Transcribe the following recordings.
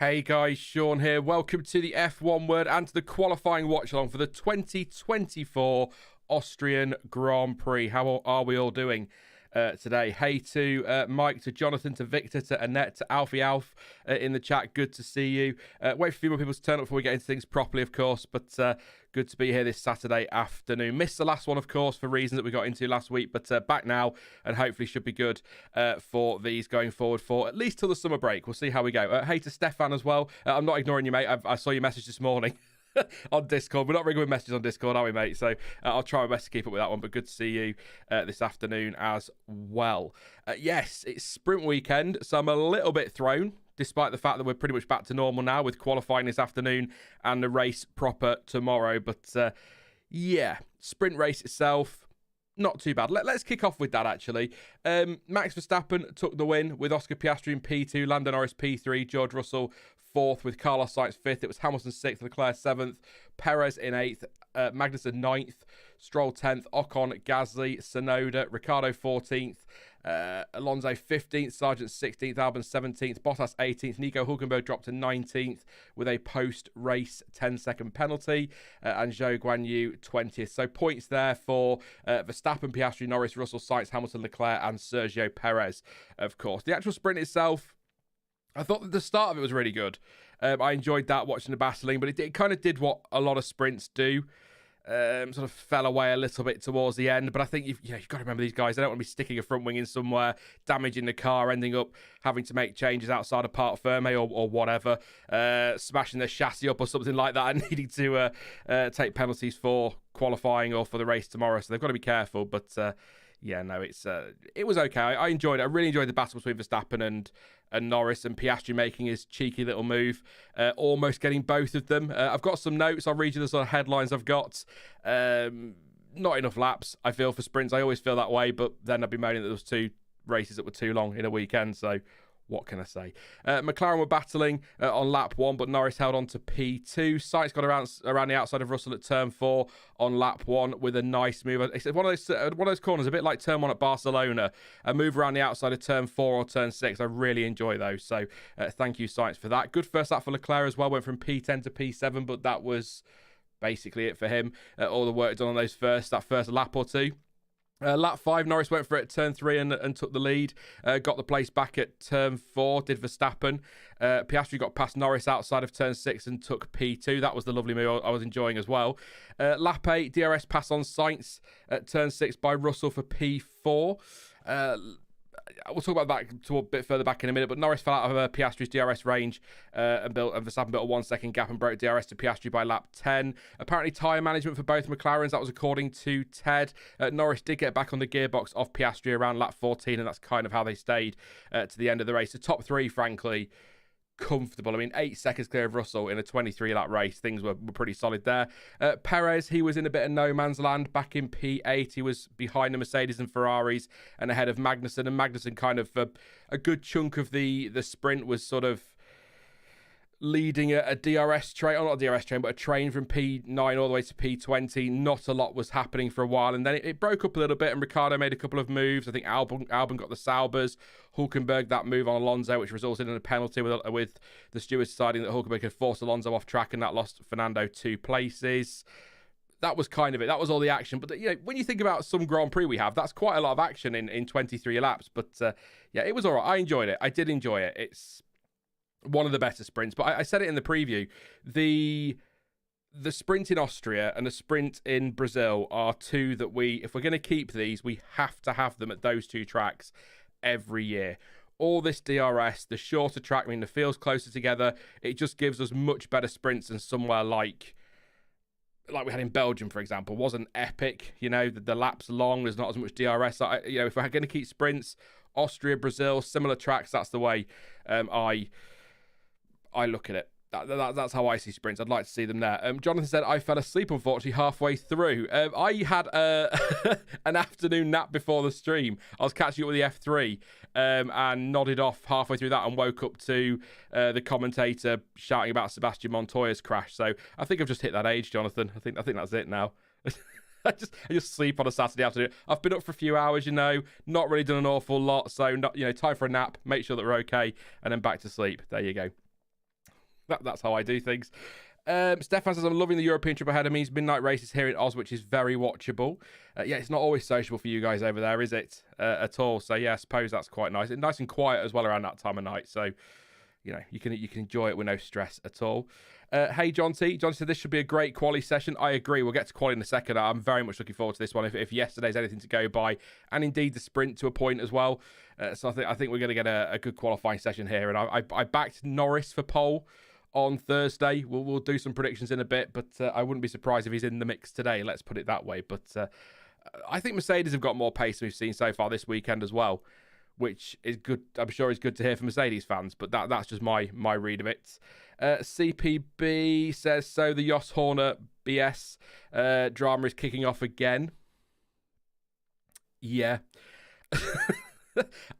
Hey guys, Sean here. Welcome to the F1 Word and to the qualifying watch-along for the 2024 Austrian Grand Prix. How are we all doing today? Hey to Mike, to Jonathan, to Victor, to Annette, to Alfie Alf in the chat. Good to see you. Wait for a few more people to turn up before we get into things properly, of course, but good to be here this Saturday afternoon. Missed the last one, of course, for reasons that we got into last week, but back now and hopefully should be good for these going forward for at least till the summer break. We'll see how we go. Hey to Stefan as well. I'm not ignoring you, mate. I saw your message this morning. On Discord. We're not really good with messages on Discord, are we, mate? So I'll try my best to keep up with that one, but good to see you this afternoon as well. Yes, it's sprint weekend, so I'm a little bit thrown, despite the fact that we're pretty much back to normal now with qualifying this afternoon and the race proper tomorrow. But yeah, sprint race itself, not too bad. Let's kick off with that, actually. Max Verstappen took the win with Oscar Piastri in P2, Lando Norris P3, George Russell 4th with Carlos Sainz 5th. It was Hamilton 6th, Leclerc 7th, Perez in 8th, Magnussen 9th, Stroll 10th, Ocon, Gasly, Tsunoda, Ricciardo 14th, Alonso 15th, Sargeant 16th, Albon 17th, Bottas 18th, Nico Hulkenberg dropped to 19th with a post-race 10-second penalty, and Zhou Guanyu 20th. So points there for Verstappen, Piastri, Norris, Russell, Sainz, Hamilton, Leclerc, and Sergio Perez, of course. The actual sprint itself, I thought that the start of it was really good. I enjoyed that, watching the battling, but it kind of did what a lot of sprints do. Sort of fell away a little bit towards the end, but I think you've got to remember these guys. They don't want to be sticking a front wing in somewhere, damaging the car, ending up having to make changes outside of part firme or whatever, smashing their chassis up or something like that, and needing to take penalties for qualifying or for the race tomorrow. So they've got to be careful, but yeah, no, it was okay. I enjoyed it. I really enjoyed the battle between Verstappen and Norris, and Piastri making his cheeky little move, almost getting both of them. I've got some notes. I'll read you the sort of headlines I've got. Not enough laps, I feel, for sprints. I always feel that way, but then I'd be moaning that there was 2 races that were too long in a weekend, so what can I say? McLaren were battling on lap 1, but Norris held on to P2. Sainz got around the outside of Russell at turn 4 on lap 1 with a nice move. It's one of those corners, a bit like turn 1 at Barcelona, a move around the outside of turn 4 or turn 6. I really enjoy those. So thank you, Sainz, for that. Good first lap for Leclerc as well. Went from P10 to P7, but that was basically it for him. All the work done on that first lap or two. Lap 5, Norris went for it at turn 3 and took the lead. Got the place back at turn 4, did Verstappen. Piastri got past Norris outside of turn 6 and took P2. That was the lovely move I was enjoying as well. Lap 8, DRS pass on Sainz at turn 6 by Russell for P4. We'll talk about that a bit further back in a minute, but Norris fell out of Piastri's DRS range and Verstappen built a 1-second gap and broke DRS to Piastri by lap 10. Apparently, tyre management for both McLarens, that was according to Ted. Norris did get back on the gearbox off Piastri around lap 14, and that's kind of how they stayed to the end of the race. The top 3, frankly, comfortable. I mean, 8 seconds clear of Russell in a 23-lap race. Things were pretty solid there. Perez, he was in a bit of no man's land back in P8. He was behind the Mercedes and Ferraris and ahead of Magnussen. And Magnussen kind of, a good chunk of the sprint was sort of leading a DRS train, or not a DRS train, but a train from P9 all the way to P20. Not a lot was happening for a while, and then it broke up a little bit, and Ricciardo made a couple of moves. I think Albon got the Saubers. Hulkenberg, that move on Alonso, which resulted in a penalty with the stewards deciding that Hulkenberg had forced Alonso off track, and that lost Fernando 2 places. That was kind of it. That was all the action. But when you think about some Grand Prix we have, that's quite a lot of action in 23 laps. But yeah, it was all right. I enjoyed it. I did enjoy it. It's one of the better sprints, but I said it in the preview. The sprint in Austria and the sprint in Brazil are 2 that if we're going to keep these, we have to have them at those 2 tracks every year. All this DRS, the shorter track, I mean, the field's closer together. It just gives us much better sprints than somewhere like we had in Belgium, for example. Wasn't epic, the lap's long, there's not as much DRS. If we're going to keep sprints, Austria, Brazil, similar tracks, that's the way I look at it. That's how I see sprints. I'd like to see them there. Jonathan said, I fell asleep, unfortunately, halfway through. I had an afternoon nap before the stream. I was catching up with the F3 and nodded off halfway through that and woke up to the commentator shouting about Sebastian Montoya's crash. So I think I've just hit that age, Jonathan. I think that's it now. I just sleep on a Saturday afternoon. I've been up for a few hours, not really done an awful lot. So, time for a nap, make sure that we're okay, and then back to sleep. There you go. That's how I do things. Stefan says, I'm loving the European trip ahead. It means midnight races here in Oz, which is very watchable. Yeah, it's not always sociable for you guys over there, is it? At all. So, yeah, I suppose that's quite nice. And nice and quiet as well around that time of night. So, you know, you can enjoy it with no stress at all. Hey, John T. John said, this should be a great quali session. I agree. We'll get to quali in a second. I'm very much looking forward to this one. If yesterday's anything to go by, and indeed the sprint to a point as well. So I think we're going to get a good qualifying session here. And I backed Norris for pole on Thursday. We'll do some predictions in a bit, but I wouldn't be surprised if he's in the mix today. Let's put it that way. But I think Mercedes have got more pace than we've seen so far this weekend as well, which is good. I'm sure is good to hear for Mercedes fans, but that's just my read of it. CPB says, so the Joss Horner BS drama is kicking off again. Yeah.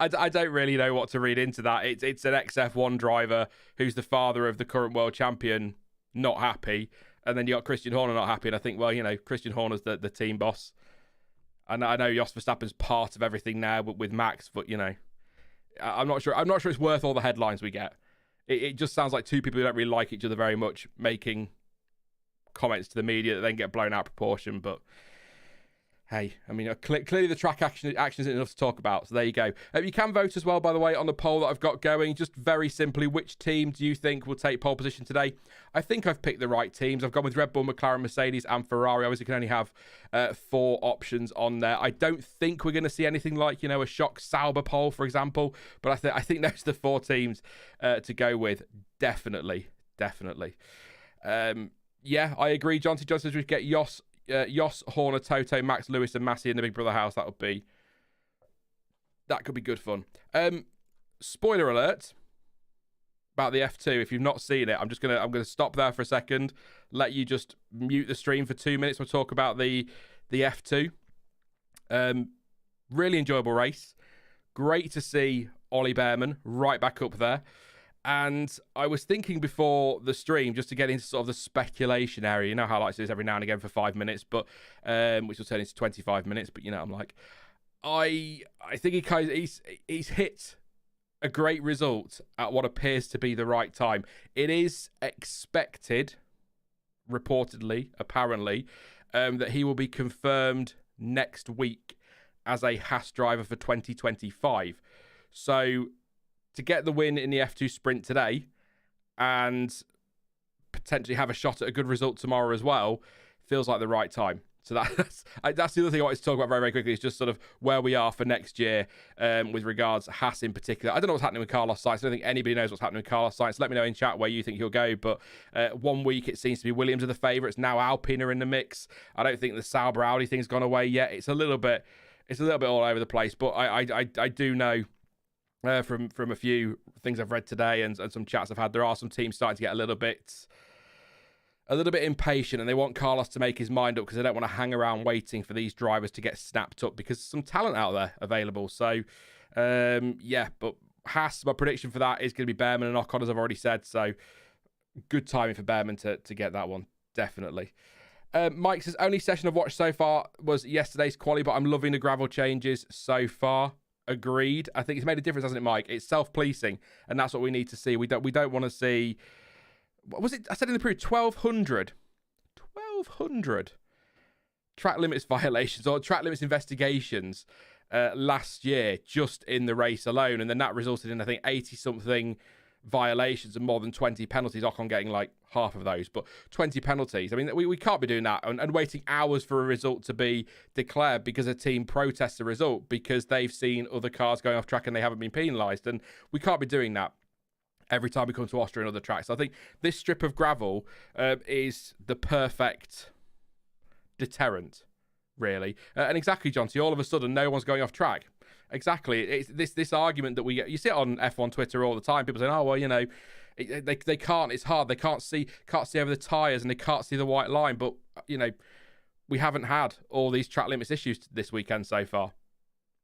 I don't really know what to read into that. It's an ex-F1 driver who's the father of the current world champion, not happy. And then you got Christian Horner not happy. And I think, well, you know, Christian Horner's the team boss. And I know Jos Verstappen's part of everything now with Max, but, you know, I'm not sure it's worth all the headlines we get. It just sounds like two people who don't really like each other very much making comments to the media that then get blown out of proportion. But hey, I mean, clearly the track action isn't enough to talk about. So there you go. You can vote as well, by the way, on the poll that I've got going. Just very simply, which team do you think will take pole position today? I think I've picked the right teams. I've gone with Red Bull, McLaren, Mercedes, and Ferrari. Obviously, you can only have 4 options on there. I don't think we're going to see anything like, you know, a shock Sauber poll, for example. But I think those are the 4 teams to go with. Definitely. Yeah, I agree. Johnson says we get Jos, Horner, Toto, Max, Lewis, and Massey in the Big Brother house. That could be good fun. Spoiler alert about the F2. If you've not seen it, I'm gonna stop there for a second. Let you just mute the stream for 2 minutes. We'll talk about the F2. Really enjoyable race. Great to see Ollie Behrman right back up there. And I was thinking before the stream, just to get into sort of the speculation area, you know how I like to do this every now and again for 5 minutes, but which will turn into 25 minutes. But, you know, I'm like, I think he's hit a great result at what appears to be the right time. It is expected, reportedly, apparently, that he will be confirmed next week as a Haas driver for 2025. So to get the win in the F2 sprint today and potentially have a shot at a good result tomorrow as well feels like the right time. So that's the other thing I wanted to talk about very, very quickly is just sort of where we are for next year with regards to Haas in particular. I don't know what's happening with Carlos Sainz. I don't think anybody knows what's happening with Carlos Sainz. Let me know in chat where you think he'll go. But 1 week it seems to be Williams are the favourites. Now Alpine are in the mix. I don't think the Sauber Audi thing's gone away yet. It's a little bit all over the place. But I do know from a few things I've read today and some chats I've had, there are some teams starting to get a little bit impatient, and they want Carlos to make his mind up because they don't want to hang around waiting for these drivers to get snapped up because there's some talent out there available. So, yeah, but Haas, my prediction for that is going to be Behrman and Ocon, as I've already said. So, good timing for Behrman to get that one, definitely. Mike says, only session I've watched so far was yesterday's quali, but I'm loving the gravel changes so far. Agreed. I think it's made a difference, hasn't it, Mike? It's self-policing, and that's what we need to see. We don't want to see... What was it? I said in the period 1,200 track limits violations or track limits investigations last year just in the race alone. And then that resulted in, I think, 80-something violations and more than 20 penalties. Ocon getting like half of those, but 20 penalties. I mean, we can't be doing that and waiting hours for a result to be declared because a team protests the result because they've seen other cars going off track and they haven't been penalised. And we can't be doing that every time we come to Austria and other tracks. I think this strip of gravel is the perfect deterrent, really. And exactly, John, see, all of a sudden, no one's going off track. Exactly. It's this argument that we get. You see it on F1 Twitter all the time. People saying, oh, well, you know, they can't, it's hard. They can't see over the tyres and they can't see the white line. But, you know, we haven't had all these track limits issues this weekend so far.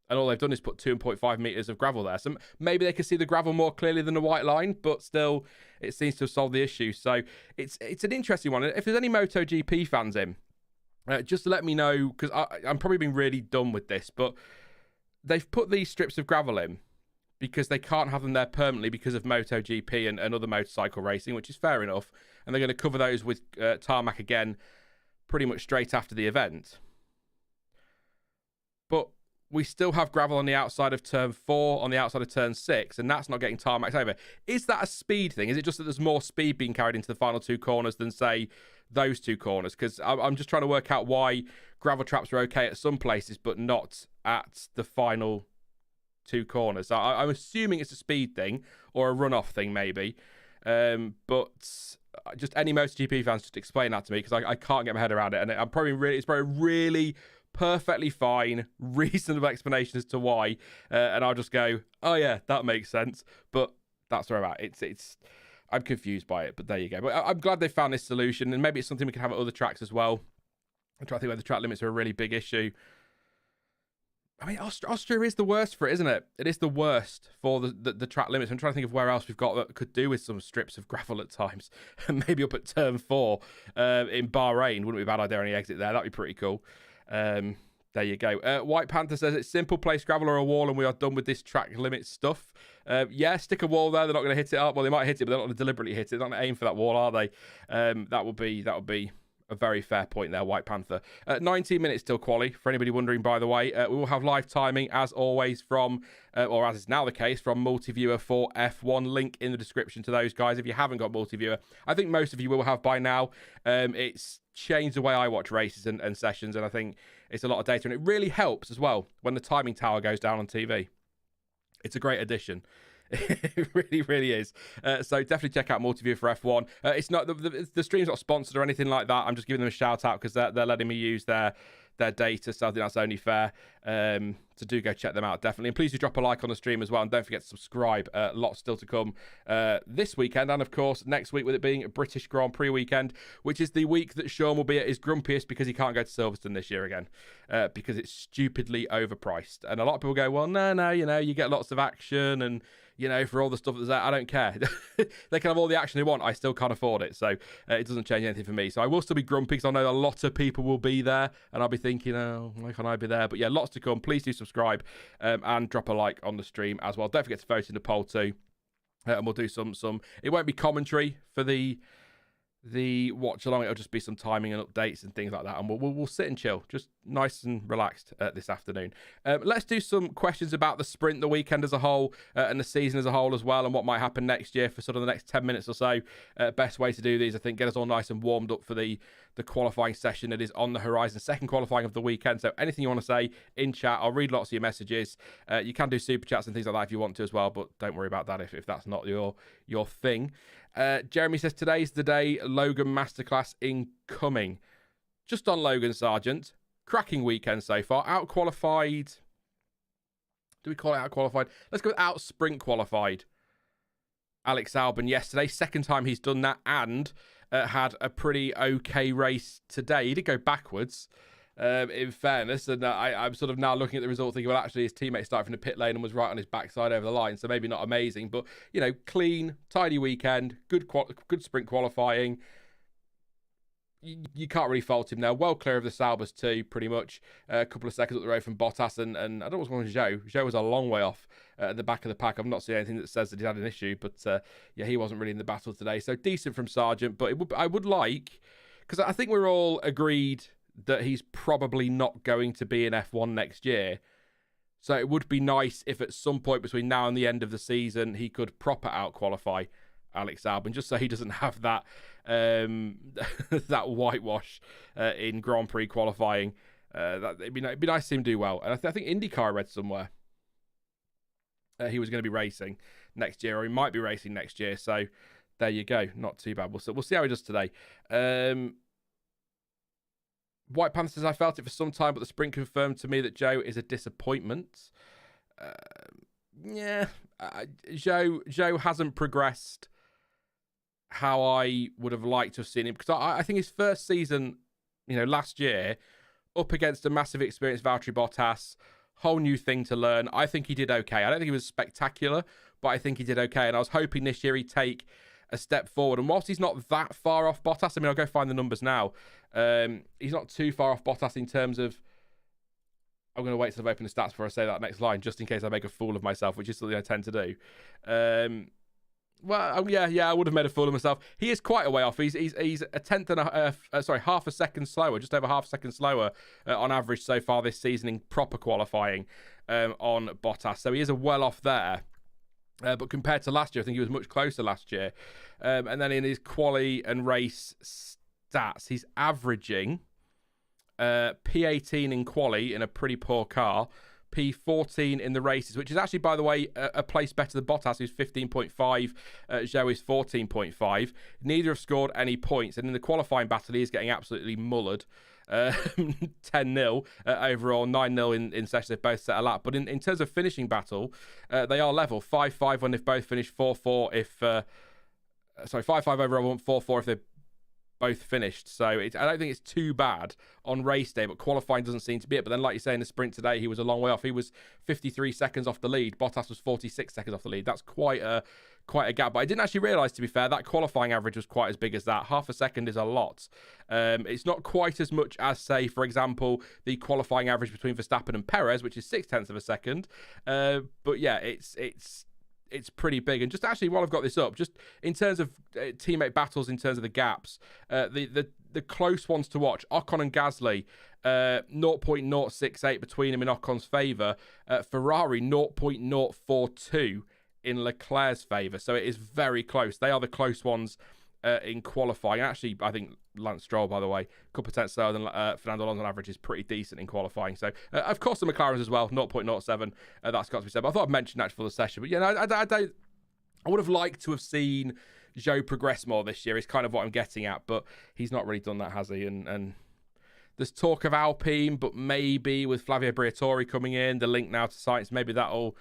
And all they've done is put 2.5 metres of gravel there. So maybe they can see the gravel more clearly than the white line, but still, it seems to have solved the issue. So it's an interesting one. If there's any MotoGP fans in, just to let me know, because I'm probably being really dumb with this, but they've put these strips of gravel in because they can't have them there permanently because of MotoGP and other motorcycle racing, which is fair enough. And they're going to cover those with tarmac again pretty much straight after the event. But we still have gravel on the outside of turn 4, on the outside of turn 6, and that's not getting tarmacked over. Is that a speed thing? Is it just that there's more speed being carried into the final 2 corners than, say, those 2 corners? Because I'm just trying to work out why gravel traps are okay at some places, but not at the final 2 corners. I'm assuming it's a speed thing or a runoff thing, maybe. But just any MotoGP fans, just explain that to me, because I can't get my head around it. And it's probably really perfectly fine, reasonable explanation as to why, and I'll just go, oh yeah, that makes sense. But that's where I'm at. It's I'm confused by it, but there you go. But I'm glad they found this solution, and maybe it's something we can have at other tracks as well. I'm trying to think where the track limits are a really big issue. I mean, Austria is the worst for it, isn't it? It is the worst for the track limits. I'm trying to think of where else we've got that could do with some strips of gravel at times. Maybe up at turn 4 in Bahrain. Wouldn't be a bad idea, any exit there. That'd be pretty cool. There you go. White Panther says it's simple: place gravel or a wall and we are done with this track limit stuff. Yeah, stick a wall there. They're not going to hit it up. Well, they might hit it, but they're not going to deliberately hit it. They're not going to aim for that wall, are they? That would be a very fair point there, White Panther. 19 minutes till quali, for anybody wondering, by the way. We will have live timing, as always, from, or as is now the case, from Multiviewer for F1. Link in the description to those guys if you haven't got Multiviewer. I think most of you will have by now. It's changed the way I watch races and sessions, and I think it's a lot of data. And it really helps as well when the timing tower goes down on TV. It's a great addition. It really, really is. So definitely check out Multiview for F1. It's not the stream's not sponsored or anything like that. I'm just giving them a shout out because they're letting me use their data. So I think that's only fair. So do go check them out, definitely. And please do drop a like on the stream as well. And don't forget to subscribe. Lots still to come this weekend. And of course, next week, with it being a British Grand Prix weekend, which is the week that Sean will be at his grumpiest because he can't go to Silverstone this year again. Because it's stupidly overpriced. And a lot of people go, well, no, you get lots of action and, for all the stuff that's there, I don't care. They can have all the action they want. I still can't afford it. So it doesn't change anything for me. So I will still be grumpy because I know a lot of people will be there. And I'll be thinking, oh, why can't I be there? But yeah, lots to come. Please do subscribe and drop a like on the stream as well. Don't forget to vote in the poll too. And we'll do some. It won't be commentary for the watch along. It'll just be some timing and updates and things like that, and we'll sit and chill, just nice and relaxed this afternoon. Let's do some questions about the sprint, the weekend as a whole, and the season as a whole as well, and what might happen next year for sort of the next 10 minutes or so. Best way to do these, I think, get us all nice and warmed up for the qualifying session that is on the horizon, second qualifying of the weekend. So anything you want to say in chat, I'll read lots of your messages. You can do super chats and things like that if you want to as well, but don't worry about that if that's not your thing. Jeremy says today's the day. Logan masterclass incoming. Just on Logan, Sargeant. Cracking weekend so far. Out qualified. Do we call it out qualified? Let's go with out sprint qualified. Alex Albon yesterday. Second time he's done that, and had a pretty okay race today. He did go backwards, in fairness, and I'm sort of now looking at the result thinking, well, actually his teammate started from the pit lane and was right on his backside over the line, so maybe not amazing, but clean, tidy weekend, good sprint qualifying. You can't really fault him there. Well clear of the Saubers too, pretty much. A couple of seconds up the road from Bottas, and I don't know what's going on with Zhou. Zhou was a long way off at the back of the pack. I've not seen anything that says that he had an issue, but yeah, he wasn't really in the battle today. So decent from Sargeant, but I would like, because I think we're all agreed that he's probably not going to be in F1 next year. So it would be nice if at some point between now and the end of the season he could proper out qualify Alex Albon, just so he doesn't have that that whitewash in Grand Prix qualifying. It'd be nice to see him do well. And I think IndyCar, I read somewhere, he was going to be racing next year, or he might be racing next year. So there you go. Not too bad. We'll see how he does today. White Panther says, I felt it for some time, but the sprint confirmed to me that Zhou is a disappointment. Yeah, Zhou hasn't progressed how I would have liked to have seen him, because I think his first season, last year, up against a massive experienced Valtteri Bottas, whole new thing to learn. I think he did okay. I don't think he was spectacular, but I think he did okay. And I was hoping this year he'd take a step forward. And whilst he's not that far off Bottas, I'll go find the numbers now. He's not too far off Bottas in terms of I'm going to wait till I've opened the stats before I say that next line, just in case I make a fool of myself, which is something I tend to do. I would have made a fool of myself. He is quite a way off. He's a tenth and half a second slower, just over half a second slower on average so far this season in proper qualifying on Bottas. So he is a well off there. But compared to last year, I think he was much closer last year. And then in his quali and race stats, he's averaging P18 in quali in a pretty poor car, P14 in the races, which is actually, by the way, a place better than Bottas, who's 15.5. Zhou is 14.5. Neither have scored any points, and in the qualifying battle, he is getting absolutely mullered. 10-0 overall, 9-0 in sessions. They've both set a lap. But in terms of finishing battle, they are level. 5-5 when they've both finished, 4-4 if... 5-5 overall, 4-4 if they're both finished. So I don't think it's too bad on race day, but qualifying doesn't seem to be it. But then, like you say, in the sprint today, he was a long way off. He was 53 seconds off the lead. Bottas was 46 seconds off the lead. That's quite a gap. But I didn't actually realise, to be fair, that qualifying average was quite as big as that. Half a second is a lot. It's not quite as much as, say, for example, the qualifying average between Verstappen and Perez, which is 0.6 of a second. But yeah, it's pretty big. And just actually, while I've got this up, just in terms of teammate battles, in terms of the gaps, the close ones to watch, Ocon and Gasly, 0.068 between them in Ocon's favour. Ferrari, 0.042 in Leclerc's favour. So it is very close. They are the close ones in qualifying. Actually, I think Lance Stroll, by the way, a couple of tenths slower than Fernando Alonso on average, is pretty decent in qualifying. So, of course, the McLarens as well, 0.07. That's got to be said. But I thought I'd mention that for the session. But yeah, I would have liked to have seen Zhou progress more this year, is kind of what I'm getting at. But he's not really done that, has he? And there's talk of Alpine, but maybe with Flavio Briatore coming in, the link now to Sainz, maybe that'll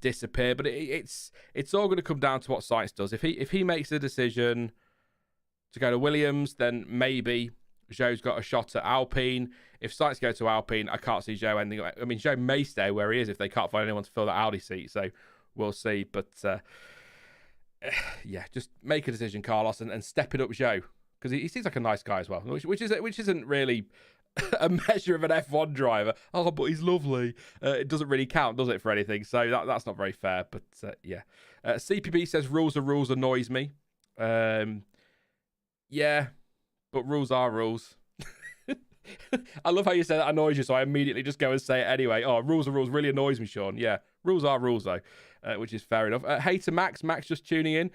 disappear. But it's all going to come down to what Sainz does. If he makes a decision to go to Williams, then maybe Zhou's got a shot at Alpine. If Sainz go to Alpine, I can't see Zhou ending. I mean, Zhou may stay where he is if they can't find anyone to fill that Audi seat. So we'll see. But yeah, just make a decision, Carlos, and step it up, Zhou, because he seems like a nice guy as well, which isn't really a measure of an F1 driver. Oh, but he's lovely. It doesn't really count, does it, for anything? So that's not very fair. But yeah, CPB says rules annoys me. Yeah, but rules are rules. I love how you say that annoys you, so I immediately just go and say it anyway. Oh, rules are rules really annoys me, Sean. Yeah, rules are rules, though, which is fair enough. Hey to Max. Max just tuning in.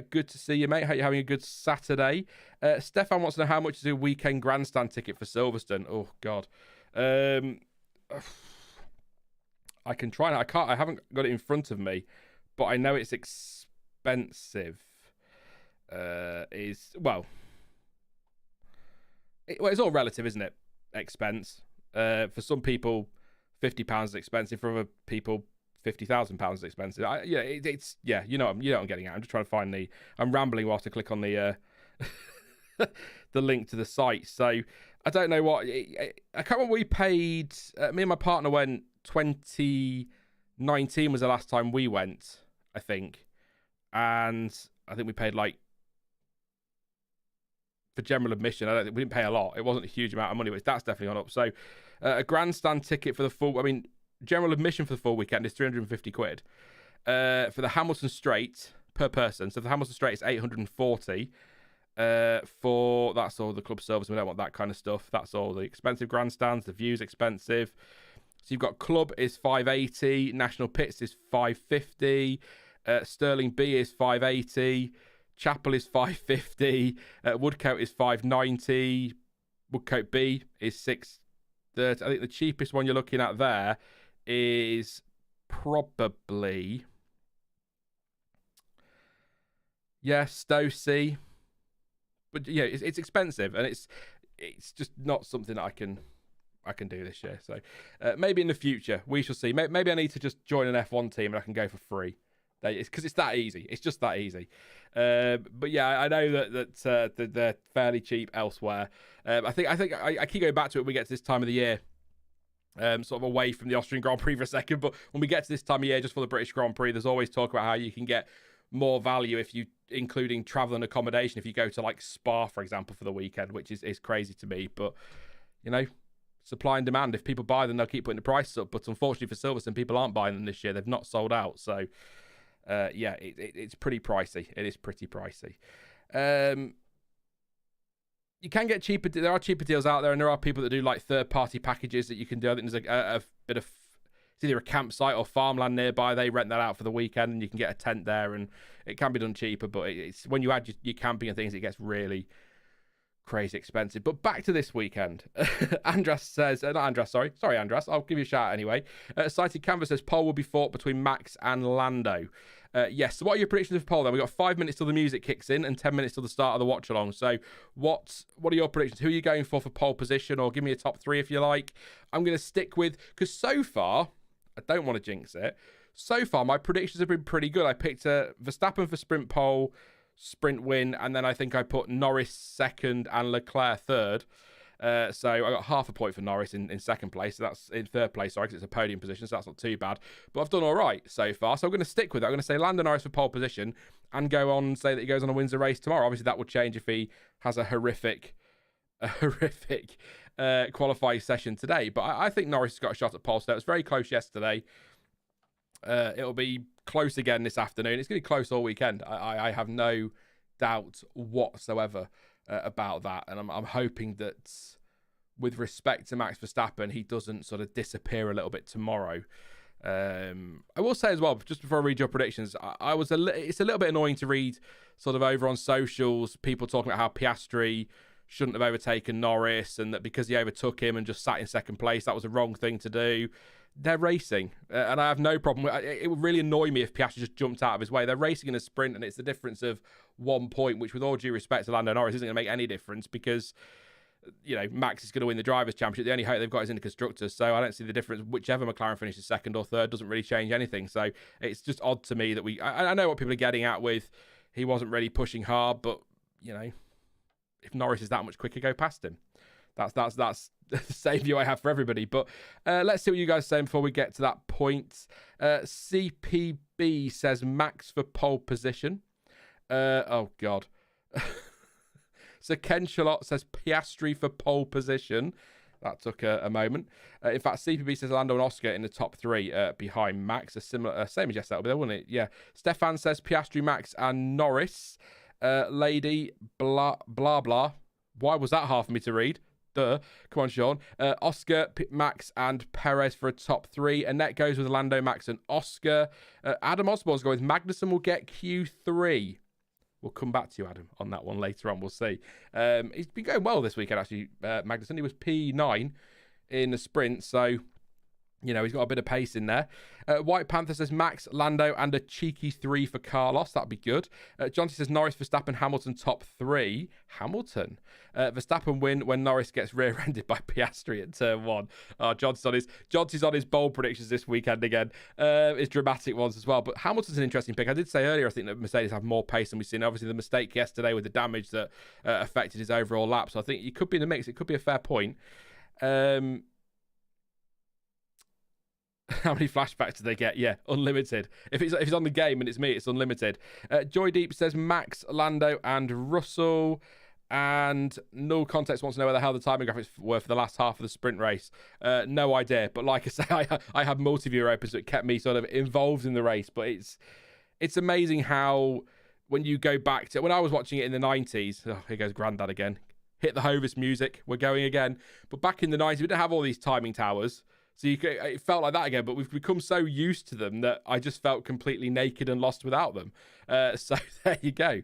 Good to see you, mate. Hope you're having a good Saturday. Stefan wants to know how much is a weekend grandstand ticket for Silverstone. Oh, God. I can try now. I haven't got it in front of me, but I know it's expensive. It's all relative, isn't it? Expense. For some people, £50 is expensive. For other people, £50,000 is expensive. You know what I'm getting at. I'm just trying to find I'm rambling whilst I click on the the link to the site. So I don't know what I can't remember. We paid. Me and my partner went. 2019 was the last time we went, I think, and I think we paid for general admission. We didn't pay a lot. It wasn't a huge amount of money, but that's definitely gone up. So a grandstand ticket for the full, general admission for the full weekend is 350 quid. For the Hamilton Straight per person. So for the Hamilton Straight, it's 840. For that's all the club service. We don't want that kind of stuff. That's all the expensive grandstands. The view's expensive. So you've got club is 580. National Pits is 550. Sterling B is 580. Chapel is 550. Woodcote is 590. Woodcote B is 630. I think the cheapest one you're looking at there is probably Stowe C. But yeah, it's expensive, and it's just not something that I can do this year. So maybe in the future we shall see. Maybe I need to just join an F1 team and I can go for free. Because it's that easy. It's just that easy. But yeah, I know that they're fairly cheap elsewhere. I think I keep going back to it when we get to this time of the year. Sort of away from the Austrian Grand Prix for a second, but when we get to this time of year, just for the British Grand Prix, there's always talk about how you can get more value if you, including travel and accommodation, if you go to Spa, for example, for the weekend, which is crazy to me. But supply and demand. If people buy them, they'll keep putting the prices up. But unfortunately for Silverstone, people aren't buying them this year. They've not sold out. So, it's pretty pricey. It is pretty pricey. You can get cheaper. There are cheaper deals out there, and there are people that do like third-party packages that you can do. I think there's a bit of, it's either a campsite or farmland nearby. They rent that out for the weekend, and you can get a tent there, and it can be done cheaper. But it's when you add your camping and things, it gets really crazy expensive. But back to this weekend. Andras says, not Andras, sorry, Andras, I'll give you a shout anyway. Cited Canvas says pole will be fought between Max and Lando. Yes, so what are your predictions of pole then? We've got 5 minutes till the music kicks in and 10 minutes till the start of the watch along. So what are your predictions? Who are you going for pole position? Or give me a top 3 if you like. I'm going to stick with, because so far, I don't want to jinx it, so far my predictions have been pretty good. I picked Verstappen for sprint pole, sprint win, and then I think I put Norris second and Leclerc third. So I got half a point for Norris in second place. So that's in third place, sorry, because it's a podium position, so that's not too bad. But I've done all right so far. So I'm going to stick with it. I'm going to say Lando Norris for pole position and go on and say that he goes on and wins the race tomorrow. Obviously, that will change if he has a horrific qualifying session today. But I think Norris has got a shot at pole. So it was very close yesterday. It'll be close again this afternoon. It's going to be close all weekend. I have no doubt whatsoever about that, and I'm hoping that with respect to Max Verstappen, he doesn't sort of disappear a little bit tomorrow. I will say as well, just before I read your predictions, it's a little bit annoying to read sort of over on socials, people talking about how Piastri shouldn't have overtaken Norris, and that because he overtook him and just sat in second place, that was the wrong thing to do. They're racing, and I have no problem with it. It would really annoy me if Piastri just jumped out of his way. They're racing in a sprint, and it's the difference of 1 point, which with all due respect to Lando Norris isn't going to make any difference because, Max is going to win the Drivers' Championship. The only hope they've got is in the Constructors, so I don't see the difference. Whichever McLaren finishes second or third doesn't really change anything. So it's just odd to me that I know what people are getting at with he wasn't really pushing hard, but, if Norris is that much quicker, go past him. That's the same view I have for everybody. But let's see what you guys are saying before we get to that point. CPB says Max for pole position. Oh, God. So Ken Charlotte says Piastri for pole position. That took a moment. In fact, CPB says Lando and Oscar in the top 3 behind Max. A similar, same as yesterday, there, wouldn't it? Yeah. Stefan says Piastri, Max and Norris. Lady, blah, blah, blah. Why was that hard for me to read? Duh. Come on, Sean. Oscar, Max, and Perez for a top 3. Annette goes with Lando, Max, and Oscar. Adam Osborne's going with Magnussen will get Q3. We'll come back to you, Adam, on that one later on. We'll see. He's been going well this weekend, actually, Magnussen. He was P9 in the sprint, so he's got a bit of pace in there. White Panther says Max, Lando, and a cheeky 3 for Carlos. That'd be good. Jonty says Norris, Verstappen, Hamilton, top 3. Hamilton. Verstappen win when Norris gets rear-ended by Piastri at turn 1. Jonty's on his bold predictions this weekend again. His dramatic ones as well. But Hamilton's an interesting pick. I did say earlier, I think that Mercedes have more pace than we've seen. Obviously, the mistake yesterday with the damage that affected his overall lap. So I think he could be in the mix. It could be a fair point. How many flashbacks do they get? Yeah, unlimited. If it's on the game and it's me, it's unlimited. Joy Deep says Max, Lando, and Russell. And Null Context wants to know where the hell the timing graphics were for the last half of the sprint race. No idea. But like I say, I have multi-viewer open, so it kept me sort of involved in the race. But it's amazing how when you go back to when I was watching it in the 90s. Oh, here goes Grandad again. Hit the Hovis music. We're going again. But back in the 90s, we didn't have all these timing towers. So it felt like that again, but we've become so used to them that I just felt completely naked and lost without them. So there you go.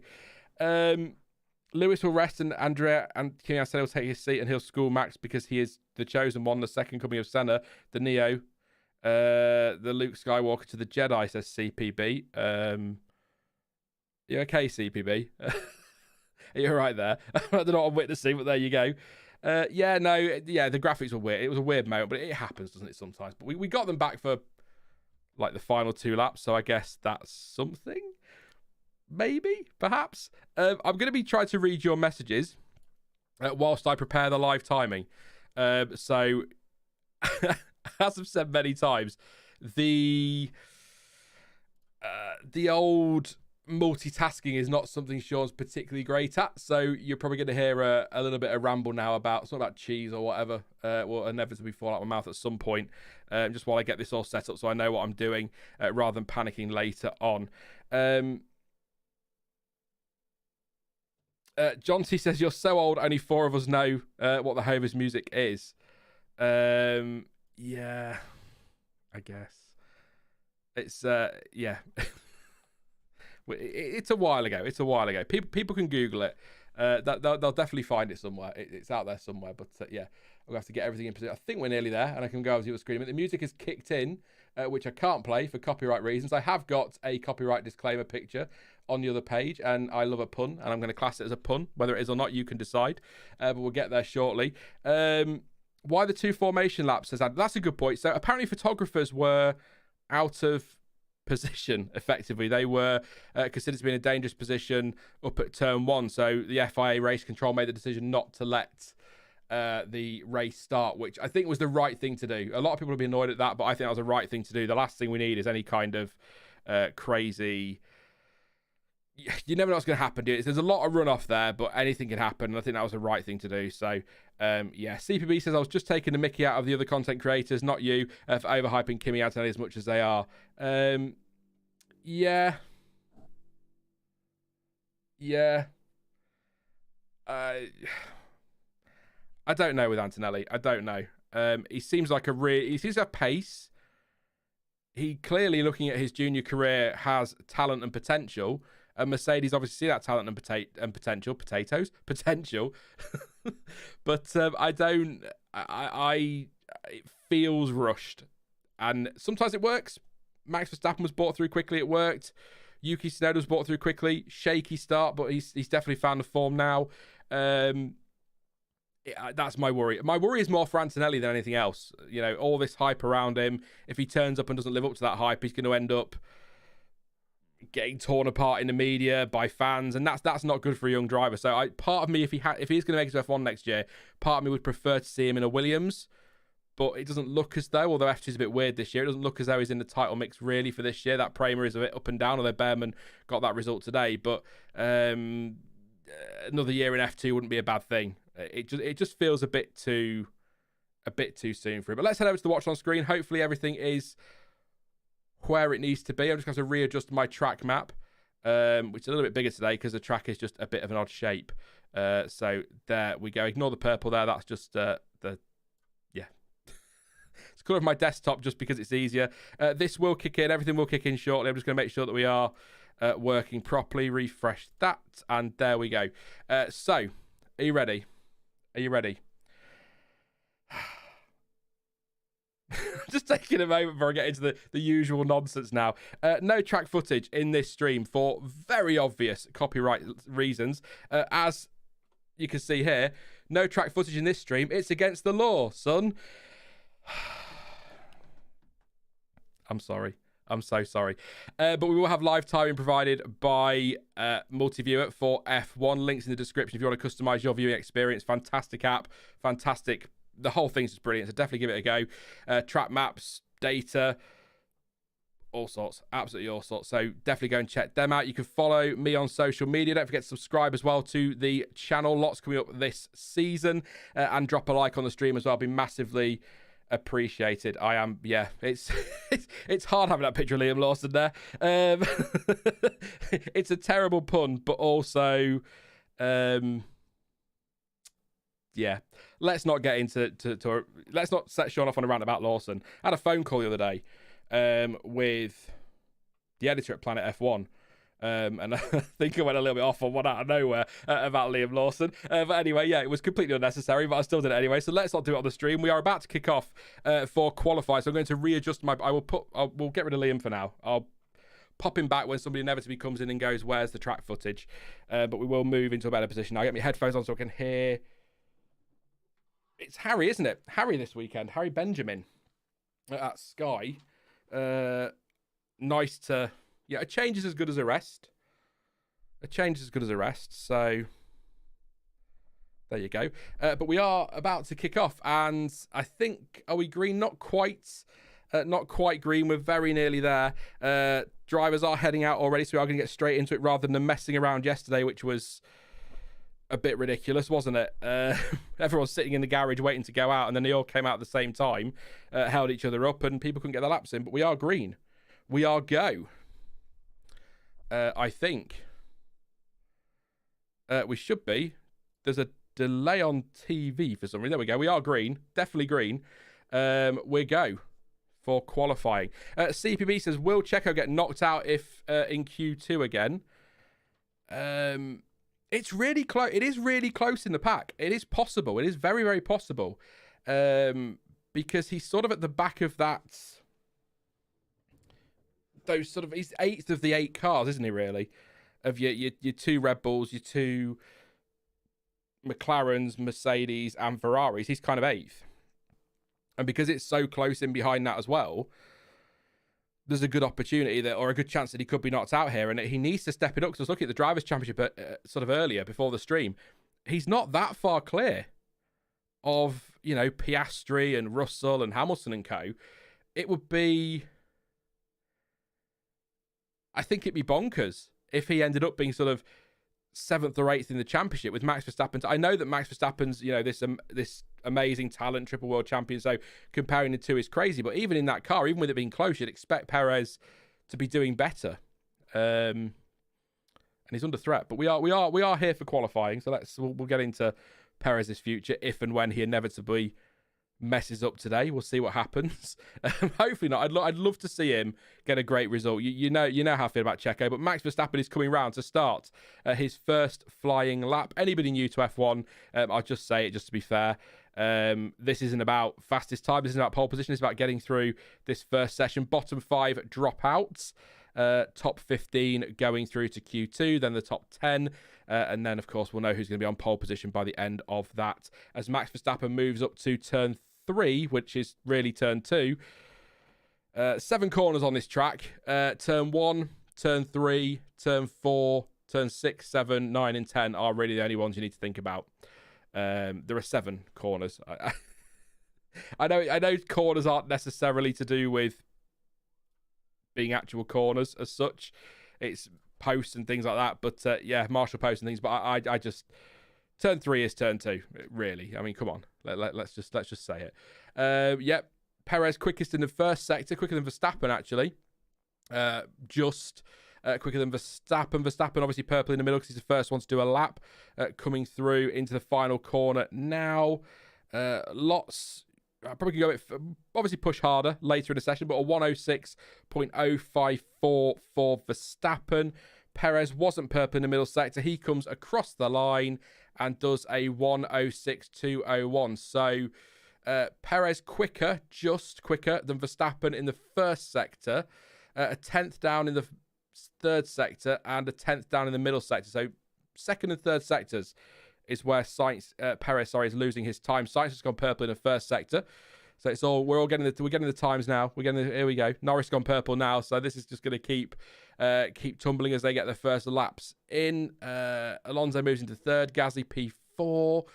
Lewis will rest and Andrea and Kimi said he'll take his seat and he'll school Max because he is the chosen one, the second coming of Senna, the Neo, the Luke Skywalker to the Jedi, says CPB. You okay, CPB? Are you all right there? I don't know what I'm witnessing, but there you go. The graphics were weird. It was a weird moment, but it happens, doesn't it, sometimes? But we got them back for, like, the final 2 laps, so I guess that's something? Maybe? Perhaps? I'm going to be trying to read your messages whilst I prepare the live timing. So, as I've said many times, the old multitasking is not something Sean's particularly great at, so you're probably going to hear a little bit of ramble now about something about cheese or whatever will inevitably fall out of my mouth at some point, just while I get this all set up so I know what I'm doing, rather than panicking later on. John T says, you're so old, only 4 of us know what the Hovis music is. Yeah, I guess. It's, yeah. It's a while ago. People can Google it. They'll definitely find it somewhere. It's out there somewhere. But yeah, we'll have to get everything in position. I think we're nearly there, and I can go over to your screen. But the music is kicked in, which I can't play for copyright reasons. I have got a copyright disclaimer picture on the other page, and I love a pun, and I'm going to class it as a pun. Whether it is or not, you can decide. But we'll get there shortly. Why the 2 formation laps? That's a good point. So apparently photographers were out of position, effectively. They were considered to be in a dangerous position up at turn 1. So the FIA race control made the decision not to let the race start, which I think was the right thing to do. A lot of people will be annoyed at that, but I think that was the right thing to do. The last thing we need is any kind of crazy... You never know what's going to happen, dude. There's a lot of runoff there, but anything can happen, and I think that was the right thing to do. So, yeah. CPB says, I was just taking the mickey out of the other content creators, not you, for overhyping Kimi Antonelli as much as they are. Yeah. Yeah. I don't know with Antonelli. I don't know. He seems like he seems to have pace. He clearly, looking at his junior career, has talent and potential. And Mercedes obviously see that talent and potential. But it feels rushed. And sometimes it works. Max Verstappen was brought through quickly. It worked. Yuki Tsunoda was brought through quickly. Shaky start, but he's definitely found the form now. That's my worry. My worry is more for Antonelli than anything else. You know, all this hype around him. If he turns up and doesn't live up to that hype, he's going to end up getting torn apart in the media by fans, and that's not good for a young driver. So part of me, if he's going to make it to F1 next year, part of me would prefer to see him in a Williams, but it doesn't look as though, although F2 is a bit weird this year, it doesn't look as though he's in the title mix really for this year. That Prema is a bit up and down, although Behrman got that result today, but another year in F2 wouldn't be a bad thing. It just feels a bit too soon for him. But let's head over to the watch on screen. Hopefully everything is where it needs to be. I'm just going to readjust my track map, which is a little bit bigger today because the track is just a bit of an odd shape. So there we go. Ignore the purple there. That's just it's the colour of my desktop just because it's easier. This will kick in. Everything will kick in shortly. I'm just going to make sure that we are working properly. Refresh that, and there we go. So, are you ready? Are you ready? Just taking a moment before I get into the usual nonsense now. No track footage in this stream for very obvious copyright reasons. As you can see here, no track footage in this stream. It's against the law, son. I'm sorry. I'm so sorry. But we will have live timing provided by Multiviewer for F1. Links in the description if you want to customize your viewing experience. Fantastic app. Fantastic. The whole thing's just brilliant, so definitely give it a go. Track maps, data, all sorts, absolutely all sorts. So definitely go and check them out. You can follow me on social media. Don't forget to subscribe as well to the channel. Lots coming up this season, and drop a like on the stream as well. Be massively appreciated. I am, yeah. It's hard having that picture of Liam Lawson there. It's a terrible pun, but also, yeah. Let's not get into let's not set Sean off on a rant about Lawson. I had a phone call the other day with the editor at Planet F1, and I think I went a little bit off on one out of nowhere about Liam Lawson. But anyway, yeah, it was completely unnecessary, but I still did it anyway. So let's not do it on the stream. We are about to kick off for qualify, so I'm going to readjust we'll get rid of Liam for now. I'll pop him back when somebody inevitably comes in and goes, "Where's the track footage?" But we will move into a better position. I'll get my headphones on so I can hear. It's Harry, isn't it? Harry this weekend. Harry Benjamin at Sky. Nice to... Yeah, a change is as good as a rest. A change is as good as a rest. So, there you go. But we are about to kick off. And I think... Are we green? Not quite green. We're very nearly there. drivers are heading out already, so we are going to get straight into it rather than messing around yesterday, which was a bit ridiculous, wasn't it? Everyone's sitting in the garage waiting to go out, and then they all came out at the same time, held each other up, and people couldn't get their laps in. But we are green. We are go. I think. We should be. There's a delay on TV for some reason. There we go. We are green. Definitely green. We're go for qualifying. CPB says, will Checo get knocked out if in Q2 again? It's really close. It is really close in the pack. It is possible. It is very, very possible. Because he's sort of at the back of that. Those sort of, he's 8th of the 8 cars, isn't he, really? Of your 2 Red Bulls, your 2 McLarens, Mercedes, and Ferraris. He's kind of 8th. And because it's so close in behind that as well, there's a good opportunity that, or a good chance that he could be knocked out here, and he needs to step it up. Because I was looking at the Drivers' Championship sort of earlier before the stream. He's not that far clear of, Piastri and Russell and Hamilton and co. It would be, I think it'd be bonkers if he ended up being sort of 7th or 8th in the championship with Max Verstappen. I know that Max Verstappen's, this amazing talent, triple world champion, so comparing the two is crazy, but even in that car, even with it being close, you'd expect Perez to be doing better. And he's under threat, but we are here for qualifying, so we'll get into Perez's future if and when he inevitably messes up today. We'll see what happens. Hopefully not. I'd love to see him get a great result. You know how I feel about Checo, but Max Verstappen is coming round to start his first flying lap. Anybody new to F1, I'll just say it just to be fair. This isn't about fastest time. This isn't about pole position. It's about getting through this first session. Bottom 5 dropouts. Top 15 going through to Q2, then the top 10, and then of course we'll know who's going to be on pole position by the end of that as Max Verstappen moves up to turn 3, which is really turn 2. 7 corners on this track. Turn 1, turn 3, turn 4, turn 6, 7, 9 and 10 are really the only ones you need to think about. There are 7 corners. I know corners aren't necessarily to do with being actual corners as such. It's posts and things like that, but marshal posts and things, but I just, turn 3 is turn 2, really. I mean, come on, let's just say it. Perez quickest in the first sector, quicker than Verstappen actually, quicker than Verstappen. Verstappen obviously purple in the middle because he's the first one to do a lap, coming through into the final corner now. I probably can go obviously push harder later in the session, but a 106.054 for Verstappen. Perez wasn't purple in the middle sector. He comes across the line and does a 106.201. So Perez just quicker than Verstappen in the first sector, a 10th down in the third sector, and a 10th down in the middle sector. So second and third sectors is where Perez is losing his time. Sainz has gone purple in the first sector, so we're getting the times now. Here we go. Norris gone purple now, so this is just going to keep tumbling as they get their first laps in. Alonso moves into third. Gasly P4.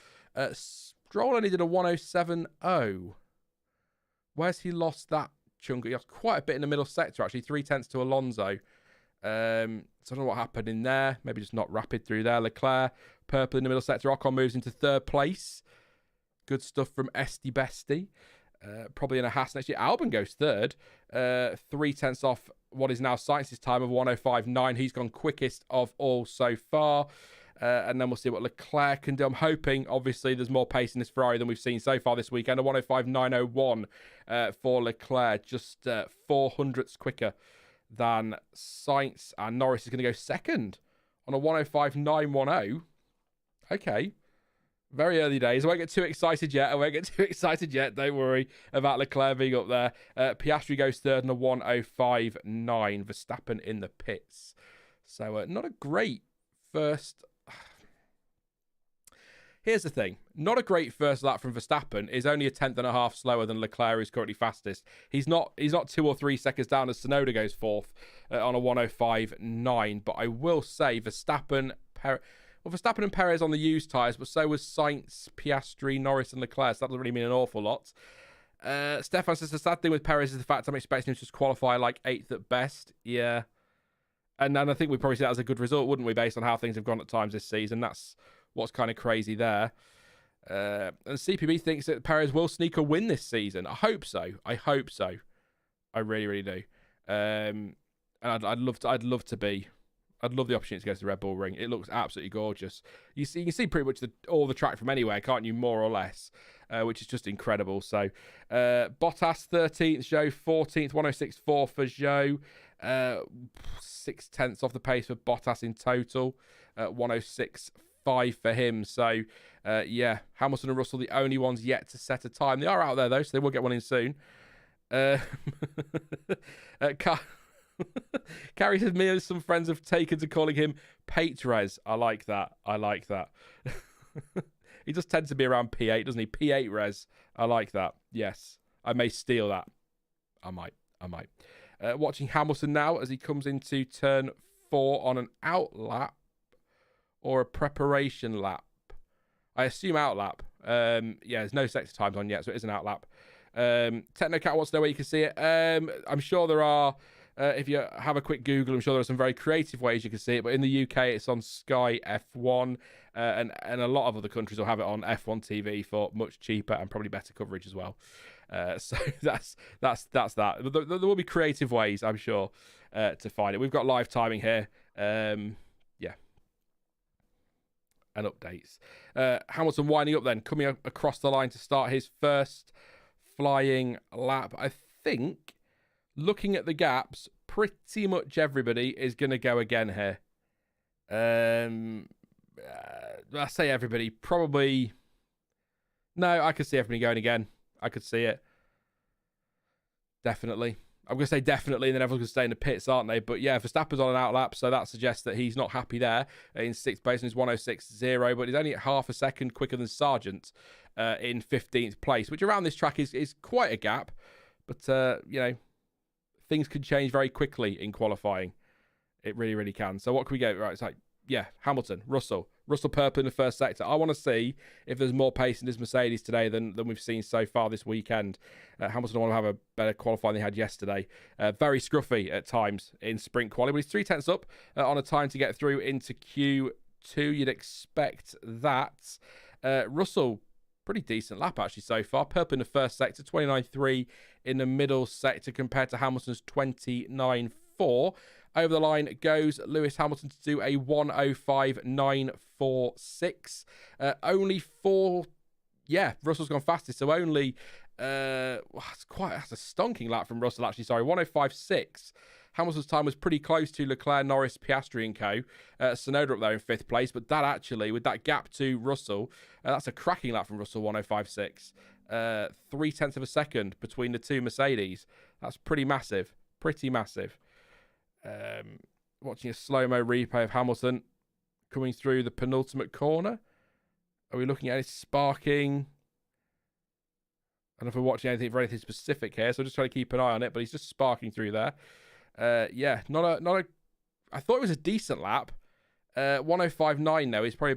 Stroll only did a 107.0. Where's he lost that chunk? He lost quite a bit in the middle sector actually. 3/10 to Alonso. So I don't know what happened in there. Maybe just not rapid through there. Leclerc, purple in the middle sector. Ocon moves into third place. Good stuff from Esteban. Probably in a Haas next year. Albon goes third. 3/10 off what is now Sainz's time of 105.9. He's gone quickest of all so far. And then we'll see what Leclerc can do. I'm hoping, obviously, there's more pace in this Ferrari than we've seen so far this weekend. A 105.901 for Leclerc. Just 400ths quicker than Sainz, and Norris is going to go second on a 105.910. Okay. Very early days. I won't get too excited yet. Don't worry about Leclerc being up there. Piastri goes third on a 105.9. Verstappen in the pits. So not a great first. Here's the thing. Not a great first lap from Verstappen. Is only a 10th and a half slower than Leclerc, who's currently fastest. He's not 2 or 3 seconds down as Tsunoda goes fourth on a 105.9. But I will say Verstappen and Perez on the used tyres, but so was Sainz, Piastri, Norris and Leclerc. So that doesn't really mean an awful lot. Stefan says the sad thing with Perez is the fact I'm expecting him to just qualify like 8th at best. Yeah. And then I think we'd probably see that as a good result, wouldn't we, based on how things have gone at times this season? That's what's kind of crazy there. And CPB thinks that Perez will sneak a win this season. I hope so. I really, really do. And I'd love the opportunity to go to the Red Bull Ring. It looks absolutely gorgeous. You can see pretty much all the track from anywhere, can't you? More or less, which is just incredible. So, Bottas 13th, Zhou 14th, 106.4 for Zhou, 6/10 off the pace for Bottas in total, 106.5 for him. So, yeah, Hamilton and Russell the only ones yet to set a time. They are out there though, so they will get one in soon. Carrie says, me and some friends have taken to calling him Perez. I like that. He does tend to be around P8, doesn't he? P8 Res. I like that. Yes. I may steal that. I might. Watching Hamilton now as he comes into turn 4 on an out lap or a preparation lap. I assume out lap. Yeah, there's no sector times on yet, so it is an out lap. Technocat wants to know where you can see it. I'm sure there are. If you have a quick Google, I'm sure there are some very creative ways you can see it. But in the UK, it's on Sky F1, and a lot of other countries will have it on F1 TV for much cheaper and probably better coverage as well. So that's that. There will be creative ways, I'm sure, to find it. We've got live timing here. Yeah. And updates. Hamilton winding up then, coming across the line to start his first flying lap. I think, looking at the gaps, pretty much everybody is going to go again here. I say everybody, probably. No, I could see everybody going again. I could see it. Definitely. I'm going to say definitely, and then everyone's going to stay in the pits, aren't they? But yeah, Verstappen's on an out lap, so that suggests that he's not happy there in 6th place and he's 106.0, but he's only at half a second quicker than Sargeant in 15th place, which around this track is quite a gap. But, things can change very quickly in qualifying. It really, really can. So what can we go? Right, it's like, yeah, Hamilton, Russell purple in the first sector. I want to see if there's more pace in this Mercedes today than we've seen so far this weekend. Hamilton want to have a better qualifying than he had yesterday. Very scruffy at times in sprint quality, but he's 3/10 up on a time to get through into Q2. You'd expect that. Russell, pretty decent lap actually so far. Purple in the first sector, 29.3 in the middle sector compared to Hamilton's 29.4. Over the line goes Lewis Hamilton to do a 105.946. Only 4. Yeah, Russell's gone fastest. So only. That's a stonking lap from Russell, actually. Sorry, 105.6. Hamilton's time was pretty close to Leclerc, Norris, Piastri and co. Tsunoda up there in 5th place. But that actually, with that gap to Russell, that's a cracking lap from Russell, 105.6. 0.3 of a second between the two Mercedes. That's pretty massive. Watching a slow-mo replay of Hamilton coming through the penultimate corner. Are we looking at it sparking? I don't know if we're watching anything specific here, so I'm just trying to keep an eye on it, but he's just sparking through there. Yeah, not a. I thought it was a decent lap. 105.9 though is probably a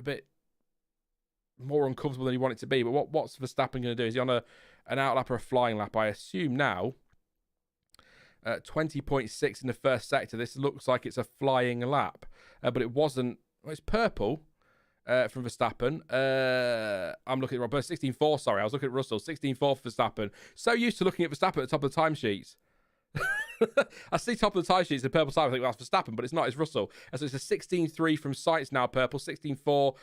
bit more uncomfortable than you want it to be. But what's Verstappen going to do? Is he on an out lap or a flying lap? I assume now. 20.6 in the first sector. This looks like it's a flying lap, but it wasn't. Well, it's purple from Verstappen. I'm looking at Robert 16.4. Sorry, I was looking at Russell 16.4 for Verstappen. So used to looking at Verstappen at the top of the timesheets. I see top of the timesheets the purple time. I think that's Verstappen, but it's not. It's Russell. So it's a 16.3 from Sainz now. Purple 16.4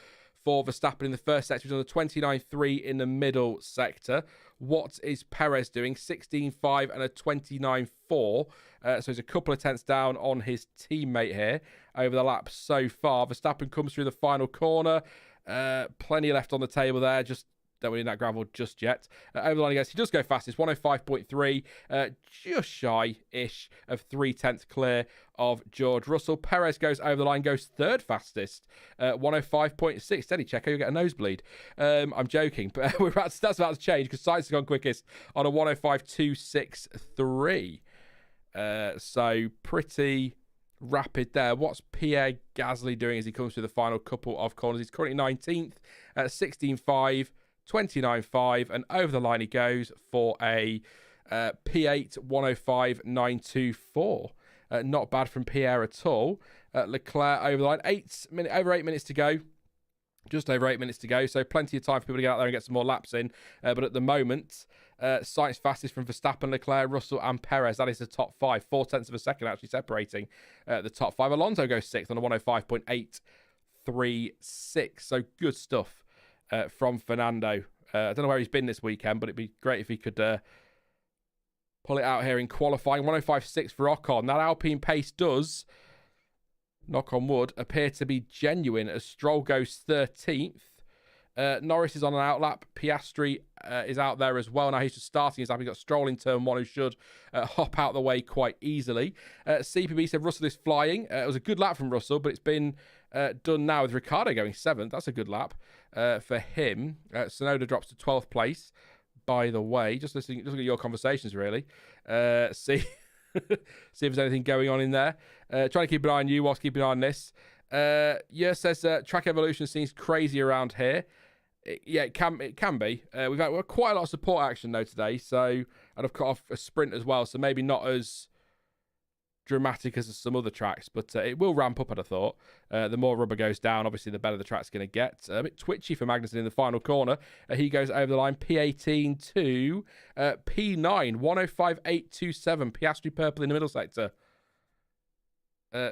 for Verstappen in the first sector. He's on the 29.3 in the middle sector. What is Perez doing? 16.5 and a 29.4. So he's a couple of tenths down on his teammate here over the lap so far. Verstappen comes through the final corner. Plenty left on the table there. Just don't really in that gravel just yet. Over the line, I guess he does go fastest. 105.3. Just shy-ish of 0.3 clear of George Russell. Perez goes over the line, goes third fastest. 105.6. Steady, Checo, you'll get a nosebleed. I'm joking, but that's about to change because Sainz has gone quickest on a 105.263. So pretty rapid there. What's Pierre Gasly doing as he comes through the final couple of corners? He's currently 19th at 16.5. 29.5, and over the line he goes for a P8 105.924. Not bad from Pierre at all. Leclerc over the line. Over 8 minutes to go. Just over 8 minutes to go. So plenty of time for people to get out there and get some more laps in. But at the moment, Sainz fastest from Verstappen, Leclerc, Russell and Perez. That is the top 5. 0.4 of a second actually separating the top 5. Alonso goes 6th on a 105.836. So good stuff from Fernando. I don't know where he's been this weekend, but it'd be great if he could pull it out here in qualifying. 105.6 for Ocon. That Alpine pace does, knock on wood, appear to be genuine as Stroll goes 13th. Norris is on an outlap. Piastri is out there as well. Now he's just starting his lap. He's got Stroll in turn 1 who should hop out the way quite easily. CPB said Russell is flying. It was a good lap from Russell, but it's been done now with Ricciardo going 7th. That's a good lap for him. Tsunoda drops to 12th place, by the way. Just looking at your conversations, really. See if there's anything going on in there. Trying to keep an eye on you whilst keeping an eye on this. Yeah, says track evolution seems crazy around here. It can be. We've had quite a lot of support action though today, so, and I've cut off a sprint as well, so maybe not as dramatic as some other tracks, but it will ramp up, I'd have thought. The more rubber goes down, obviously the better the track's going to get. A bit twitchy for Magnussen in the final corner. He goes over the line, P18 to P9, 105.827. Piastri purple in the middle sector.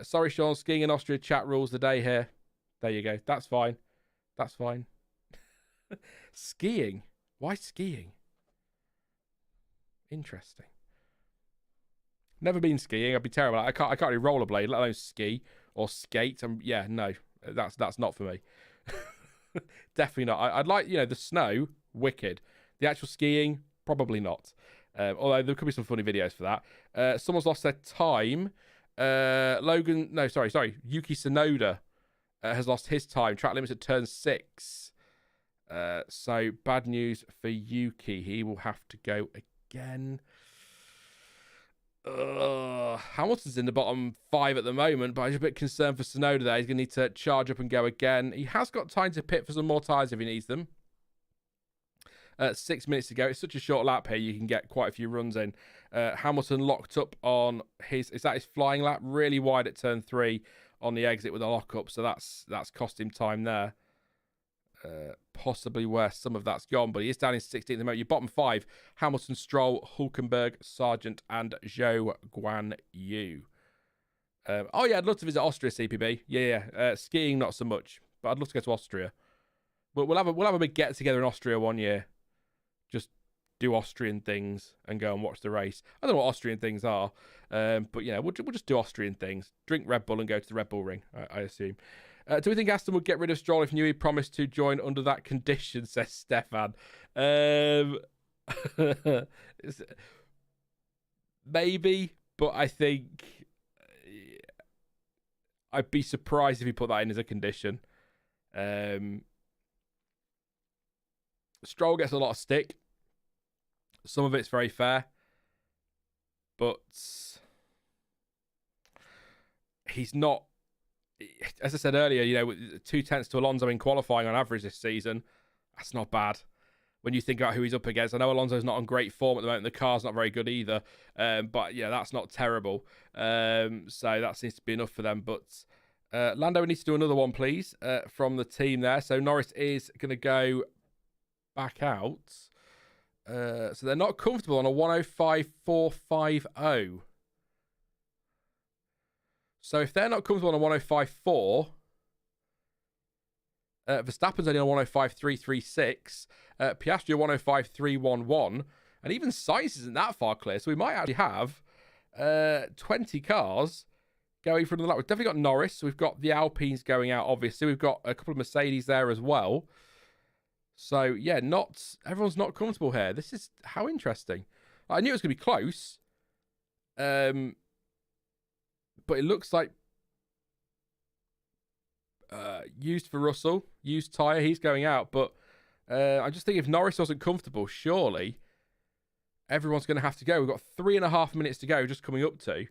Sorry, Sean, skiing in Austria chat rules the day here. There you go. That's fine. That's fine. Skiing? Why skiing? Interesting. Never been skiing. I'd be terrible. I can't really rollerblade, let alone ski or skate. Yeah, no, that's not for me. Definitely not. I'd like, the snow, wicked. The actual skiing, probably not. Although there could be some funny videos for that. Someone's lost their time. Yuki Tsunoda has lost his time. Track limits at turn 6. So bad news for Yuki. He will have to go again. Hamilton's in the bottom 5 at the moment, but I'm just a bit concerned for Tsunoda there. He's going to need to charge up and go again. He has got time to pit for some more tyres if he needs them. 6 minutes to go. It's such a short lap here. You can get quite a few runs in. Hamilton locked up on his flying lap? Really wide at turn 3 on the exit with a lockup. So that's cost him time there. Possibly where some of that's gone, but he is down in 16th at the moment. Your bottom 5, Hamilton, Stroll, Hulkenberg, Sargeant, and Zhou Guan Yu. I'd love to visit Austria, CPB. Yeah. Skiing, not so much, but I'd love to go to Austria. But we'll have a big get together in Austria one year. Just do Austrian things and go and watch the race. I don't know what Austrian things are, but we'll just do Austrian things. Drink Red Bull and go to the Red Bull Ring, I assume. Do we think Aston would get rid of Stroll if Newey promised to join under that condition, says Stefan? Maybe, but I think I'd be surprised if he put that in as a condition. Stroll gets a lot of stick. Some of it's very fair, but he's not. As I said earlier, 0.2 to Alonso in qualifying on average this season. That's not bad when you think about who he's up against. I know Alonso's not on great form at the moment. The car's not very good either. But yeah, that's not terrible. So that seems to be enough for them. But Lando needs to do another one, please, from the team there. So Norris is going to go back out. So they're not comfortable on a 105.450. So if they're not comfortable on a 105.4, Verstappen's only on 105.336, Piastri 105.311, and even Sainz isn't that far clear. So we might actually have 20 cars going from the lap. We've definitely got Norris. We've got the Alpines going out, obviously. We've got a couple of Mercedes there as well. So, yeah, everyone's not comfortable here. This is how interesting. I knew it was going to be close. But it looks like used for Russell, used tyre, he's going out. But I just think if Norris wasn't comfortable, surely everyone's going to have to go. We've got 3.5 minutes to go, just coming up to.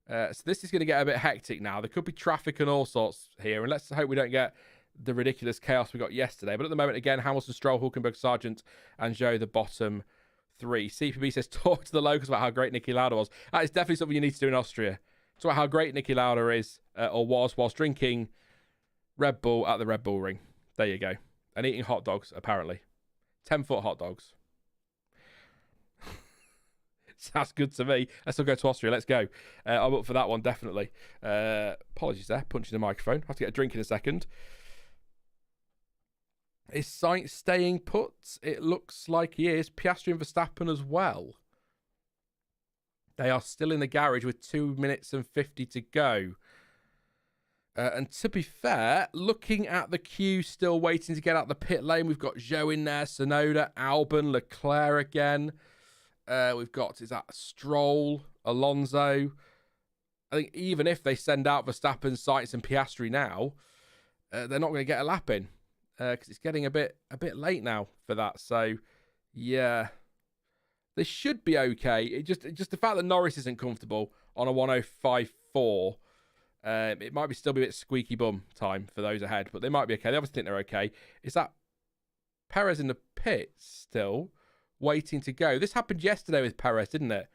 So this is going to get a bit hectic now. There could be traffic and all sorts here. And let's hope we don't get the ridiculous chaos we got yesterday. But at the moment, again, Hamilton, Stroll, Hulkenberg, Sargeant, and Zhou, the bottom 3. CPB says, talk to the locals about how great Niki Lauda was. That is definitely something you need to do in Austria. Talk about how great Niki Lauda is, or was, whilst drinking Red Bull at the Red Bull Ring. There you go. And eating hot dogs, apparently. 10-foot hot dogs. Sounds good to me. Let's all go to Austria. Let's go. I'm up for that one, definitely. Apologies there. Punching the microphone. Have to get a drink in a second. Is Sainz staying put? It looks like he is. Piastri and Verstappen as well. They are still in the garage with 2 minutes and 50 to go. And to be fair, looking at the queue, still waiting to get out the pit lane. We've got Zhou in there, Tsunoda, Albon, Leclerc again. We've got, is that Stroll, Alonso? I think even if they send out Verstappen, Sainz and Piastri now, they're not going to get a lap in. Because it's getting a bit late now for that. So, yeah. They should be okay. It just the fact that Norris isn't comfortable on a 105.4, it might still be a bit squeaky bum time for those ahead, but they might be okay. They obviously think they're okay. Is that Perez in the pits still, waiting to go? This happened yesterday with Perez, didn't it?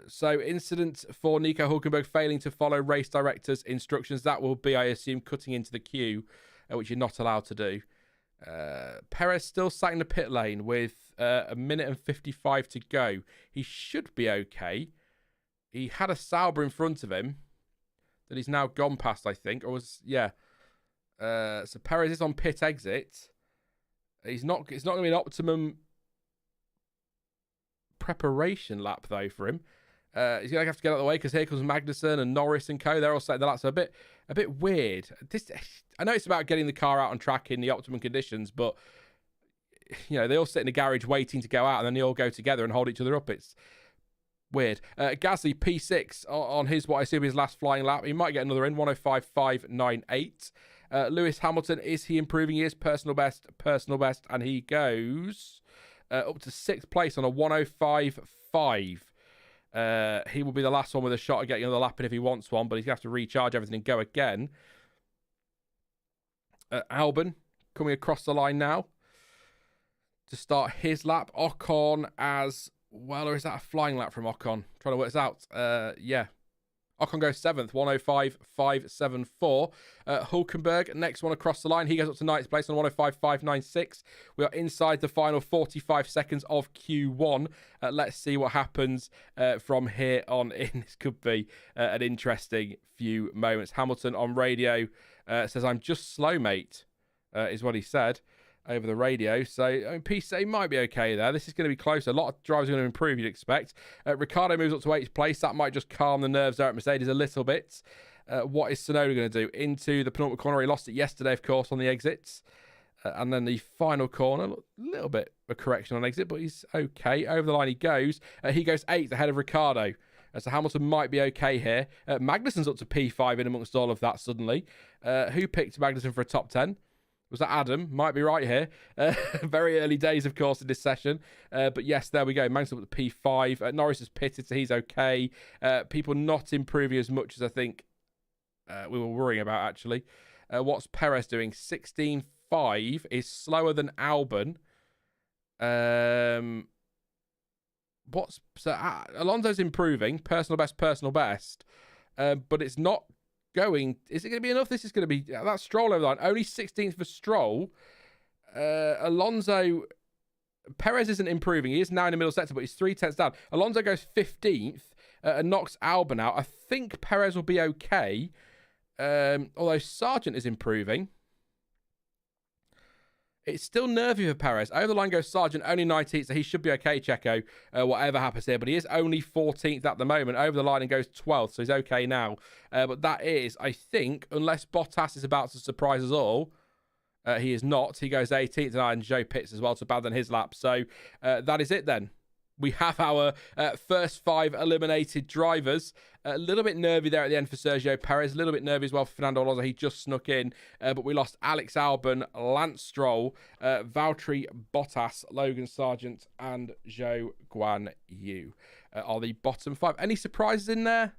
So incident for Nico Hulkenberg failing to follow race director's instructions. That will be, I assume, cutting into the queue, which you're not allowed to do. Perez still sat in the pit lane with a minute and 55 to go. He should be okay. He had a Sauber in front of him that he's now gone past, I think. Or was, yeah. So Perez is on pit exit. It's not going to be an optimum preparation lap though for him. He's going to have to get out of the way because here comes Magnussen and Norris and co. They're all setting the laps. So a bit weird. I know it's about getting the car out on track in the optimum conditions, but you know, they all sit in the garage waiting to go out and then they all go together and hold each other up. It's weird. Gasly P6 on his, what I assume his last flying lap. He might get another in, 105.598. Lewis Hamilton, is he improving? He is personal best, and he goes up to 6th place on a 105.5. He will be the last one with a shot at getting another lap in if he wants one, but he's going to have to recharge everything and go again. Albon coming across the line now to start his lap. Ocon as well, or is that a flying lap from Ocon? Trying to work this out. Yeah. Ocon goes 7th, 105.574. Hulkenberg, next one across the line. He goes up to 9th place on 105.596. We are inside the final 45 seconds of Q1. Let's see what happens from here on in. This could be an interesting few moments. Hamilton on radio says, "I'm just slow, mate," is what he said over the radio. So, I mean, P6 might be okay there. This is going to be close. A lot of drivers are going to improve, you'd expect. Ricciardo moves up to 8th place. That might just calm the nerves there at Mercedes a little bit. What is Tsunoda going to do? Into the penultimate corner. He lost it yesterday, of course, on the exits. And then the final corner, a little bit of correction on exit, but he's okay. Over the line he goes. He goes 8th ahead of Ricciardo. So Hamilton might be okay here. Magnussen's up to P5 in amongst all of that suddenly. Who picked Magnussen for a top 10? Was that Adam? Might be right here. Very early days, of course, in this session. But yes, there we go. Magnussen up to P5. Norris is pitted, so he's okay. People not improving as much as I think we were worrying about, actually. What's Perez doing? 16.5 is slower than Albon. Alonso's improving. Personal best. But it's not going. Is it going to be enough? This is going to be that Stroll over the line. Only 16th for Stroll. Alonso, Perez isn't improving. He is now in the middle sector, but he's 3/10 down. Alonso goes 15th and knocks Albon out. I think Perez will be okay. Although Sargeant is improving. It's still nervy for Perez. Over the line goes Sargeant, only 19th, so he should be okay, Checo, whatever happens here. But he is only 14th at the moment. Over the line and goes 12th, so he's okay now. But that is, I think, unless Bottas is about to surprise us all, he is not. He goes 18th now, and Joe pits as well to bad than his lap. So that is it then. We have our first 5 eliminated drivers. A little bit nervy there at the end for Sergio Perez. A little bit nervy as well for Fernando Alonso. He just snuck in. But we lost Alex Albon, Lance Stroll, Valtteri Bottas, Logan Sargeant, and Zhou Guan Yu are the bottom 5. Any surprises in there?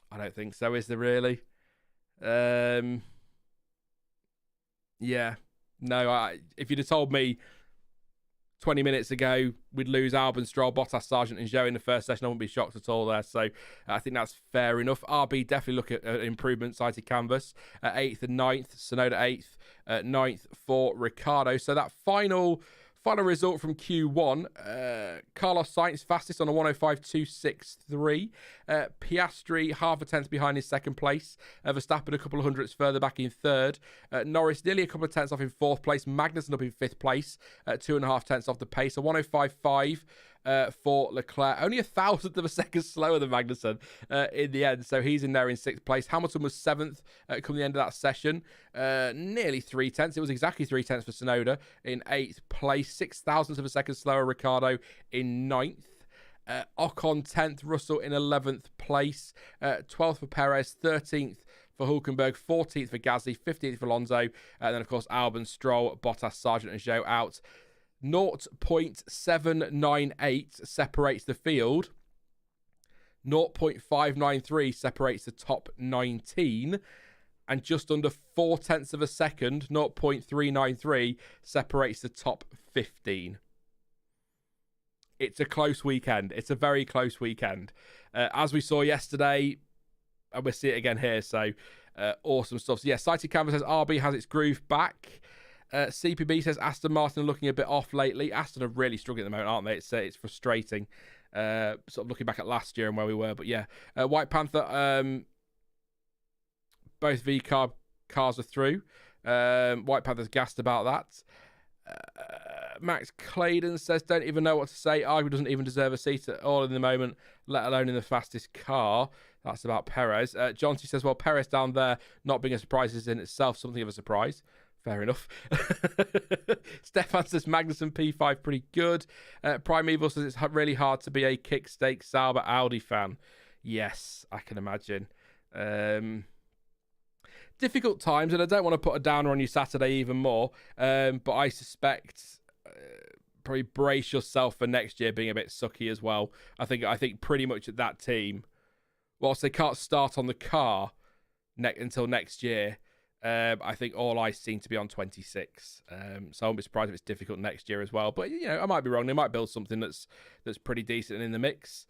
I don't think so, is there really? Yeah. No, if you'd have told me 20 minutes ago, we'd lose Albon, Stroll, Bottas, Sargeant and Zhou in the first session. I wouldn't be shocked at all there. So I think that's fair enough. RB definitely look at improvement, cited canvas. 8th and 9th, Tsunoda 8th, 9th for Ricciardo. So that final result from Q1, Carlos Sainz fastest on a 105.263. Piastri half a tenth behind his second place. Verstappen a couple of hundredths further back in third. Norris nearly a couple of tenths off in fourth place. Magnussen up in fifth place, 2.5 tenths off the pace. A 105.5 for Leclerc. Only a thousandth of a second slower than Magnussen in the end. So he's in there in sixth place. Hamilton was seventh come the end of that session. Nearly 3 tenths. It was exactly 3 tenths for Tsunoda in eighth place. 6 thousandths of a second slower. Ricciardo in ninth. Ocon 10th. Russell in 11th place. 12th for Perez. 13th for Hulkenberg. 14th for Gasly. 15th for Alonso. And then, of course, Albon, Stroll, Bottas, Sargeant and Zhou out. 0.798 separates the field. 0.593 separates the top 19. And just under 4 tenths of a second, 0.393 separates the top 15. It's a close weekend. It's a very close weekend. As we saw yesterday, and we'll see it again here. So awesome stuff. So yeah, Cited Canvas says RB has its groove back. CPB says Aston Martin are looking a bit off lately. Aston are really struggling at the moment, aren't they? It's frustrating. Sort of looking back at last year and where we were. But yeah, White Panther, both V-Carb cars are through. White Panther's gassed about that. Max Claydon says, don't even know what to say. Argue doesn't even deserve a seat at all in the moment, let alone in the fastest car. That's about Perez. Jonty says, well, Perez down there not being a surprise is in itself something of a surprise. Fair enough. Stefan says Magnussen P5 pretty good. Primeval says it's really hard to be a kickstake Sauber Audi fan. Yes, I can imagine. Difficult times, and I don't want to put a downer on you Saturday even more. But I suspect probably brace yourself for next year being a bit sucky as well. I think pretty much at that team, whilst they can't start on the car until next year. I think all eyes seem to be on 26. So I won't be surprised if it's difficult next year as well. But, you know, I might be wrong. They might build something that's pretty decent and in the mix.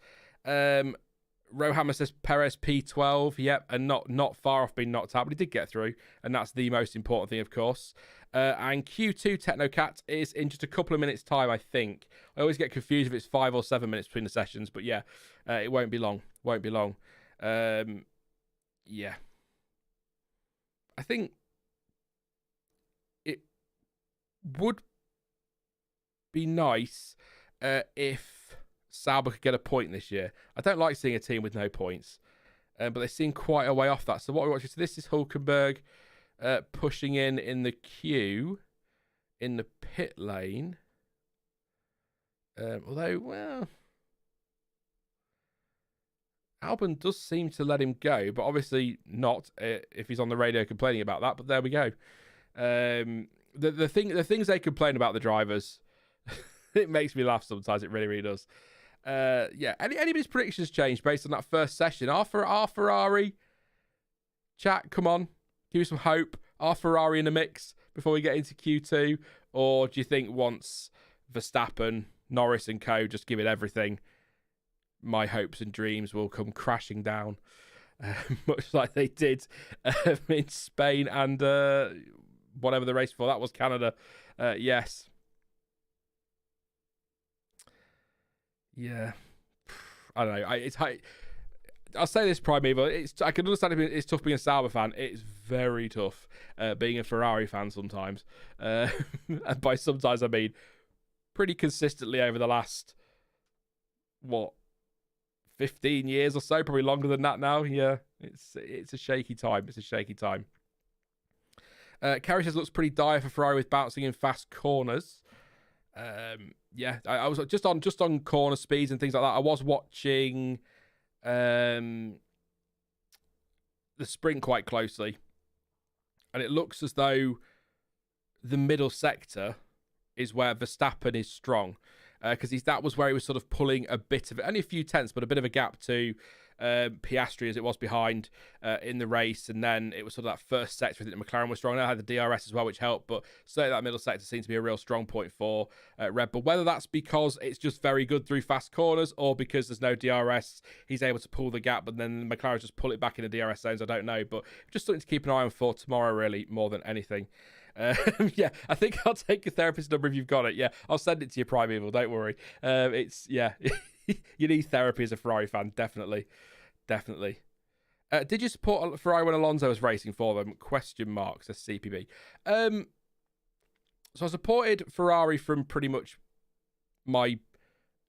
Rohammer says Perez P12. Yep, and not far off being knocked out, but he did get through. And that's the most important thing, of course. And Q2 Technocat is in just a couple of minutes' time, I think. I always get confused if it's 5 or 7 minutes between the sessions. But, yeah, it won't be long. Yeah. I think it would be nice if Sauber could get a point this year. I don't like seeing a team with no points, but they seem quite a way off that. So what we're watching, so this is Hulkenberg pushing in the queue in the pit lane. Although, well, Albon does seem to let him go, but obviously not if he's on the radio complaining about that. But there we go. The things they complain about the drivers, it makes me laugh sometimes. It really, really does. Yeah. Anybody's predictions changed based on that first session? Are Ferrari? Chat, come on, give me some hope. Are Ferrari in the mix before we get into Q2, or do you think once Verstappen, Norris, and co just give it everything, my hopes and dreams will come crashing down, much like they did in Spain and whatever the race before that was, Canada. Yes. Yeah. I don't know. I'll say this, Primeval. I can understand if it's tough being a Sauber fan. It's very tough being a Ferrari fan sometimes. And by sometimes, I mean pretty consistently over the last, 15 years or so, probably longer than that now. Yeah, it's a shaky time. Carrie says looks pretty dire for Ferrari with bouncing in fast corners. Yeah, I was just on corner speeds and things like that. I was watching the sprint quite closely, and it looks as though the middle sector is where Verstappen is strong. Because that was where he was sort of pulling a bit of it, only a few tenths, but a bit of a gap to Piastri as it was behind in the race, and then it was sort of that first sector. I think the McLaren was strong. I had the DRS as well, which helped, but certainly that middle sector seems to be a real strong point for Red Bull. Whether that's because it's just very good through fast corners or because there's no DRS, he's able to pull the gap, but then the McLaren just pull it back in the DRS zones. I don't know, but just something to keep an eye on for tomorrow, really, more than anything. Yeah, I think I'll take your therapist number if you've got it. Yeah, I'll send it to your Primeval, don't worry. It's, yeah, you need therapy as a Ferrari fan, definitely. Did you support Ferrari when Alonso was racing for them? Question mark, says CPB. So I supported Ferrari from pretty much my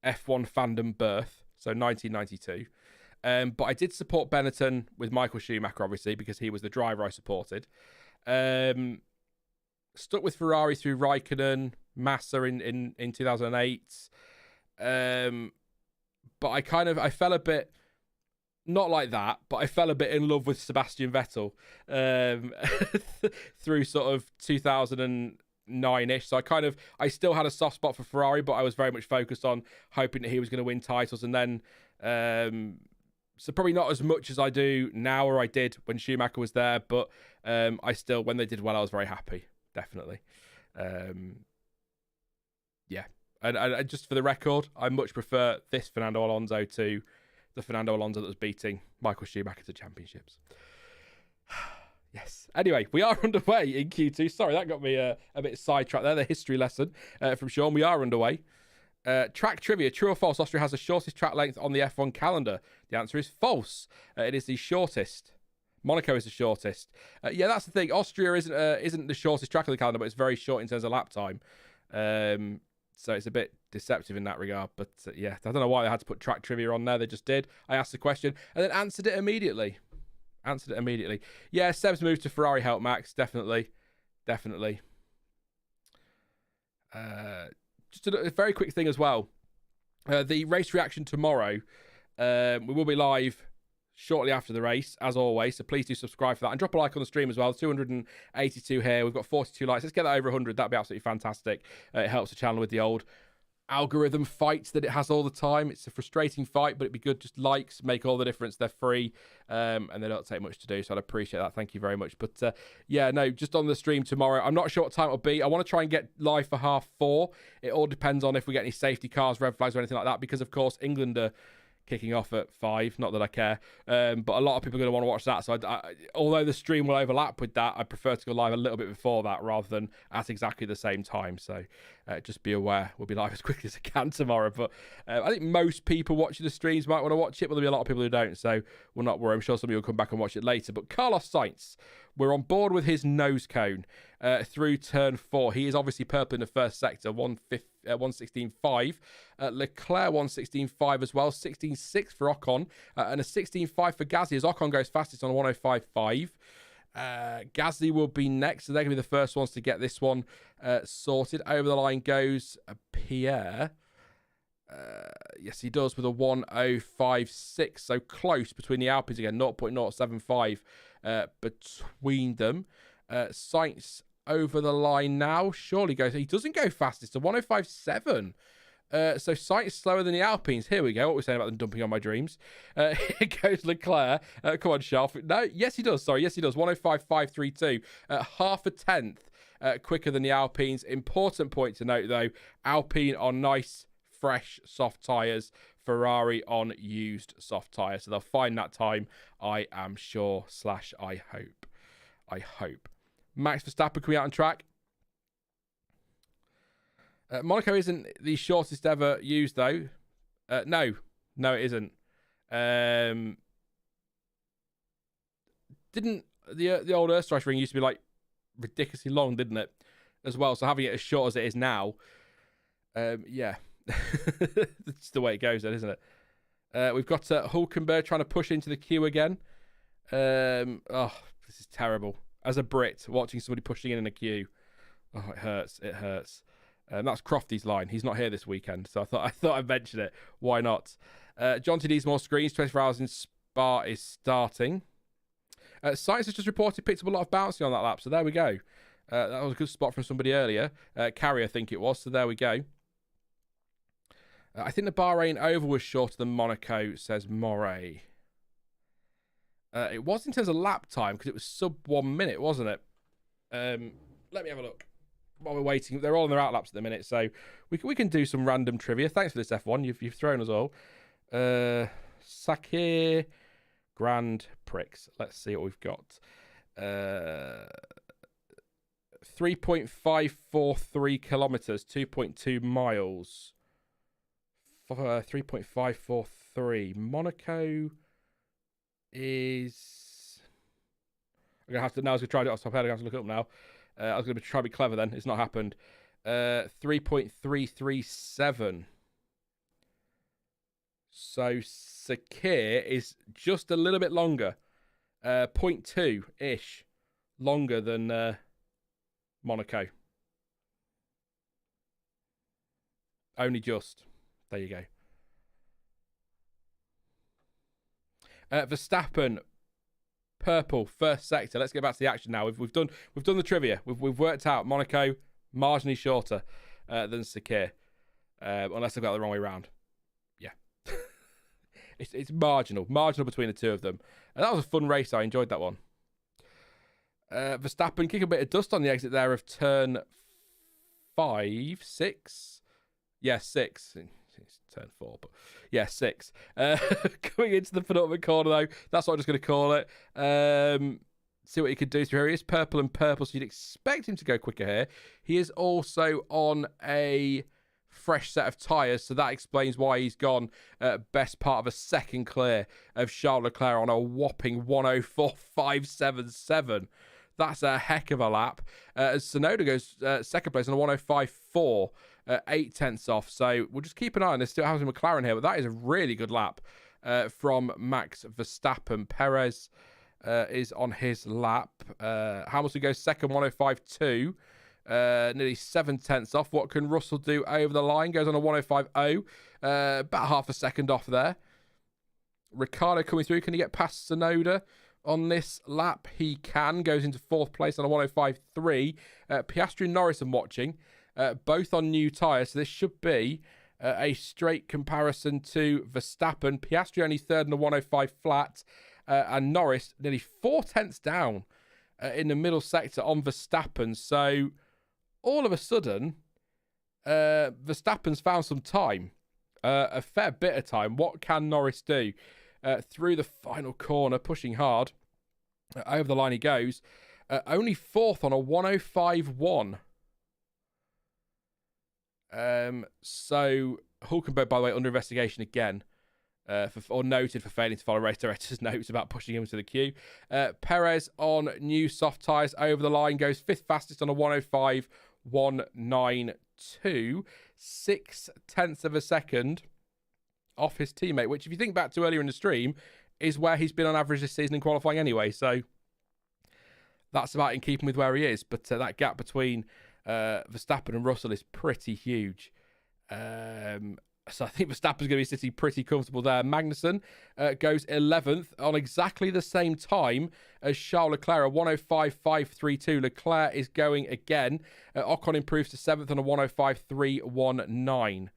F1 fandom birth, so 1992. But I did support Benetton with Michael Schumacher, obviously, because he was the driver I supported. Stuck with Ferrari through Raikkonen, Massa in 2008. But I fell a bit, not like that, but I fell a bit in love with Sebastian Vettel through sort of 2009-ish. So I still had a soft spot for Ferrari, but I was very much focused on hoping that he was going to win titles. And then, so probably not as much as I do now, or I did when Schumacher was there, but I still, when they did well, I was very happy. Definitely. Yeah. And just for the record, I much prefer this Fernando Alonso to the Fernando Alonso that was beating Michael Schumacher to championships. Yes. Anyway, we are underway in Q2. Sorry, that got me a bit sidetracked there. The history lesson from Sean. We are underway. Track trivia. True or false? Austria has the shortest track length on the F1 calendar. The answer is false. It is the shortest. Monaco is the shortest. Yeah, that's the thing. Austria isn't the shortest track of the calendar, but it's very short in terms of lap time. So it's a bit deceptive in that regard. But yeah, I don't know why they had to put track trivia on there. They just did. I asked the question and then answered it immediately. Yeah, Seb's move to Ferrari helped Max. Definitely. Just a very quick thing as well. The race reaction tomorrow. We will be live shortly after the race, as always, so please do subscribe for that and drop a like on the stream as well. 282 here, we've got 42 likes. Let's get that over 100. That'd be absolutely fantastic. It helps the channel with the old algorithm fights that it has all the time. It's a frustrating fight, but it'd be good. Just likes make all the difference. They're free, and they don't take much to do, so I'd appreciate that. Thank you very much. But yeah, no, just on the stream tomorrow, I'm not sure what time it'll be. I want to try and get live for 4:30. It all depends on if we get any safety cars, red flags or anything like that, because of course England are kicking off at 5, not that I care, but a lot of people are going to want to watch that, so although the stream will overlap with that, I prefer to go live a little bit before that rather than at exactly the same time. So just be aware, we'll be live as quickly as I can tomorrow. But I think most people watching the streams might want to watch it, but there'll be a lot of people who don't, so we'll not worry. I'm sure some of you will come back and watch it later. But Carlos Sainz, we're on board with his nose cone through turn 4. He is obviously purple in the first sector, 116.5. Leclerc 116.5 as well, 16.6 for Ocon, and a 16.5 for Gasly as Ocon goes fastest on 105.5. Gasly will be next, so they're going to be the first ones to get this one sorted. Over the line goes Pierre. Yes, he does with a 105.6, so close between the Alpines again, 0.075 between them. Sainz over the line now. Surely goes. He doesn't go fastest to 105.7. So Sainz slower than the Alpines. Here we go. What we're saying about them dumping on my dreams. Here goes Leclerc. Come on, Shelf. No, yes, he does. Sorry, yes, he does. 105.532. Half a tenth quicker than the Alpines. Important point to note, though. Alpine on nice, fresh, soft tyres. Ferrari on used soft tyres. So they'll find that time, I am sure, / I hope. Max Verstappen coming out on track. Monaco isn't the shortest ever used, though. No, it isn't. Didn't the old Österreich ring used to be like ridiculously long, didn't it? As well, so having it as short as it is now, yeah, that's the way it goes, then, isn't it? We've got Hulkenberg trying to push into the queue again. Oh, this is terrible. As a Brit, watching somebody pushing in a queue, oh, it hurts. That's Crofty's line. He's not here this weekend, so I thought I'd mention it. Why not? John T needs more screens. 24 hours in Spa is starting. Sainz has just reported picked up a lot of bouncing on that lap, so there we go. That was a good spot from somebody earlier. Carrier, I think it was, so there we go. I think the Bahrain Oval was shorter than Monaco, says Moray. It was in terms of lap time because it was sub 1 minute, wasn't it? Let me have a look while we're waiting. They're all on their out laps at the minute, so we can do some random trivia. Thanks for this F1. You've thrown us all. Sakir Grand Prix. Let's see what we've got. 3.543 kilometers, 2.2 miles. 3.543. Monaco is. I'm gonna have to. Now I was gonna try it off the top head. I have to look it up now. I was gonna try to be clever then. It's not happened. 3.337. So Sakir is just a little bit longer. 0.2 ish longer than Monaco. Only just. There you go. Verstappen, purple, first sector. Let's get back to the action now. We've done the trivia. We've worked out Monaco marginally shorter than Sakir, unless I've got it the wrong way around. Yeah, it's marginal between the two of them. And that was a fun race. I enjoyed that one. Verstappen kicking a bit of dust on the exit there of turn 6. Yeah, 6. It's turn 4, but yeah, 6. Coming into the penultimate corner though, that's what I'm just going to call it. See what he could do. So here he is, purple and purple, so you'd expect him to go quicker here. He is also on a fresh set of tyres, so that explains why he's gone best part of a second clear of Charles Leclerc on a whopping 104.577. That's a heck of a lap. As Tsunoda goes second place on a 105.4, 8 tenths off. So we'll just keep an eye on this. Still having McLaren here, but that is a really good lap from Max Verstappen. Perez is on his lap. Hamilton goes second, 105.2. Nearly 7 tenths off. What can Russell do over the line? Goes on a 105.0. About half a second off there. Ricciardo coming through. Can he get past Tsunoda on this lap? He can. Goes into 4th place on a 105.3. Piastri and Norris I'm watching. Both on new tyres. So this should be a straight comparison to Verstappen. Piastri only 3rd on a 105 flat. And Norris nearly 4 tenths down in the middle sector on Verstappen. So all of a sudden, Verstappen's found some time. A fair bit of time. What can Norris do? Through the final corner, pushing hard. Over the line he goes. Only 4th on a 105.1. So Hulkenberg, by the way, under investigation again. Or noted for failing to follow race director's notes about pushing him to the queue. Perez on new soft tyres over the line goes 5th fastest on a 105.192. 6 tenths of a second off his teammate, which if you think back to earlier in the stream, is where he's been on average this season in qualifying anyway. So that's about in keeping with where he is. But that gap between Verstappen and Russell is pretty huge. So I think Verstappen's going to be sitting pretty comfortable there. Magnussen goes 11th on exactly the same time as Charles Leclerc, a 105.532. Leclerc is going again. Ocon improves to 7th on a 105.319.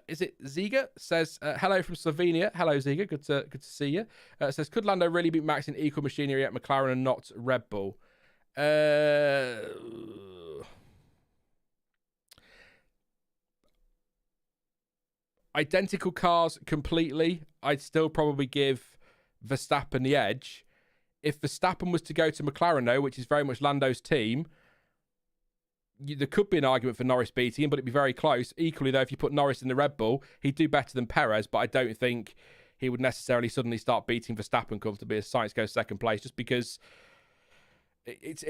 Is it Ziga? Says, hello from Slovenia. Hello, Ziga. Good to see you. Says, could Lando really beat Max in equal machinery at McLaren and not Red Bull? Identical cars completely. I'd still probably give Verstappen the edge. If Verstappen was to go to McLaren, though, which is very much Lando's team, there could be an argument for Norris beating him, but it'd be very close. Equally, though, if you put Norris in the Red Bull, he'd do better than Perez, but I don't think he would necessarily suddenly start beating Verstappen comfortably as Sainz goes second place, just because it's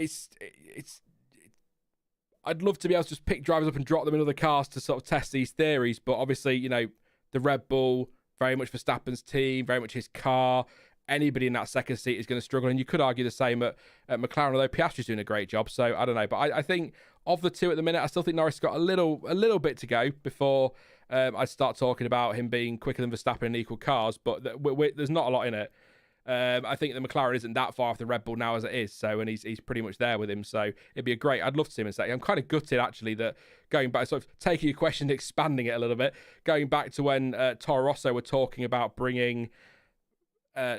I'd love to be able to just pick drivers up and drop them in other cars to sort of test these theories, but obviously, you know, the Red Bull, very much Verstappen's team, very much his car. Anybody in that second seat is going to struggle, and you could argue the same at McLaren, although Piastri's doing a great job, so I don't know. But I think of the two at the minute, I still think Norris got a little bit to go before I start talking about him being quicker than Verstappen in equal cars, but there's not a lot in it. I think the McLaren isn't that far off the Red Bull now as it is, so, and he's pretty much there with him, so it'd be I'd love to see him in second. I'm kind of gutted, actually, that going back, sort of taking your question, expanding it a little bit, going back to when Toro Rosso were talking about bringing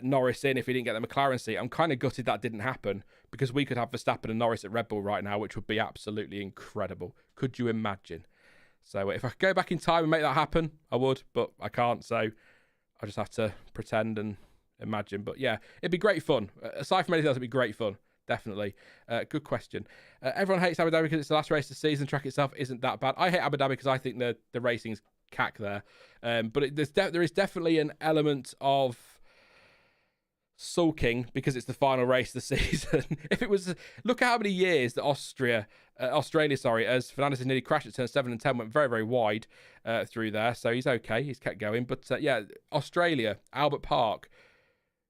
Norris in if he didn't get the McLaren seat. I'm kind of gutted that didn't happen, because we could have Verstappen and Norris at Red Bull right now, which would be absolutely incredible. Could you imagine? So if I could go back in time and make that happen, I would, but I can't, so I just have to pretend and imagine. But yeah, it'd be great fun. Aside from anything else, it'd be great fun. Definitely. Good question. Everyone hates Abu Dhabi because it's the last race of the season. The track itself isn't that bad. I hate Abu Dhabi because I think the racing's cack there. But there is definitely an element of sulking because it's the final race of the season. If it was, look at how many years that Australia, as Fernando nearly crashed at turn 7 and 10, went very, very wide through there. So he's okay. He's kept going. But yeah, Australia, Albert Park,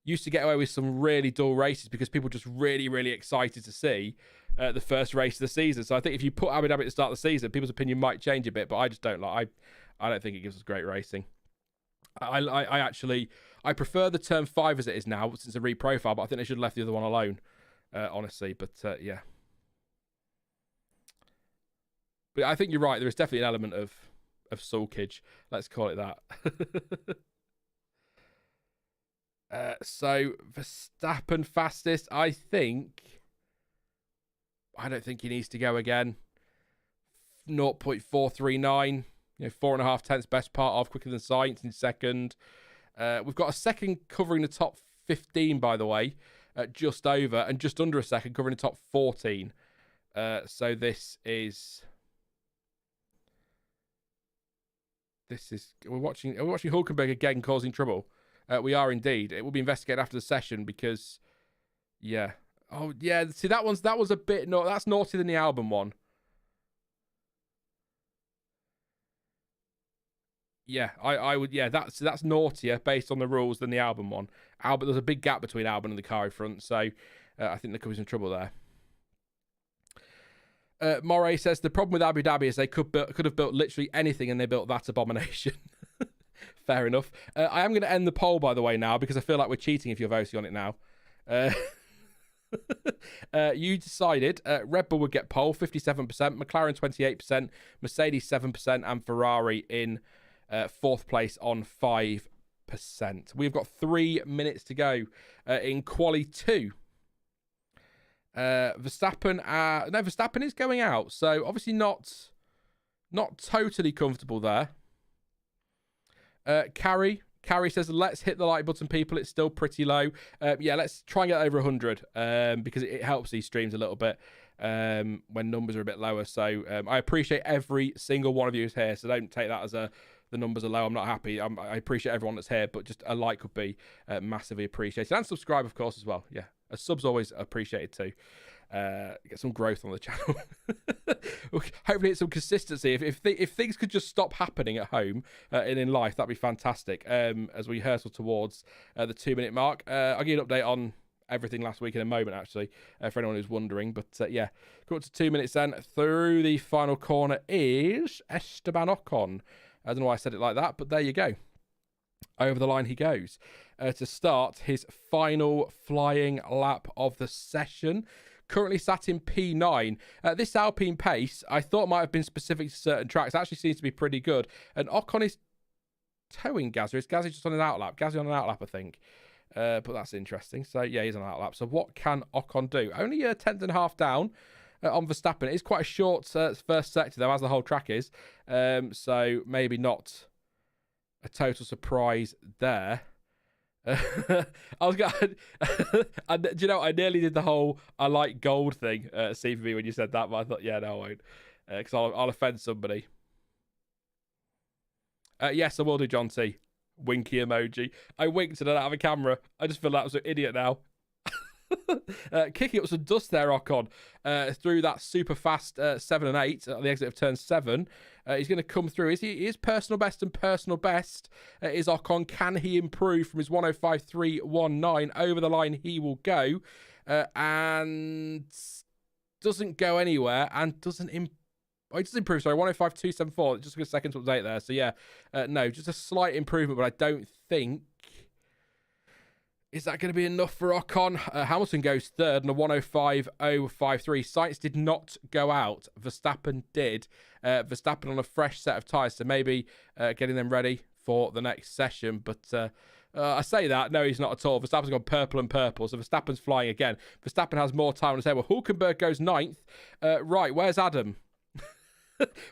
used to get away with some really dull races because people were just really, really excited to see the first race of the season. So I think if you put Abu Dhabi at the start of the season, people's opinion might change a bit, but I just don't like. I don't think it gives us great racing. I prefer the turn 5 as it is now since the reprofile, but I think they should have left the other one alone, honestly. But yeah. But I think you're right. There is definitely an element of sulkage. Let's call it that. So Verstappen fastest, I don't think he needs to go again. 0.439, 4.5 tenths best part of, quicker than Sainz in second. We've got a second covering the top 15, by the way, just over, and just under a second covering the top 14. So this is we're watching Hulkenberg again causing trouble. We are indeed. It will be investigated after the session because, yeah. Oh, yeah. See, that was a bit, no, that's naughtier than the Albon one. Yeah, I would, yeah, that's naughtier based on the rules than the Albon one. There's a big gap between Albon and the car in front, so I think there could be some trouble there. Moray says the problem with Abu Dhabi is they could have built literally anything and they built that abomination. Fair enough. I am going to end the poll, by the way, now, because I feel like we're cheating if you're voting on it now. You decided Red Bull would get pole, 57%, McLaren 28%, Mercedes 7%, and Ferrari in fourth place on 5%. We've got 3 minutes to go in Quali 2. Verstappen is going out, so obviously not totally comfortable there. Carrie says, let's hit the like button, people. It's still pretty low. Yeah, let's try and get over 100 because it helps these streams a little bit when numbers are a bit lower. So I appreciate every single one of you who's here, so don't take that as the numbers are low. I'm not happy. I appreciate everyone that's here, but just a like would be massively appreciated. And subscribe, of course, as well. Yeah, a sub's always appreciated too. Get some growth on the channel. Hopefully it's some consistency. If things could just stop happening at home and in life, that'd be fantastic. As we hurtle towards the 2-minute mark, I'll give you an update on everything last week in a moment, actually, for anyone who's wondering. But yeah, go up to 2 minutes then. Through the final corner is Esteban Ocon. I don't know why I said it like that, but there you go. Over the line he goes to start his final flying lap of the session. Currently sat in P9. This Alpine pace, I thought might have been specific to certain tracks. Actually seems to be pretty good. And Ocon is towing Gasly. Is Gasly just on an outlap? Gasly on an outlap, I think. But that's interesting. So, yeah, he's on an outlap. So, what can Ocon do? Only a tenth and a half down on Verstappen. It is quite a short first sector, though, as the whole track is. So, maybe not a total surprise there. I was going do you know, I nearly did the whole I like gold thing at CVB when you said that, but I thought, yeah, no, I won't, because I'll offend somebody. Yes, I will do, John T. Winky emoji. I winked and I don't have a camera. I just feel like I was an idiot now. Kicking up some dust there, Ocon, through that super fast 7 and 8 at the exit of turn 7. He's going to come through. Is personal best and personal best is Ocon. Can he improve from his 105.319 over the line? He will go, and doesn't go anywhere, and doesn't improve. Oh, he does improve, sorry, 105.274. Just took a second to update there. So, yeah, no, just a slight improvement, but I don't think Is that going to be enough for Ocon? Hamilton goes third on a 105.053. Sainz did not go out. Verstappen did. Verstappen on a fresh set of tyres, so maybe getting them ready for the next session. But I say that. No, he's not at all. Verstappen's gone purple and purple, so Verstappen's flying again. Verstappen has more time on the table. Hulkenberg goes ninth. Right, where's Adam?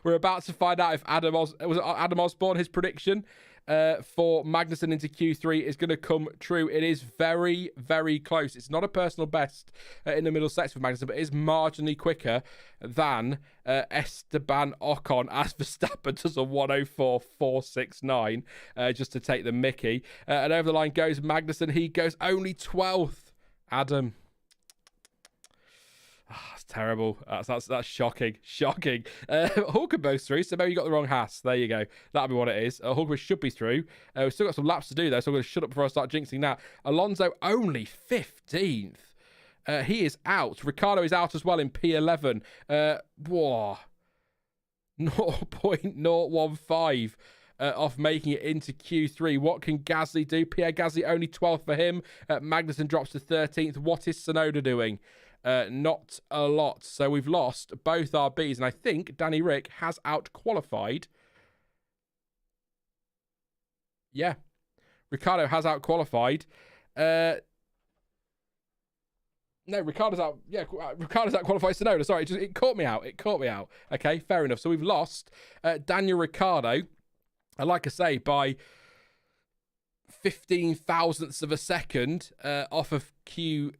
We're about to find out if Adam Osborne, his prediction for Magnussen into Q3 is going to come true. It is very, very close. It's not a personal best in the middle section for Magnussen, but it is marginally quicker than Esteban Ocon as Verstappen does a 104.469 just to take the mickey. And over the line goes Magnussen. He goes only 12th. Adam. That's terrible. That's shocking. Hulkenberg's through, so maybe you got the wrong Haas. There you go. That'll be what it is. Hulkenberg should be through. We've still got some laps to do, though, so I'm going to shut up before I start jinxing that. Alonso only 15th. He is out. Ricciardo is out as well in P11. 0.015 off making it into Q3. What can Gasly do? Pierre Gasly only 12th for him. Magnussen drops to 13th. What is Tsunoda doing? Not a lot. So we've lost both our Bs, and I think Danny Rick has out-qualified. Yeah. Ricciardo has out-qualified. No, Ricciardo's out. Yeah, Ricciardo's out-qualified Tsunoda. Sorry, it caught me out. Okay, fair enough. So we've lost Daniel Ricciardo, like I say, by 15 thousandths of a second off of Q3.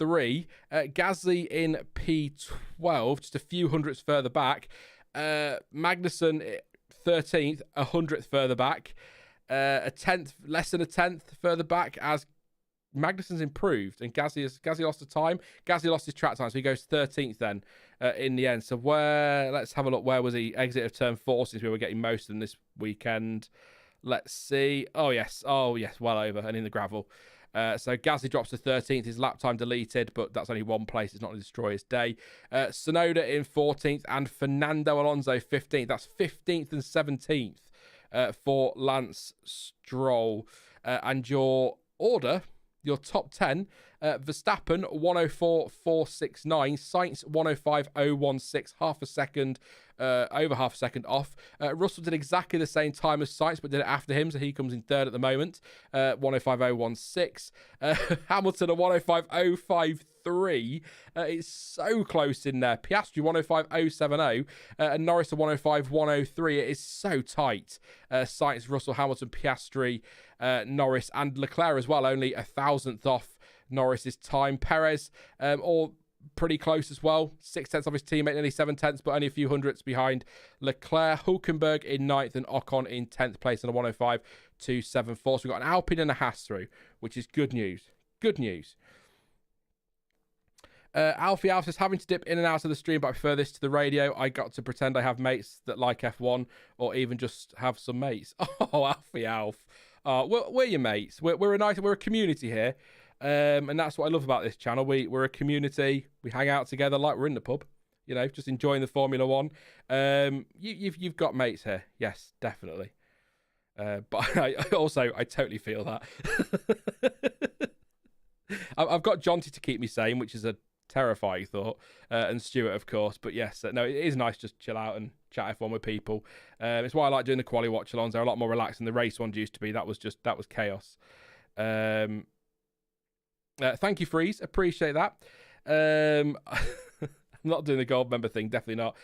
Gasly in P12, just a few hundredths further back. Magnussen 13th, 100th further back. A tenth, less than a tenth further back as Magnussen's improved and Gasly lost the time. Gasly lost his track time, so he goes 13th then in the end. So let's have a look. Where was he? Exit of turn 4 since we were getting most of them this weekend. Let's see. Oh yes, well over and in the gravel. So Gasly drops to 13th. His lap time deleted, but that's only one place. It's not a destroyer's day. Tsunoda in 14th and Fernando Alonso 15th. That's 15th and 17th for Lance Stroll. And your order, your top 10, Verstappen 104.469, Sainz 105.016, over half a second off. Russell did exactly the same time as Sainz, but did it after him, so he comes in third at the moment, 105.016. Hamilton at 105.053. It's so close in there. Piastri 105.070 and Norris at 105.103. It is so tight. Sainz, Russell, Hamilton, Piastri, Norris, and Leclerc as well, only a thousandth off Norris's time. Perez, all pretty close as well. 6/10 off his teammate, nearly 7/10, but only a few hundredths behind Leclerc. Hulkenberg in 9th and Ocon in 10th place on a 105.274. So we've got an Alpine and a Haas through, which is good news. Good news. Alfie says, having to dip in and out of the stream, but I prefer this to the radio. I got to pretend I have mates that like F1 or even just have some mates. Oh, Alfie Alf. We're your mates. We're a community here. And that's what I love about this channel. We're a community. We hang out together like we're in the pub, just enjoying the Formula One. You've got mates here. Yes, definitely. But I totally feel that. I've got Jonty to keep me sane, which is a terrifying thought, and Stuart, of course. But yes, no, it is nice just chill out and chat F1 with people. It's why I like doing the quali watch-alongs. They're a lot more relaxed than the race ones used to be. That was chaos. Thank you, Freeze. Appreciate that. I'm not doing the gold member thing. Definitely not.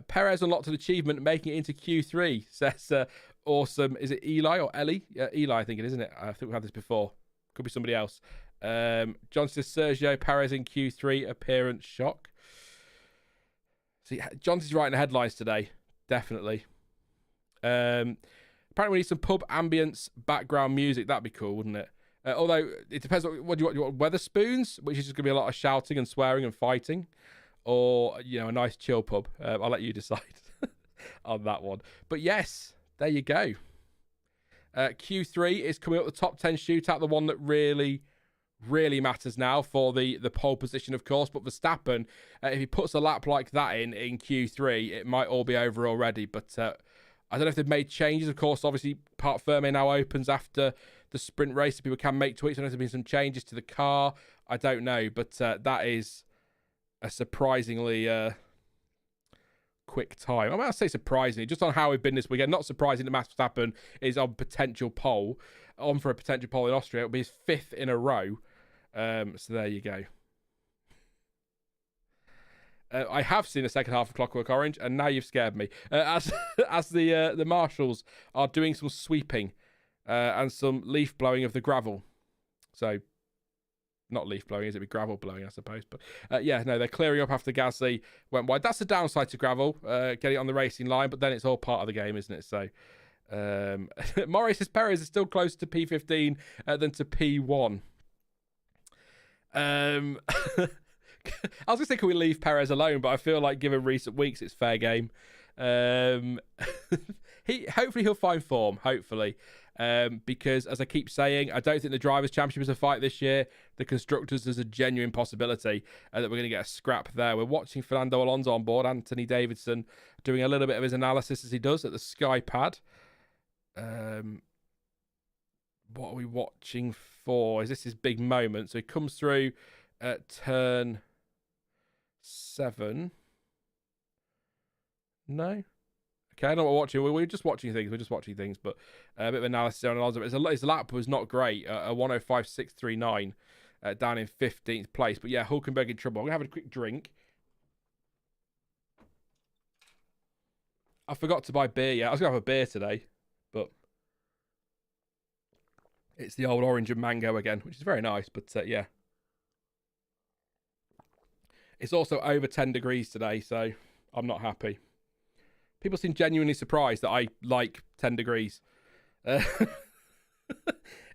Perez unlocked an achievement, making it into Q3. Says awesome. Is it Eli or Ellie? Eli, I think it is, isn't it? I think we've had this before. Could be somebody else. John says Sergio Perez in Q3 appearance shock. See, John's writing the headlines today. Definitely. Apparently we need some pub ambience background music. That'd be cool, wouldn't it? Although it depends. What do you want? Weatherspoons, which is just gonna be a lot of shouting and swearing and fighting, or a nice chill pub. I'll let you decide on that one. But yes, there you go. Q3 is coming up. The top 10 shootout, the one that really matters now for the pole position, of course. But Verstappen, if he puts a lap like that in Q3, it might all be over already. But I don't know if they've made changes. Of course, obviously, Parc Fermé now opens after the sprint race, so people can make tweaks. I don't know if there's been some changes to the car. I don't know, but that is a surprisingly quick time. I mean, I'll say surprisingly, just on how we've been this weekend. Not surprising that Max Verstappen is on for a potential pole in Austria. It'll be his 5th in a row. So there you go. I have seen the second half of Clockwork Orange, and now you've scared me. As the marshals are doing some sweeping and some leaf blowing of the gravel. So, not leaf blowing, is it? Be gravel blowing, I suppose. But yeah, no, they're clearing up after Gasly went wide. That's the downside to gravel, getting it on the racing line, but then it's all part of the game, isn't it? So, Morris says Perez is still closer to P15 than to P1. I was going to say, can we leave Perez alone? But I feel like, given recent weeks, it's fair game. Hopefully he'll find form. Hopefully, because as I keep saying, I don't think the Drivers' Championship is a fight this year. The Constructors is a genuine possibility that we're going to get a scrap there. We're watching Fernando Alonso on board. Anthony Davidson doing a little bit of his analysis as he does at the Sky Pad. What are we watching for? Is this his big moment? So he comes through at turn 7. No? Okay, I know what we're watching. We're just watching things. But a bit of analysis on Alonso. His lap was not great. A 105.639 down in 15th place. But yeah, Hulkenberg in trouble. I'm going to have a quick drink. I forgot to buy beer yet. I was going to have a beer today. But it's the old orange and mango again, which is very nice. But yeah. It's also over 10 degrees today, so I'm not happy. People seem genuinely surprised that I like 10 degrees.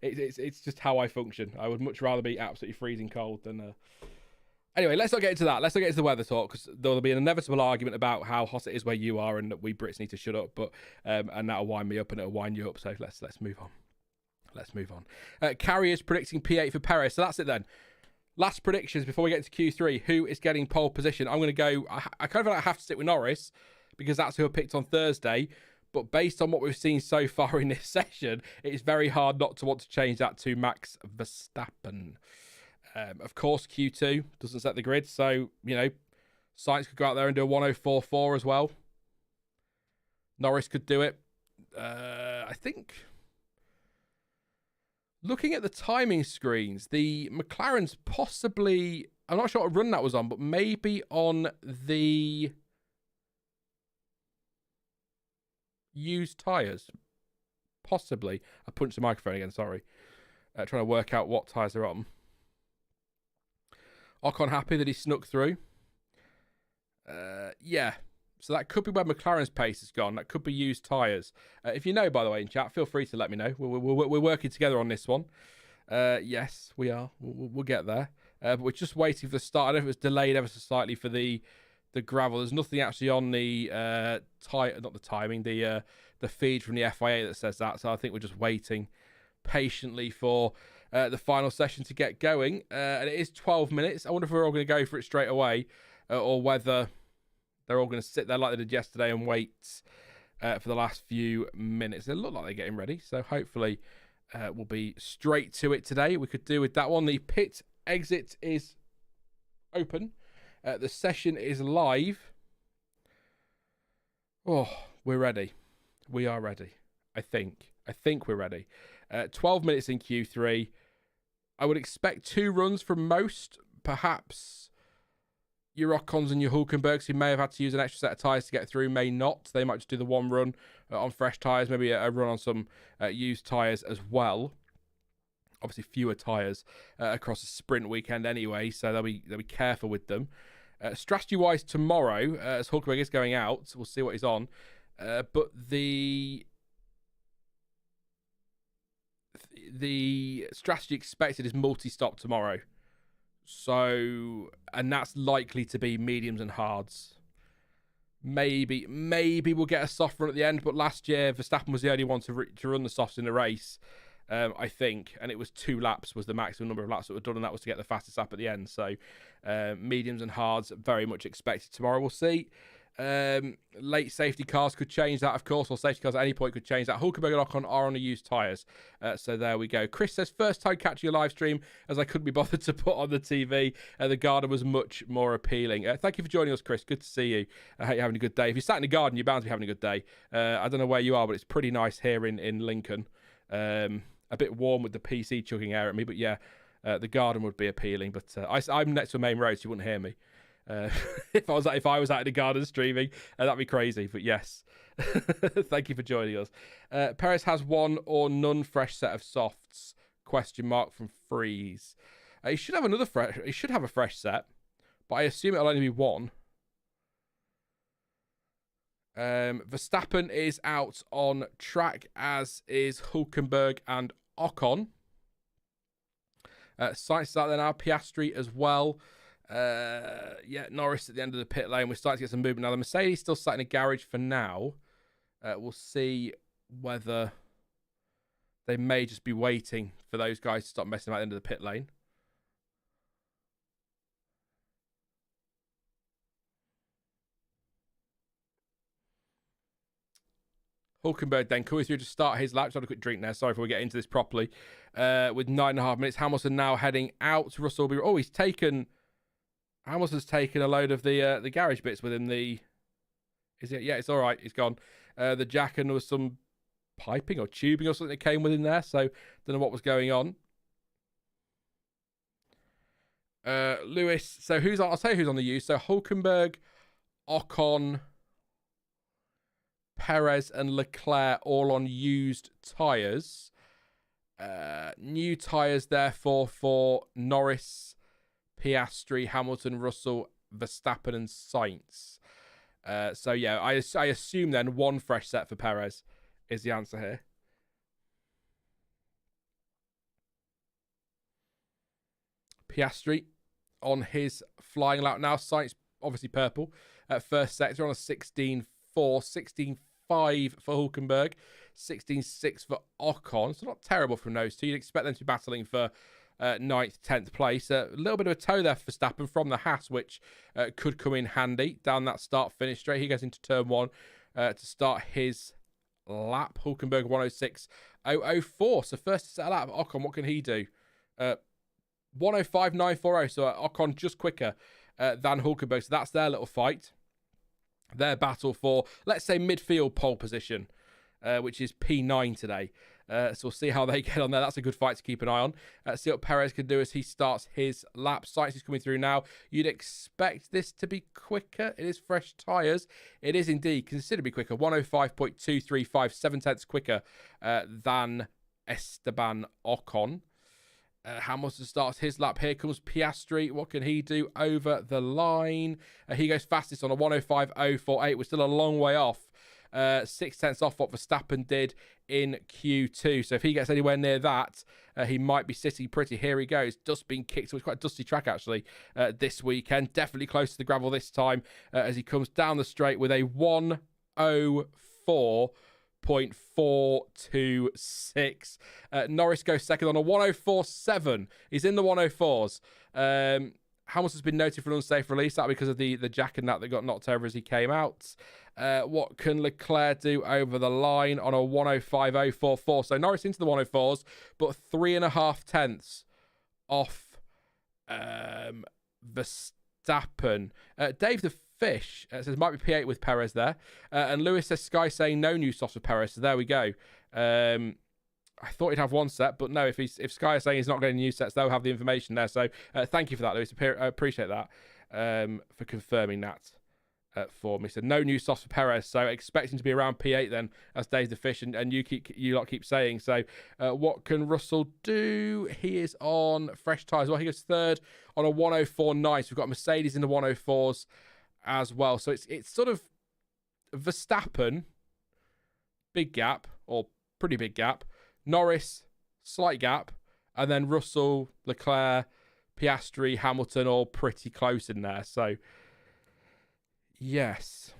It's just how I function. I would much rather be absolutely freezing cold than... Anyway, let's not get into that. Let's not get into the weather talk, because there'll be an inevitable argument about how hot it is where you are and that we Brits need to shut up. But and that'll wind me up and it'll wind you up. So let's move on. Let's move on. Carrier's predicting P8 for Perez. So that's it then. Last predictions before we get to Q3. Who is getting pole position? I'm going to go... I kind of feel like I have to stick with Norris because that's who I picked on Thursday. But based on what we've seen so far in this session, it's very hard not to want to change that to Max Verstappen. Of course, Q2 doesn't set the grid. So, you know, Sainz could go out there and do a 104.4 as well. Norris could do it. I think... Looking at the timing screens, the McLaren's possibly... I'm not sure what run that was on, but maybe on the used tyres. Possibly. I punched the microphone again, sorry. Trying to work out what tyres they're on. Ocon happy that he snuck through. Yeah. So that could be where McLaren's pace has gone. That could be used tyres. If you know, by the way, in chat, feel free to let me know. We're working together on this one. Yes, we are. We'll get there. But we're just waiting for the start. I don't know if it was delayed ever so slightly for the gravel. There's nothing actually on the the feed from the FIA that says that. So I think we're just waiting patiently for the final session to get going. And it is 12 minutes. I wonder if we're all going to go for it straight away or whether... They're all going to sit there like they did yesterday and wait for the last few minutes. They look like they're getting ready, so hopefully we'll be straight to it today. We could do with that one. The pit exit is open. The session is live. Oh, we're ready. We are ready. I think we're ready. 12 minutes in Q3. I would expect 2 runs from most, perhaps... Your Ocons and your Hulkenbergs who may have had to use an extra set of tyres to get through may not. They might just do the 1 run on fresh tyres, maybe a run on some used tyres as well. Obviously, fewer tyres across a sprint weekend anyway, so they'll be careful with them. Strategy-wise, tomorrow, as Hulkenberg is going out, we'll see what he's on. But the strategy expected is multi-stop tomorrow. So, and that's likely to be mediums and hards. Maybe we'll get a soft run at the end, but last year Verstappen was the only one to run the softs in the race, I think, and it was 2 laps was the maximum number of laps that were done, and that was to get the fastest lap at the end. So, mediums and hards very much expected tomorrow. We'll see. Late safety cars could change that, of course, or safety cars at any point could change that. Hulkenberg and Ocon are on the used tyres. So there we go. Chris says, first time catching a live stream as I couldn't be bothered to put on the TV. The garden was much more appealing. Thank you for joining us, Chris. Good to see you. I hope you're having a good day. If you're sat in the garden, you're bound to be having a good day. I don't know where you are, but it's pretty nice here in Lincoln. A bit warm with the PC chugging air at me, but yeah, the garden would be appealing. But I'm next to a main road, so you wouldn't hear me. If I was out in the garden streaming, that'd be crazy. But yes, thank you for joining us. Perez has one or none fresh set of softs? Question mark from Freeze. He should have another fresh. He should have a fresh set, but I assume it'll only be one. Verstappen is out on track, as is Hulkenberg and Ocon. Sainz is out there now. Piastri as well. Norris at the end of the pit lane. We're starting to get some movement now. The Mercedes still sat in a garage for now. We'll see whether they may just be waiting for those guys to stop messing about at the end of the pit lane. Hulkenberg then coming through to start his lap. Just had a quick drink there. Sorry if we get into this properly. With 9.5 minutes, Hamilton now heading out. Russell will be. Oh, Hamilton's taken a load of the garage bits with him. Is it? Yeah, it's all right. It's gone. The jack, and there was some piping or tubing or something that came with him there. So don't know what was going on. Lewis. So I'll say who's on the used. So Hulkenberg, Ocon, Perez and Leclerc all on used tyres. New tyres, therefore, for Norris, Piastri, Hamilton, Russell, Verstappen and Sainz. I assume then one fresh set for Perez is the answer here. Piastri on his flying lap now. Sainz obviously purple at first sector on a 16.4, 16.5 for Hulkenberg, 16.6 for Ocon. So not terrible from those two. You'd expect them to be battling for 9th, 10th place. A little bit of a toe there for Verstappen from the Haas, which could come in handy down that start-finish straight. He goes into turn 1 to start his lap. Hulkenberg 106.004. So first to set a lap. Ocon, what can he do? 105.940. So Ocon just quicker than Hulkenberg. So that's their little fight. Their battle for, let's say, midfield pole position, which is P9 today. So we'll see how they get on there. That's a good fight to keep an eye on. See what Perez can do as he starts his lap. Sainz is coming through now. You'd expect this to be quicker. It is fresh tyres. It is indeed considerably quicker. 105.235, 7/10 quicker than Esteban Ocon. Hamilton starts his lap. Here comes Piastri. What can he do over the line? He goes fastest on a 105.048. We're still a long way off. 6/10 off what Verstappen did in Q2. So if he gets anywhere near that, he might be sitting pretty. Here he goes. Dust being kicked. So it's quite a dusty track, actually, this weekend. Definitely close to the gravel this time as he comes down the straight with a 104.426. Norris goes second on a 104.7. He's in the 104s. Hamilton's been noted for an unsafe release. That because of the jack and that got knocked over as he came out. What can Leclerc do over the line on a 105.044? So Norris into the 104s, but 3.5 tenths off Verstappen. Dave the Fish says might be P8 with Perez there. And Lewis says Sky saying no new softs with Perez. So there we go. I thought he'd have one set, but no, if Sky is saying he's not getting new sets, they'll have the information there. So thank you for that, Lewis. I appreciate that for confirming that for me. So no new softs for Perez. So expecting to be around P8 then, as Dave the Fish and you lot keep saying. So what can Russell do? He is on fresh tyres. Well, he goes third on a 104.9. So we've got Mercedes in the 104s as well. So it's sort of Verstappen, big gap, or pretty big gap. Norris, slight gap. And then Russell, Leclerc, Piastri, Hamilton, all pretty close in there. So, yes.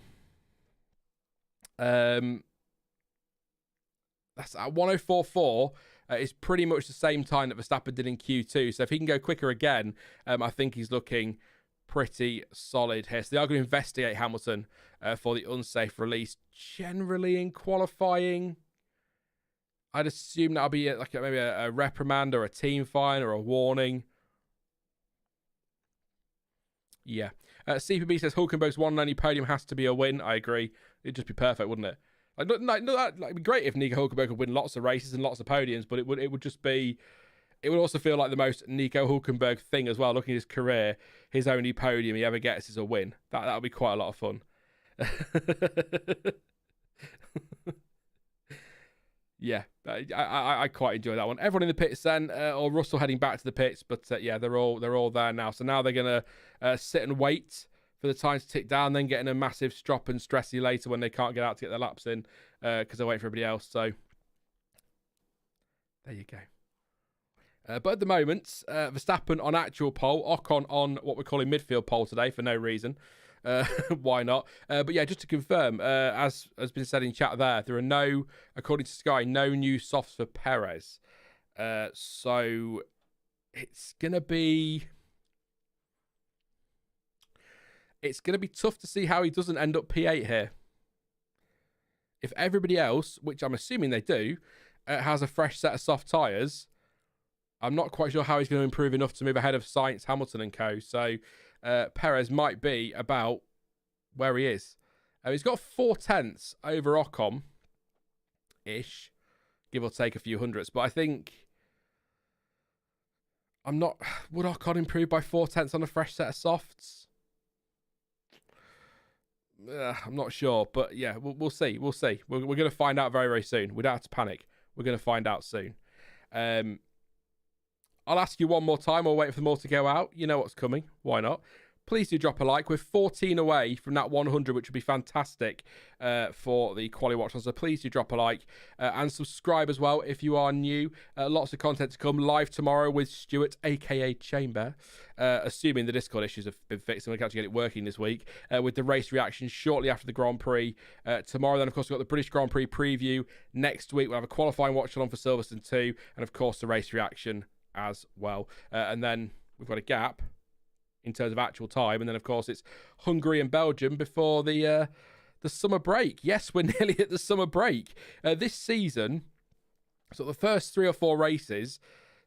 That's at 104.4 is pretty much the same time that Verstappen did in Q2. So if he can go quicker again, I think he's looking pretty solid here. So they are going to investigate Hamilton for the unsafe release. Generally in qualifying, I'd assume that'll be like maybe a reprimand or a team fine or a warning. Yeah. CPB says Hulkenberg's one and only podium has to be a win. I agree. It'd just be perfect, wouldn't it? It'd be great if Nico Hulkenberg could win lots of races and lots of podiums, but it would just be. It would also feel like the most Nico Hulkenberg thing as well. Looking at his career, his only podium he ever gets is a win. That would be quite a lot of fun. Yeah, I quite enjoy that one. Everyone in the pits then, or Russell heading back to the pits, but yeah, they're all there now. So now they're gonna sit and wait for the time to tick down, then getting a massive strop and stressy later when they can't get out to get their laps in because they're waiting for everybody else. So there you go. But at the moment, Verstappen on actual pole, Ocon on what we're calling midfield pole today for no reason. Why not? But yeah, just to confirm, as has been said in chat there are no, according to Sky, no new softs for Perez. So it's going to be tough to see how he doesn't end up P8 here. If everybody else, which I'm assuming they do, has a fresh set of soft tyres, I'm not quite sure how he's going to improve enough to move ahead of Sainz, Hamilton and co. So Perez might be about where he is. He's got 4/10 over Ocon-ish, give or take a few hundredths. But I think would Ocon improve by 4/10 on a fresh set of softs? I'm not sure, but yeah, we'll see. We'll see. We're going to find out very, very soon. We don't have to panic. We're going to find out soon. I'll ask you one more time. I'll wait for them all to go out. You know what's coming. Why not? Please do drop a like. We're 14 away from that 100, which would be fantastic for the Quali Watch. So please do drop a like and subscribe as well if you are new. Lots of content to come live tomorrow with Stuart, a.k.a. Chamber, assuming the Discord issues have been fixed and we can actually get it working this week, with the race reaction shortly after the Grand Prix tomorrow. Then, of course, we've got the British Grand Prix preview next week. We'll have a qualifying watch-along for Silverstone 2 and, of course, the race reaction as well. And then we've got a gap in terms of actual time, and then of course it's Hungary and Belgium before the summer break. Yes, we're nearly at the summer break this season. So the first 3 or 4 races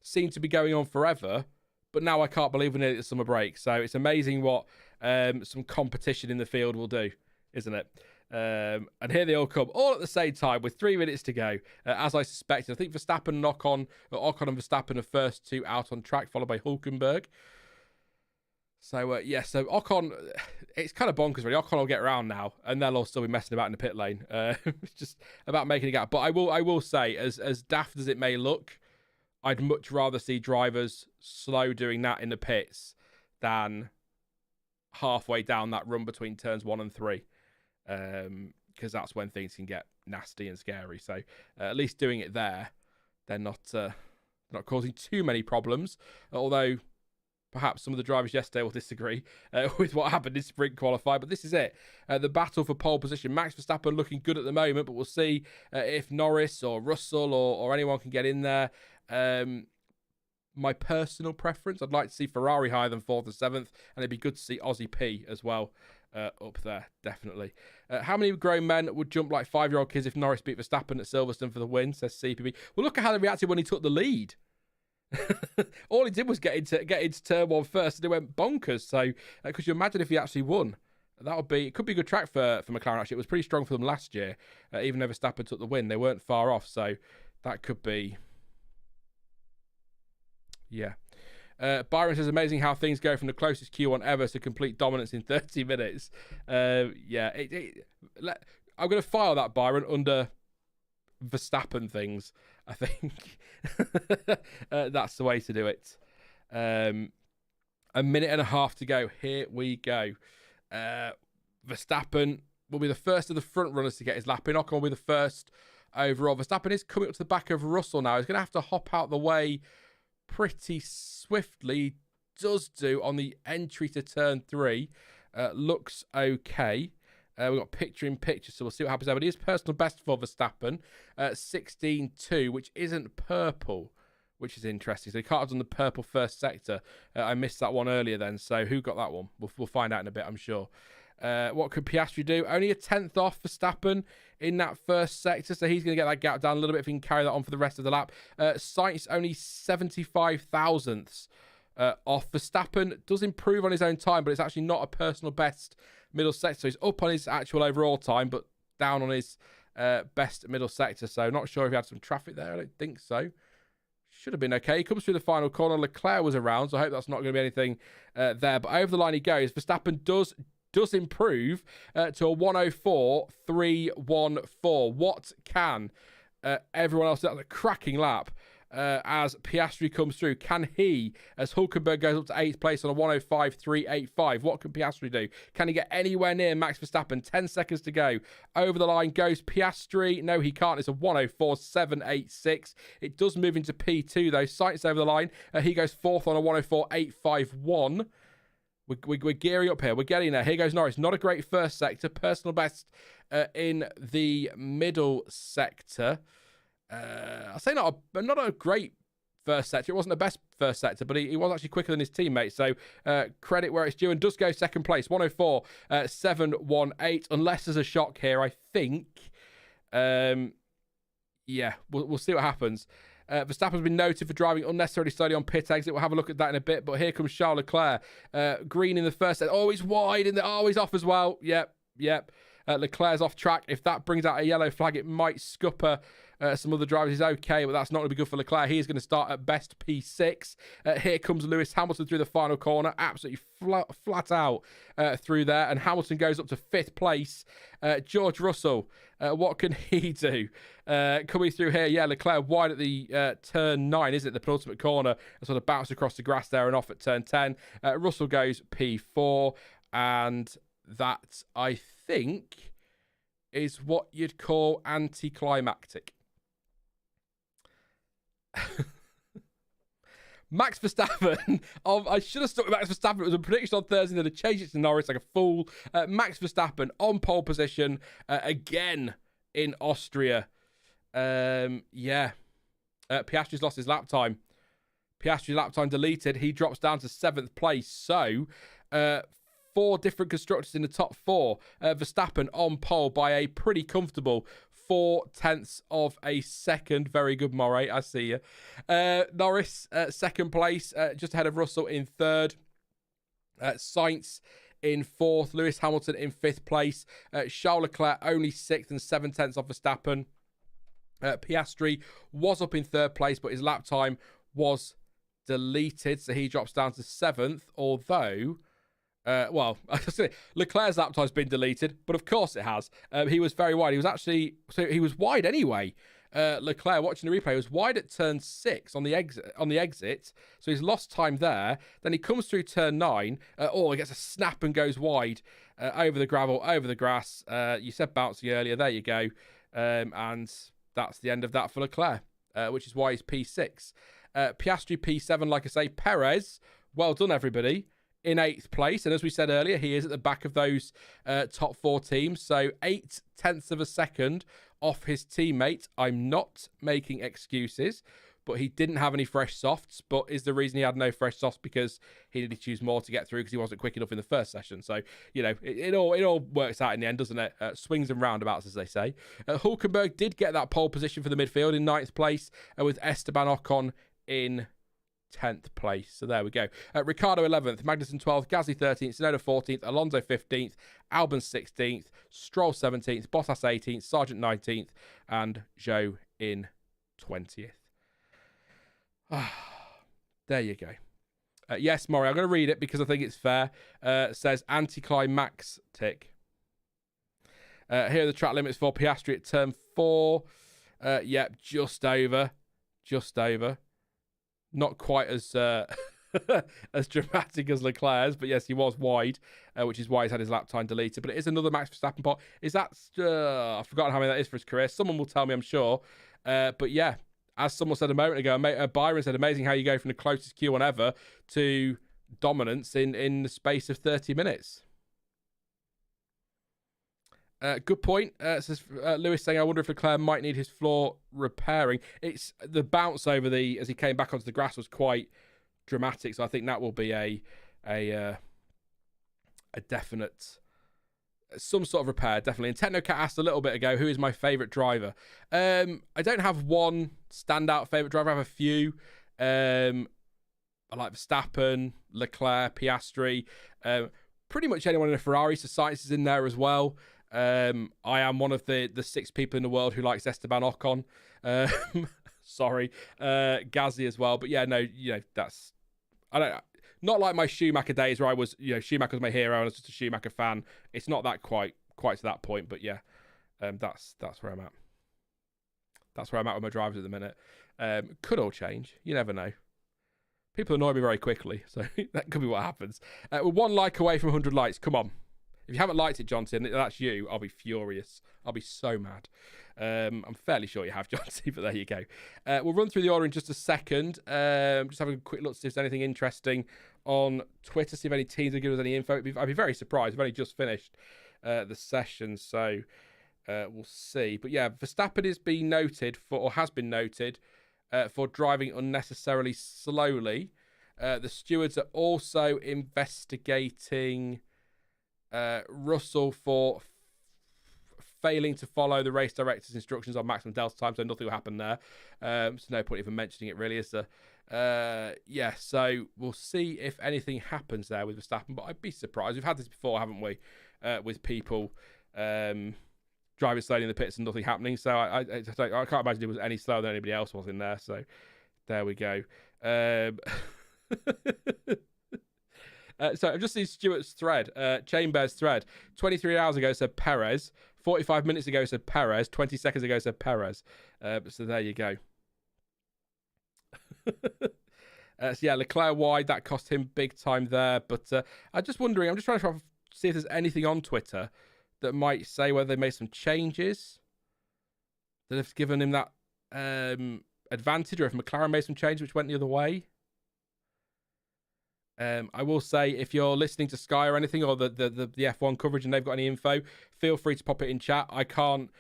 seem to be going on forever, but now I can't believe we're nearly at the summer break. So it's amazing what some competition in the field will do, isn't it? And here they all come, all at the same time with 3 minutes to go, as I suspected. I think Verstappen and Ocon and Verstappen are first 2 out on track, followed by Hulkenberg. So, so Ocon, it's kind of bonkers, really. Ocon will get around now, and they'll all still be messing about in the pit lane. It's just about making a gap. But I will say, as daft as it may look, I'd much rather see drivers slow doing that in the pits than halfway down that run between turns 1 and 3. Because that's when things can get nasty and scary. So at least doing it there, they're not causing too many problems. Although perhaps some of the drivers yesterday will disagree with what happened in sprint qualify. But this is it. The battle for pole position. Max Verstappen looking good at the moment, but we'll see if Norris or Russell or anyone can get in there. My personal preference, I'd like to see Ferrari higher than 4th and 7th, and it'd be good to see Aussie P as well up there, definitely. How many grown men would jump like 5-year-old kids if Norris beat Verstappen at Silverstone for the win, says CPB. Well, look at how they reacted when he took the lead. All he did was get into turn 1 first, and it went bonkers. So, could you imagine if he actually won? It could be a good track for McLaren, actually. It was pretty strong for them last year, even though Verstappen took the win. They weren't far off, so that could be... Yeah. Byron says, amazing how things go from the closest Q1 ever to complete dominance in 30 minutes. I'm going to file that, Byron, under Verstappen things, I think. That's the way to do it. A minute and a half to go. Here we go. Verstappen will be the first of the front runners to get his lap in. Ocon will be the first overall. Verstappen is coming up to the back of Russell now. He's going to have to hop out the way pretty swiftly. Does do on the entry to turn 3. Looks okay. We've got picture in picture, so we'll see what happens there. But he is personal best for Verstappen, 16.2, which isn't purple, which is interesting. So he can't have done the purple first sector. I missed that one earlier then. So who got that one? We'll find out in a bit, I'm sure. What could Piastri do? Only a 10th off Verstappen in that first sector, so he's going to get that gap down a little bit if he can carry that on for the rest of the lap. Sainz only 75 thousandths off. Verstappen does improve on his own time, but it's actually not a personal best middle sector. So he's up on his actual overall time, but down on his best middle sector. So not sure if he had some traffic there. I don't think so. Should have been okay. He comes through the final corner. Leclerc was around, so I hope that's not going to be anything there. But over the line he goes. Verstappen does improve to a 104.314. What can everyone else do? That's a cracking lap as Piastri comes through. Can he, as Hulkenberg goes up to 8th place on a 105.385, what can Piastri do? Can he get anywhere near Max Verstappen? 10 seconds to go. Over the line goes Piastri. No, he can't. It's a 104.786. It does move into P2 though. Sainz over the line. He goes 4th on a 104.851. We're gearing up here. We're getting there. Here goes Norris. Not a great first sector. Personal best in the middle sector. I'll say not a great first sector. It wasn't the best first sector, but he was actually quicker than his teammates. So credit where it's due, and does go second place. 104.718. Unless there's a shock here, I think. Yeah, we'll see what happens. Verstappen's been noted for driving unnecessarily slowly on pit exit. We'll have a look at that in a bit. But here comes Charles Leclerc. Green in the first set. Oh, he's wide. He's off as well. Yep. Leclerc's off track. If that brings out a yellow flag, it might scupper some other drivers. He's okay, but that's not going to be good for Leclerc. He is going to start at best P6. Here comes Lewis Hamilton through the final corner. Absolutely flat out through there. And Hamilton goes up to 5th place. George Russell, what can he do? Coming through here, yeah, Leclerc wide at the turn 9, isn't it? The penultimate corner. Sort of bounced across the grass there and off at turn 10. Russell goes P4. And that, I think, is what you'd call anticlimactic. Max Verstappen. I should have stuck with Max Verstappen. It was a prediction on Thursday, then I changed it to Norris like a fool. Max Verstappen on pole position again in Austria. Piastri's lost his lap time. Piastri's lap time deleted. He drops down to 7th place. So, 4 different constructors in the top 4. Verstappen on pole by a pretty comfortable 0.4 of a second. Very good, Moray. I see you. Norris, 2nd place, just ahead of Russell in 3rd. Sainz in 4th. Lewis Hamilton in 5th place. Charles Leclerc only 6th and 7/10 off Verstappen. Piastri was up in 3rd place, but his lap time was deleted, so he drops down to 7th, although... Leclerc's lap time's been deleted, but of course it has. He was very wide. He was wide anyway. Leclerc, watching the replay, was wide at turn 6 on the exit. So he's lost time there. Then he comes through turn 9. He gets a snap and goes wide over the gravel, over the grass. You said bouncy earlier. There you go. And that's the end of that for Leclerc, which is why he's P6. Piastri P7, like I say. Perez, well done, everybody. In 8th place, and as we said earlier, he is at the back of those top 4 teams, so 0.8 of a second off his teammate. I'm not making excuses, but he didn't have any fresh softs, but is the reason he had no fresh softs because he needed to choose more to get through because he wasn't quick enough in the first session. So, it all works out in the end, doesn't it? Swings and roundabouts, as they say. Hulkenberg did get that pole position for the midfield in 9th place with Esteban Ocon in 10th place. So there we go. Ricciardo 11th, Magnussen 12th, Gasly 13th, Tsunoda 14th, Alonso 15th, Albon 16th, Stroll 17th, Bottas 18th, Sargeant 19th, and Zhou in 20th. There you go. Yes, Maury, I'm going to read it because I think it's fair. It says anticlimactic. Here are the track limits for Piastri at turn 4. Just over. Not quite as as dramatic as Leclerc's, but yes, he was wide, which is why he's had his lap time deleted. But it is another Max Verstappen pot. Is that... I've forgotten how many that is for his career. Someone will tell me, I'm sure. But yeah, as someone said a moment ago, Byron said, amazing how you go from the closest Q1 ever to dominance in the space of 30 minutes. Good point. Says Lewis saying, I wonder if Leclerc might need his floor repairing. It's the bounce over as he came back onto the grass was quite dramatic. So I think that will be a definite, some sort of repair, definitely. And Technocat asked a little bit ago, who is my favourite driver? I don't have one standout favourite driver. I have a few. I like Verstappen, Leclerc, Piastri, pretty much anyone in a Ferrari. So Sainz is in there as well. I am one of the 6 people in the world who likes Esteban Ocon. Sorry, Gasly as well. But yeah, no, that's, I don't, not like my Schumacher days where I was, Schumacher was my hero and I was just a Schumacher fan. It's not that quite to that point, but yeah, that's where I'm at. That's where I'm at with my drivers at the minute. Could all change. You never know. People annoy me very quickly, so that could be what happens. We're 1 like away from 100 likes. Come on. If you haven't liked it, Johnson, that's you. I'll be furious. I'll be so mad. I'm fairly sure you have, Johnson, but there you go. We'll run through the order in just a second. Just having a quick look to see if there's anything interesting on Twitter, see if any teams will give us any info. I'd be very surprised. We've only just finished the session, so we'll see. But yeah, Verstappen has been noted has been noted for driving unnecessarily slowly. The stewards are also investigating Russell for failing to follow the race director's instructions on maximum delta time, so nothing will happen there. So no point even mentioning it, really, is there? Yeah, so we'll see if anything happens there with Verstappen, but I'd be surprised. We've had this before, haven't we, with people driving slowly in the pits and nothing happening. So I can't imagine it was any slower than anybody else was in there. So there we go. So I've just seen Stewart's thread, Chambers' thread. 23 hours ago said Perez. 45 minutes ago said Perez. 20 seconds ago said Perez. So there you go. So yeah, Leclerc wide, that cost him big time there. But I'm just trying to see if there's anything on Twitter that might say whether they made some changes that have given him that advantage, or if McLaren made some changes which went the other way. I will say, if you're listening to Sky or anything, or the F1 coverage, and they've got any info, feel free to pop it in chat. I can't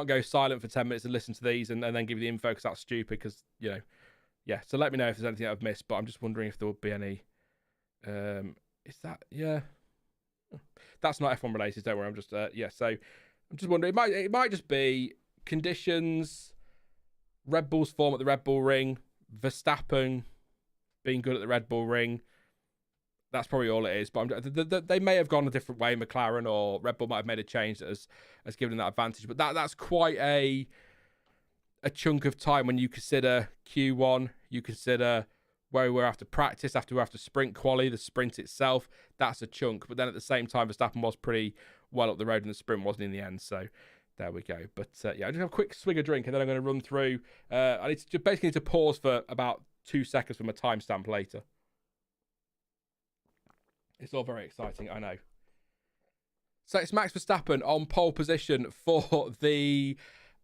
go silent for 10 minutes and listen to these and then give you the info, because that's stupid. Because yeah. So let me know if there's anything that I've missed. But I'm just wondering if there would be any. Is that That's not F1 related. Don't worry. I'm just So I'm just wondering. It might just be conditions, Red Bull's form at the Red Bull Ring, Verstappen being good at the Red Bull Ring. That's probably all it is. But they may have gone a different way, McLaren, or Red Bull might have made a change that has given them that advantage. But that's quite a chunk of time when you consider Q1, you consider where we were after practice, after sprint quali, the sprint itself. That's a chunk. But then at the same time, Verstappen was pretty well up the road, and the sprint wasn't in the end. So there we go. But yeah, I just have a quick swig of drink, and then I'm going to run through. I basically need to pause for about 2 seconds for my timestamp later. It's all very exciting, I know. So it's Max Verstappen on pole position for the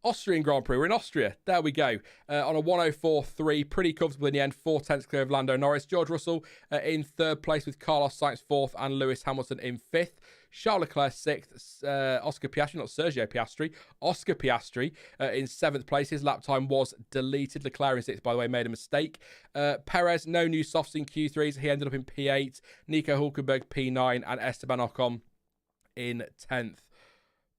Austrian Grand Prix. We're in Austria. There we go. On a 104.3, pretty comfortable in the end. 4/10 clear of Lando Norris. George Russell in 3rd place with Carlos Sainz 4th and Lewis Hamilton in 5th. Charles Leclerc 6th. Oscar Piastri, not Sergio Piastri. Oscar Piastri in 7th place. His lap time was deleted. Leclerc in 6th, by the way, made a mistake. Perez, no new softs in Q3s. He ended up in P8. Nico Hulkenberg P9 and Esteban Ocon in 10th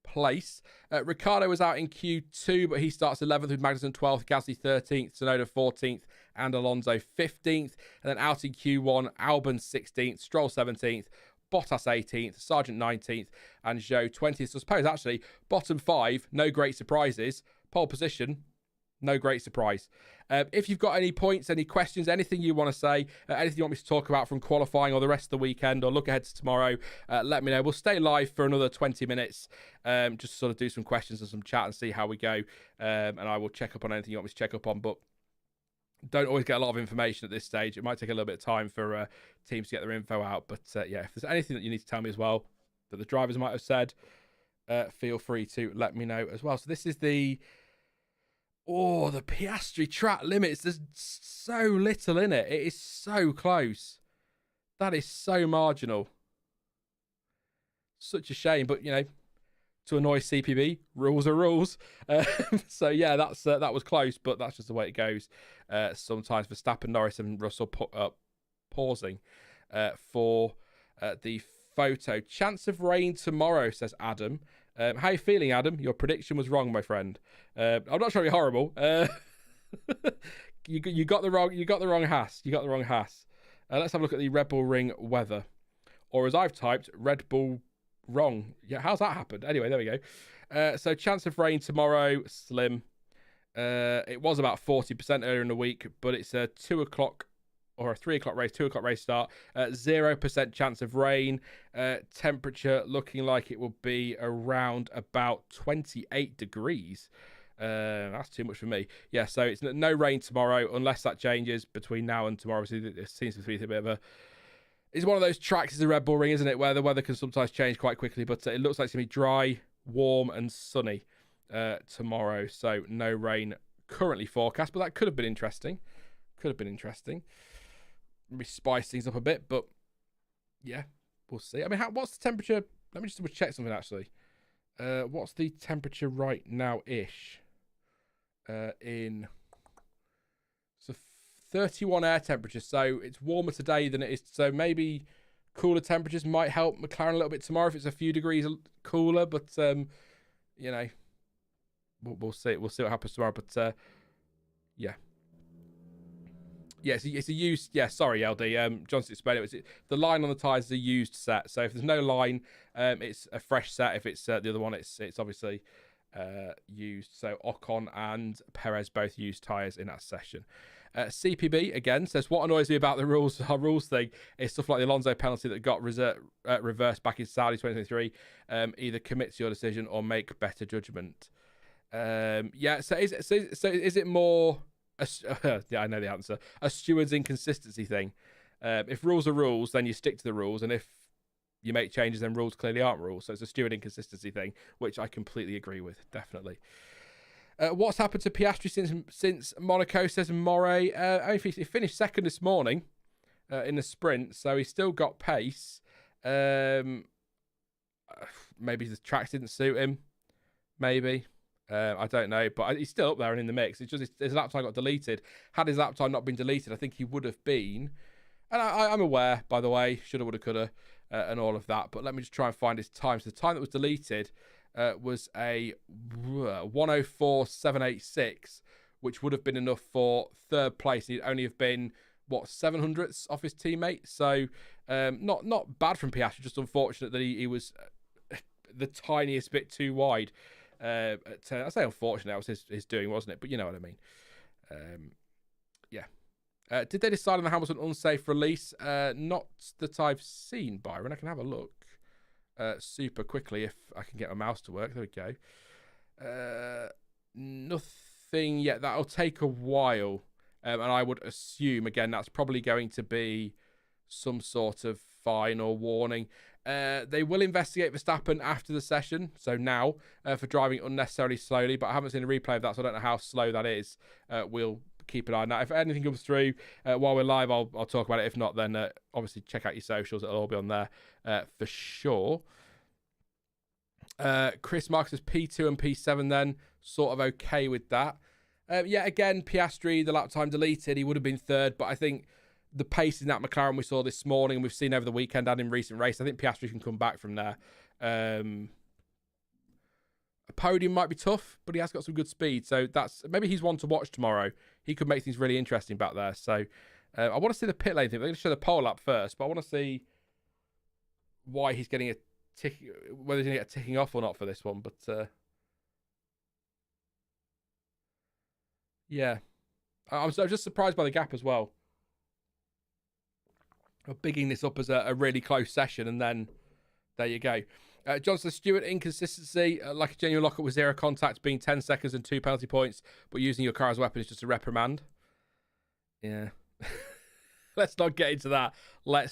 place. Ricciardo was out in Q2, but he starts 11th with Magnussen 12th, Gasly 13th, Tsunoda 14th, and Alonso 15th. And then out in Q1, Albon 16th, Stroll 17th, Bottas 18th, Sargeant 19th, and Zhou 20th. So I suppose actually, bottom 5, no great surprises. Pole position, no great surprise. If you've got any points, any questions, anything you want to say, anything you want me to talk about from qualifying or the rest of the weekend, or look ahead to tomorrow, let me know. We'll stay live for another 20 minutes, just to sort of do some questions and some chat and see how we go. And I will check up on anything you want me to check up on, but don't always get a lot of information at this stage. It might take a little bit of time for teams to get their info out. But yeah, if there's anything that you need to tell me as well that the drivers might have said, feel free to let me know as well. So this is the Piastri track limits. There's so little in it. It is so close. That is so marginal. Such a shame. But, to annoy CPB. Rules are rules. So yeah, that was close, but that's just the way it goes. Sometimes Verstappen, Norris, and Russell pausing for the photo. Chance of rain tomorrow, says Adam. How you feeling, Adam? Your prediction was wrong, my friend. I'm not sure you're horrible. You got the wrong Haas. You got the wrong Haas. Let's have a look at the Red Bull Ring weather, or as I've typed, Red Bull wrong. Yeah, how's that happened? Anyway, there we go. So chance of rain tomorrow, slim. It was about 40% earlier in the week, but it's a 2 o'clock or a 3 o'clock race, 2 o'clock race start. 0% chance of rain. Temperature looking like it will be around about 28 degrees. That's too much for me. Yeah, so it's no rain tomorrow unless that changes between now and tomorrow. Obviously, it seems to be a bit of a... It's one of those tracks, it's a Red Bull Ring, isn't it, where the weather can sometimes change quite quickly, but it looks like it's going to be dry, warm and sunny tomorrow. So no rain currently forecast, but that could have been interesting. Maybe spice things up a bit, but yeah, we'll see. I mean, what's the temperature? Let me just double check something, actually. What's the temperature right now-ish? In 31 air temperature, so it's warmer today than it is. So maybe cooler temperatures might help McLaren a little bit tomorrow if it's a few degrees cooler. But you know, we'll see. We'll see what happens tomorrow. But yeah. Yeah, it's a used... Yeah, sorry, LD. Johnson explained it. The line on the tyres is a used set. So if there's no line, it's a fresh set. If it's the other one, it's obviously used. So Ocon and Perez both used tyres in that session. CPB, again, says, what annoys me about the rules, our rules thing, is stuff like the Alonso penalty that got reversed back in Saudi 2023. Either commit to your decision or make better judgment. Yeah, so is it more... yeah, I know the answer. A steward's inconsistency thing. If rules are rules, then you stick to the rules, and if you make changes, then rules clearly aren't rules. So it's a steward inconsistency thing, which I completely agree with, definitely. What's happened to Piastri since Monaco, says Moray? He finished second this morning in the sprint, so he's still got pace. Maybe the tracks didn't suit him. Maybe. I don't know, but he's still up there and in the mix. It's just his lap time got deleted. Had his lap time not been deleted, I think he would have been. And I'm aware, by the way, shoulda, woulda, coulda, and all of that. But let me just try and find his time. So the time that was deleted was a 1:04.786, which would have been enough for third place. He'd only have been 700ths off his teammate. So not bad from Piastri. Just unfortunate that he was the tiniest bit too wide. I say unfortunate, that was his doing, wasn't it? But you know what I mean. Yeah. Did they decide on the Hamilton unsafe release? Not that I've seen, Byron. I can have a look super quickly if I can get my mouse to work. There we go. Nothing yet. That'll take a while. And I would assume, again, that's probably going to be some sort of fine or warning. They will investigate Verstappen after the session, so now, for driving unnecessarily slowly, but I haven't seen a replay of that, so I don't know how slow that is. We'll keep an eye on that. If anything comes through while we're live, I'll talk about it. If not, then obviously check out your socials. It'll all be on there for sure. Chris Marks says P2 and P7 then, sort of okay with that. Yeah, again, Piastri, the lap time deleted, he would have been third, but I think the pace in that McLaren we saw this morning and we've seen over the weekend and in recent race, I think Piastri can come back from there. A podium might be tough, but he has got some good speed. So maybe he's one to watch tomorrow. He could make things really interesting back there. So I want to see the pit lane thing. They're going to show the pole lap first, but I want to see why he's getting a tick, whether he's going to get a ticking off or not for this one. But yeah, I'm just surprised by the gap as well. Bigging this up as a really close session, and then there you go. Johnson Stewart, inconsistency, like a genuine lockup with zero contact, being 10 seconds and 2 penalty points, but using your car as a weapon is just a reprimand. Yeah. Let's not get into that. I'll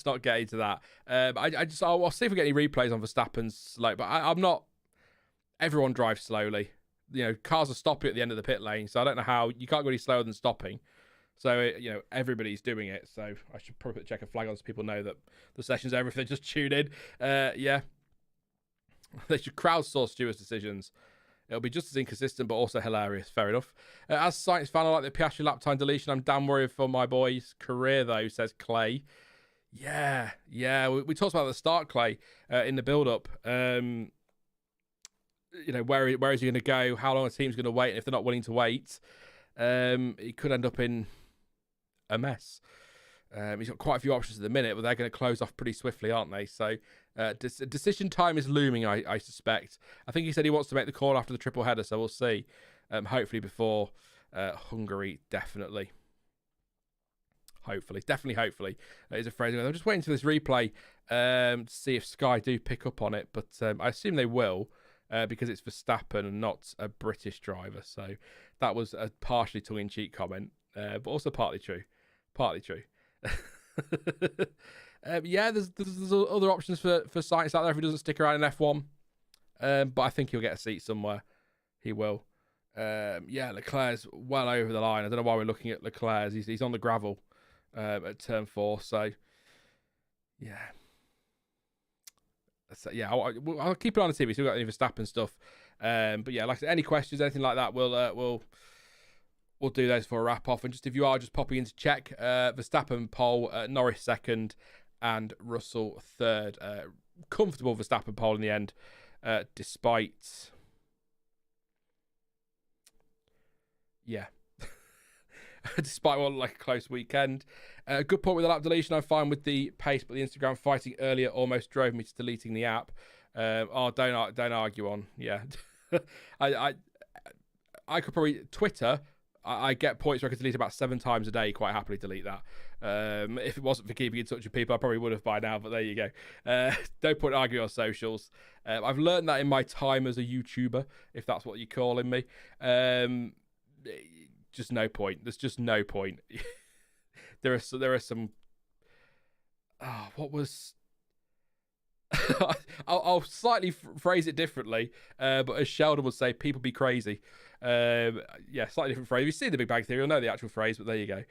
see if we get any replays on Verstappen's slow, but I'm not... Everyone drives slowly. You know, cars are stopping at the end of the pit lane, so I don't know how... You can't go any slower than stopping. So, you know, everybody's doing it. So I should probably check a flag on so people know that the session's over if they just tune in. Yeah. They should crowdsource Stewart's decisions. It'll be just as inconsistent, but also hilarious. Fair enough. As a Sainz fan, I like the Piastri lap time deletion. I'm damn worried for my boy's career, though, says Clay. Yeah. We talked about at the start, Clay, in the build-up. Where is he going to go? How long a team's going to wait? And if they're not willing to wait, he could end up in a mess. He's got quite a few options at the minute, but they're going to close off pretty swiftly, aren't they? So decision time is looming, I suspect. I think he said he wants to make the call after the triple header, so we'll see. Hopefully before Hungary, definitely. Hopefully is a phrase. I'm just waiting for this replay to see if Sky do pick up on it, but I assume they will because it's Verstappen and not a British driver. So that was a partially tongue-in-cheek comment, but also partly true. There's other options for Sainz out there if he doesn't stick around in F1. But I think he'll get a seat somewhere. He will. Leclerc's well over the line. I don't know why we're looking at Leclerc. He's on the gravel at turn 4. So, I'll keep it on the TV. So we've got any Verstappen stuff. But yeah, like I said, any questions, anything like that, we'll do those for a wrap off. And just if you are just popping in to check, Verstappen pole, Norris second, and Russell third. Comfortable Verstappen pole in the end, despite. Despite what looked like a close weekend. Good point with the lap deletion. I'm fine with the pace, but the Instagram fighting earlier almost drove me to deleting the app. Don't argue on. Yeah, I could probably Twitter. I get points where I could delete about 7 times a day. Quite happily delete that. If it wasn't for keeping in touch with people, I probably would have by now. But there you go. No point arguing on socials. I've learned that in my time as a YouTuber, if that's what you're calling me. Just no point. There's just no point. There are some. Oh, what was? I'll slightly phrase it differently, but as Sheldon would say, people be crazy. Slightly different phrase. If you've seen the Big Bang Theory, you'll know the actual phrase, but there you go.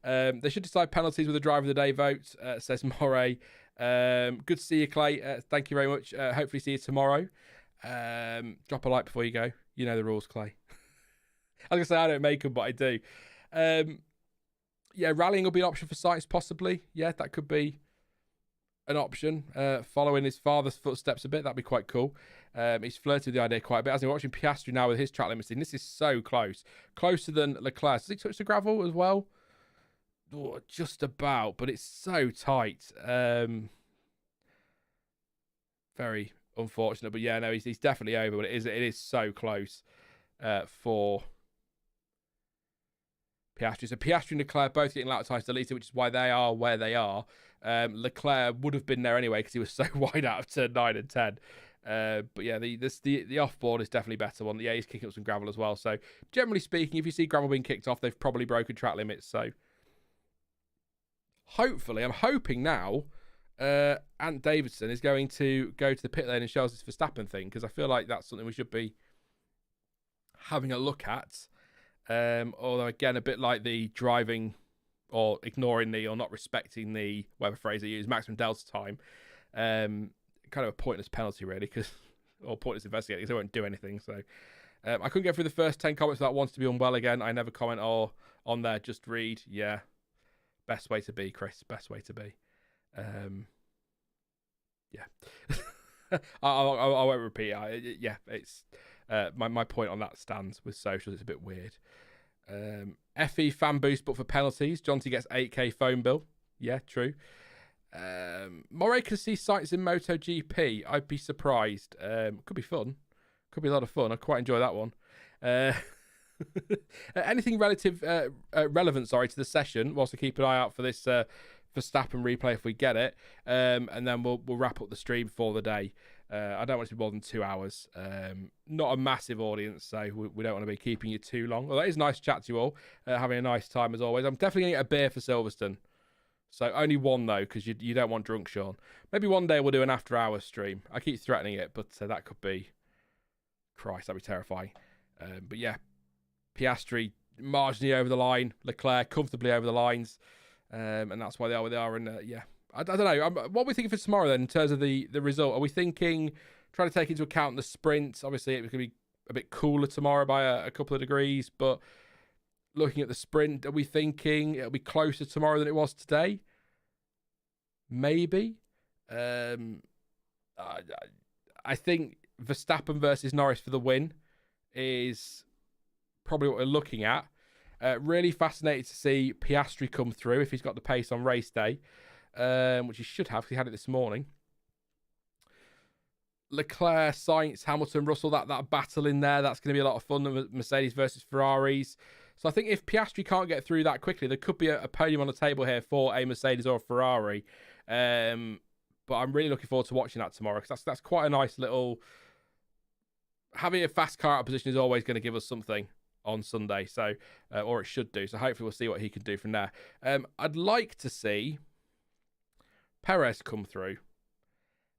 They should decide penalties with a driver of the day vote, says Moray. Good to see you, Clay. Thank you very much. Hopefully see you tomorrow. Drop a like before you go. You know the rules, Clay. I was going to say I don't make them, but I do. Rallying will be an option for Sainz, possibly. Yeah, that could be an option. Following his father's footsteps a bit, that'd be quite cool. He's flirted with the idea quite a bit. As I'm watching Piastri now with his track limiting, this is so close. Closer than Leclerc. Does he touch the gravel as well? Oh, just about, but it's so tight. Very unfortunate, but yeah, no, he's definitely over, but it is so close for Piastri. So Piastri and Leclerc both getting lap times deleted, which is why they are where they are. Leclerc would have been there anyway because he was so wide out of turn 9 and 10. But yeah, the off-board is definitely better one. Yeah, he's kicking up some gravel as well. So generally speaking, if you see gravel being kicked off, they've probably broken track limits. So hopefully, I'm hoping now Ant Davidson is going to go to the pit lane and show us this Verstappen thing, because I feel like that's something we should be having a look at. Although again, a bit like the driving or ignoring the or not respecting the, whatever phrase they use, maximum delta time, kind of a pointless penalty really, or pointless investigating because they won't do anything. So I couldn't get through the first 10 comments without wanting to be unwell again. I never comment or on there, just read. Yeah, best way to be, Chris. Best way to be. I won't repeat. It's my point on that stands with socials. It's a bit weird. FE fan boost, but for penalties, Jonty gets 8k phone bill. Yeah, true. Moray can see sights in MotoGP. I'd be surprised. Could be fun. Could be a lot of fun. I quite enjoy that one. Anything relevant, to the session, whilst I keep an eye out for this Verstappen replay if we get it, and then we'll wrap up the stream for the day. I don't want it to be more than 2 hours. Not a massive audience, so we don't want to be keeping you too long. Well, that is nice to chat to you all. Having a nice time as always. I'm definitely going to get a beer for Silverstone. So only one though, because you don't want drunk Sean. Maybe one day we'll do an after hours stream. I keep threatening it, but that could be, Christ, that'd be terrifying. But yeah, Piastri marginally over the line, Leclerc comfortably over the lines, and that's why they are where they are. And I don't know. What are we thinking for tomorrow then in terms of the result? Are we thinking trying to take into account the sprint. Obviously, it's going to be a bit cooler tomorrow by a couple of degrees, but looking at the sprint, are we thinking it'll be closer tomorrow than it was today? Maybe. I think Verstappen versus Norris for the win is probably what we're looking at. Really fascinated to see Piastri come through if he's got the pace on race day, which he should have because he had it this morning. Leclerc, Sainz, Hamilton, Russell, that battle in there, that's going to be a lot of fun. The Mercedes versus Ferraris. So I think if Piastri can't get through that quickly, there could be a podium on the table here for a Mercedes or a Ferrari. But I'm really looking forward to watching that tomorrow because that's quite a nice little... Having a fast car out of position is always going to give us something on Sunday, so or it should do. So hopefully we'll see what he can do from there. I'd like to see Perez come through.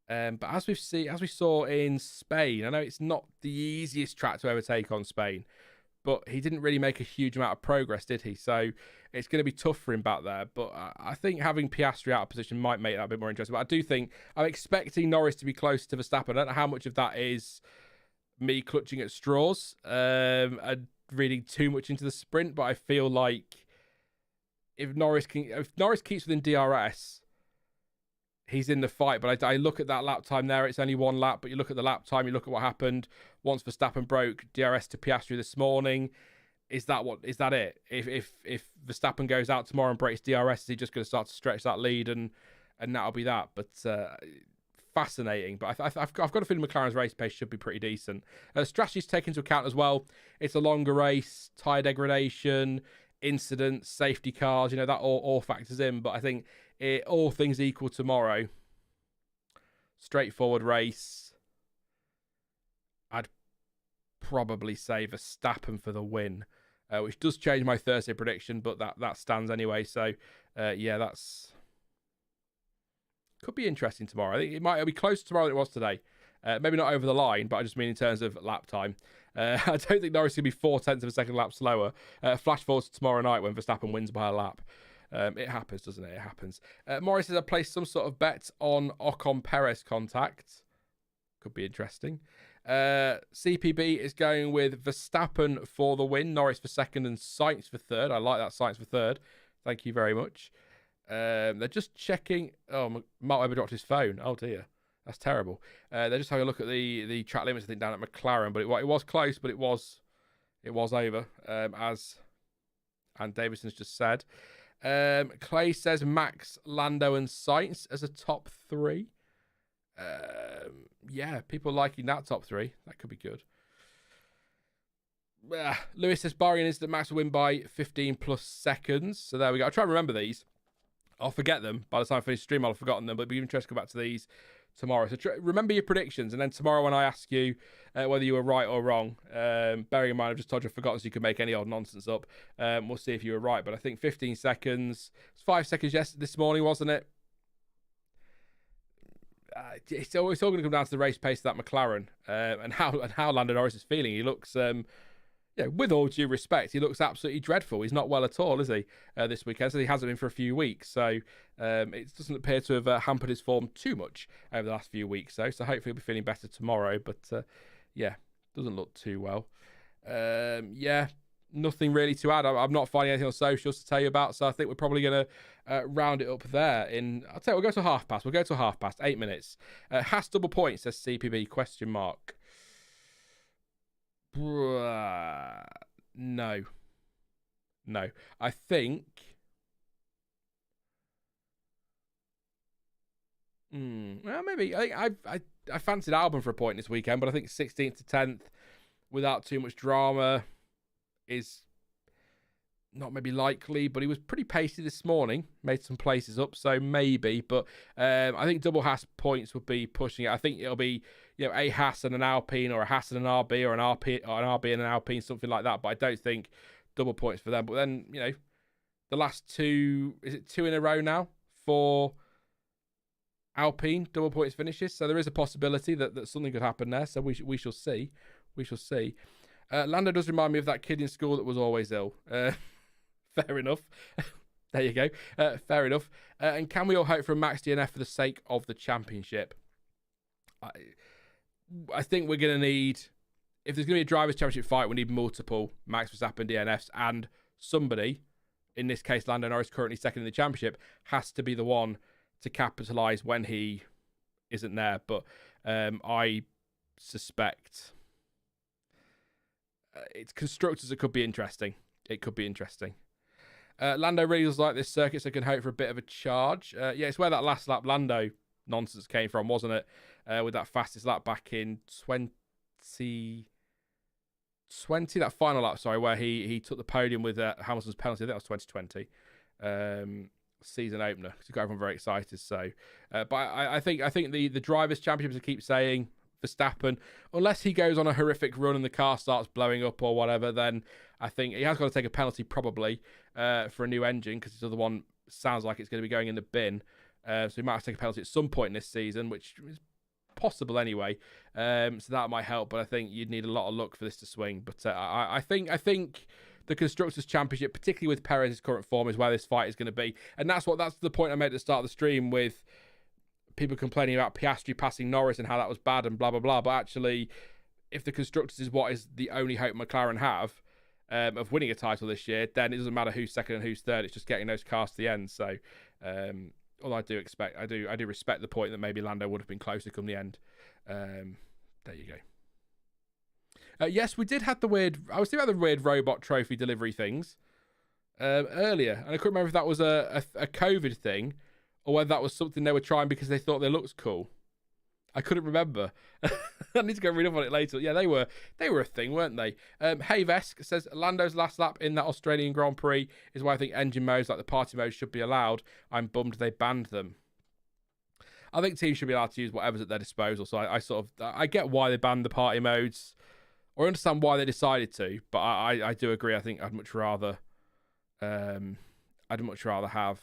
But as we saw in Spain, I know it's not the easiest track to overtake on Spain, but he didn't really make a huge amount of progress, did he? So it's going to be tough for him back there. But I think having Piastri out of position might make that a bit more interesting. But I do think I'm expecting Norris to be close to Verstappen. I don't know how much of that is me clutching at straws and reading too much into the sprint, but I feel like if Norris keeps within DRS, he's in the fight. But I look at that lap time there, it's only one lap, but you look at the lap time, you look at what happened once Verstappen broke DRS to Piastri this morning. Is that it? If Verstappen goes out tomorrow and breaks DRS, is he just going to start to stretch that lead and that'll be that? But fascinating. But I've got a feeling McLaren's race pace should be pretty decent. Strategies to take into account as well. It's a longer race, tyre degradation, incidents, safety cars, that all factors in. But I think all things equal tomorrow, straightforward race. I'd probably say Verstappen for the win, which does change my Thursday prediction, but that stands anyway. So that's could be interesting tomorrow. I think it'll be closer tomorrow than it was today. Maybe not over the line, but I just mean in terms of lap time. I don't think Norris is going to be 0.4 of a second lap slower. Flash forward to tomorrow night when Verstappen wins by a lap. It happens, doesn't it? It happens. Morris has placed some sort of bet on Ocon Perez contact. Could be interesting. CPB is going with Verstappen for the win, Norris for second, and Sainz for third. I like that, Sainz for third. Thank you very much. They're just checking. Oh, Mark Webber dropped his phone. Oh dear, that's terrible. They're just having a look at the track limits, I think, down at McLaren, but it was close, but it was over, as and Davidson's just said. Clay says Max, Lando, and Sainz as a top three. Yeah, people liking that top three. That could be good. Lewis says barring is that Max will win by 15 plus seconds. So there we go. I'll try and remember these. I'll forget them. By the time I finish the stream, I'll have forgotten them. But it'll be interesting to come back to these tomorrow. So remember your predictions. And then tomorrow when I ask you whether you were right or wrong, bearing in mind I've just told you I've forgotten so you can make any old nonsense up. We'll see if you were right. But I think 15 seconds. It's 5 seconds this morning, wasn't it? It's all going to come down to the race pace of that McLaren and how Lando Norris is feeling. He looks... with all due respect, he looks absolutely dreadful. He's not well at all, is he, this weekend? So he hasn't been for a few weeks. So it doesn't appear to have hampered his form too much over the last few weeks. So hopefully he'll be feeling better tomorrow. But doesn't look too well. Nothing really to add. I'm not finding anything on socials to tell you about. So I think we're probably going to round it up there. I'll tell you, we'll go to half past. 8 minutes. Haas double points, says CPB, question mark. No. I think well, maybe I fancied Albon for a point this weekend, but I think 16th to 10th without too much drama is not maybe likely, but he was pretty pacey this morning, made some places up, so maybe. But I think double Haas points would be pushing it. I think it'll be a Haas and an Alpine, or a Haas and an RB, or an RB and an Alpine, something like that. But I don't think double points for them. But then the last two, is it 2 in a row now for Alpine double points finishes? So there is a possibility that something could happen there. So we shall see. Lando does remind me of that kid in school that was always ill. Fair enough. There you go. Fair enough. And can we all hope for a Max DNF for the sake of the championship? I think we're going to need, if there's going to be a drivers' championship fight, we need multiple Max Verstappen DNFs, and somebody, in this case Lando Norris, currently second in the championship, has to be the one to capitalise when he isn't there. But I suspect it's constructors that could be interesting. It could be interesting. Lando really does like this circuit, so can hope for a bit of a charge. Yeah, it's where that last lap Lando nonsense came from, wasn't it? With that fastest lap back in 2020, that final lap, sorry, where he took the podium with Hamilton's penalty. I think that was 2020. Season opener. He got everyone very excited. So, but I think the drivers' championships, I keep saying, Verstappen, unless he goes on a horrific run and the car starts blowing up or whatever, then I think he has got to take a penalty probably for a new engine, because his other one sounds like it's going to be going in the bin. So he might have to take a penalty at some point in this season, which is possible anyway. So that might help, but I think you'd need a lot of luck for this to swing. But I think the Constructors' Championship, particularly with Perez's current form, is where this fight is going to be. And that's the point I made at the start of the stream, with people complaining about Piastri passing Norris and how that was bad and blah, blah, blah. But actually, if the Constructors is what is the only hope McLaren have of winning a title this year, then it doesn't matter who's second and who's third. It's just getting those cars to the end. So, although I do respect the point that maybe Lando would have been closer come the end. There you go. Yes, we did have the weird... I was thinking about the weird robot trophy delivery things earlier, and I couldn't remember if that was a COVID thing or whether that was something they were trying because they thought they looked cool. I couldn't remember. I need to go read up on it later. Yeah, they were a thing, weren't they? Hey Vesk says Lando's last lap in that Australian Grand Prix is why I think engine modes like the party mode should be allowed. I'm bummed they banned them. I think teams should be allowed to use whatever's at their disposal. So I get why they banned the party modes, or I understand why they decided to. But I do agree. I think I'd much rather have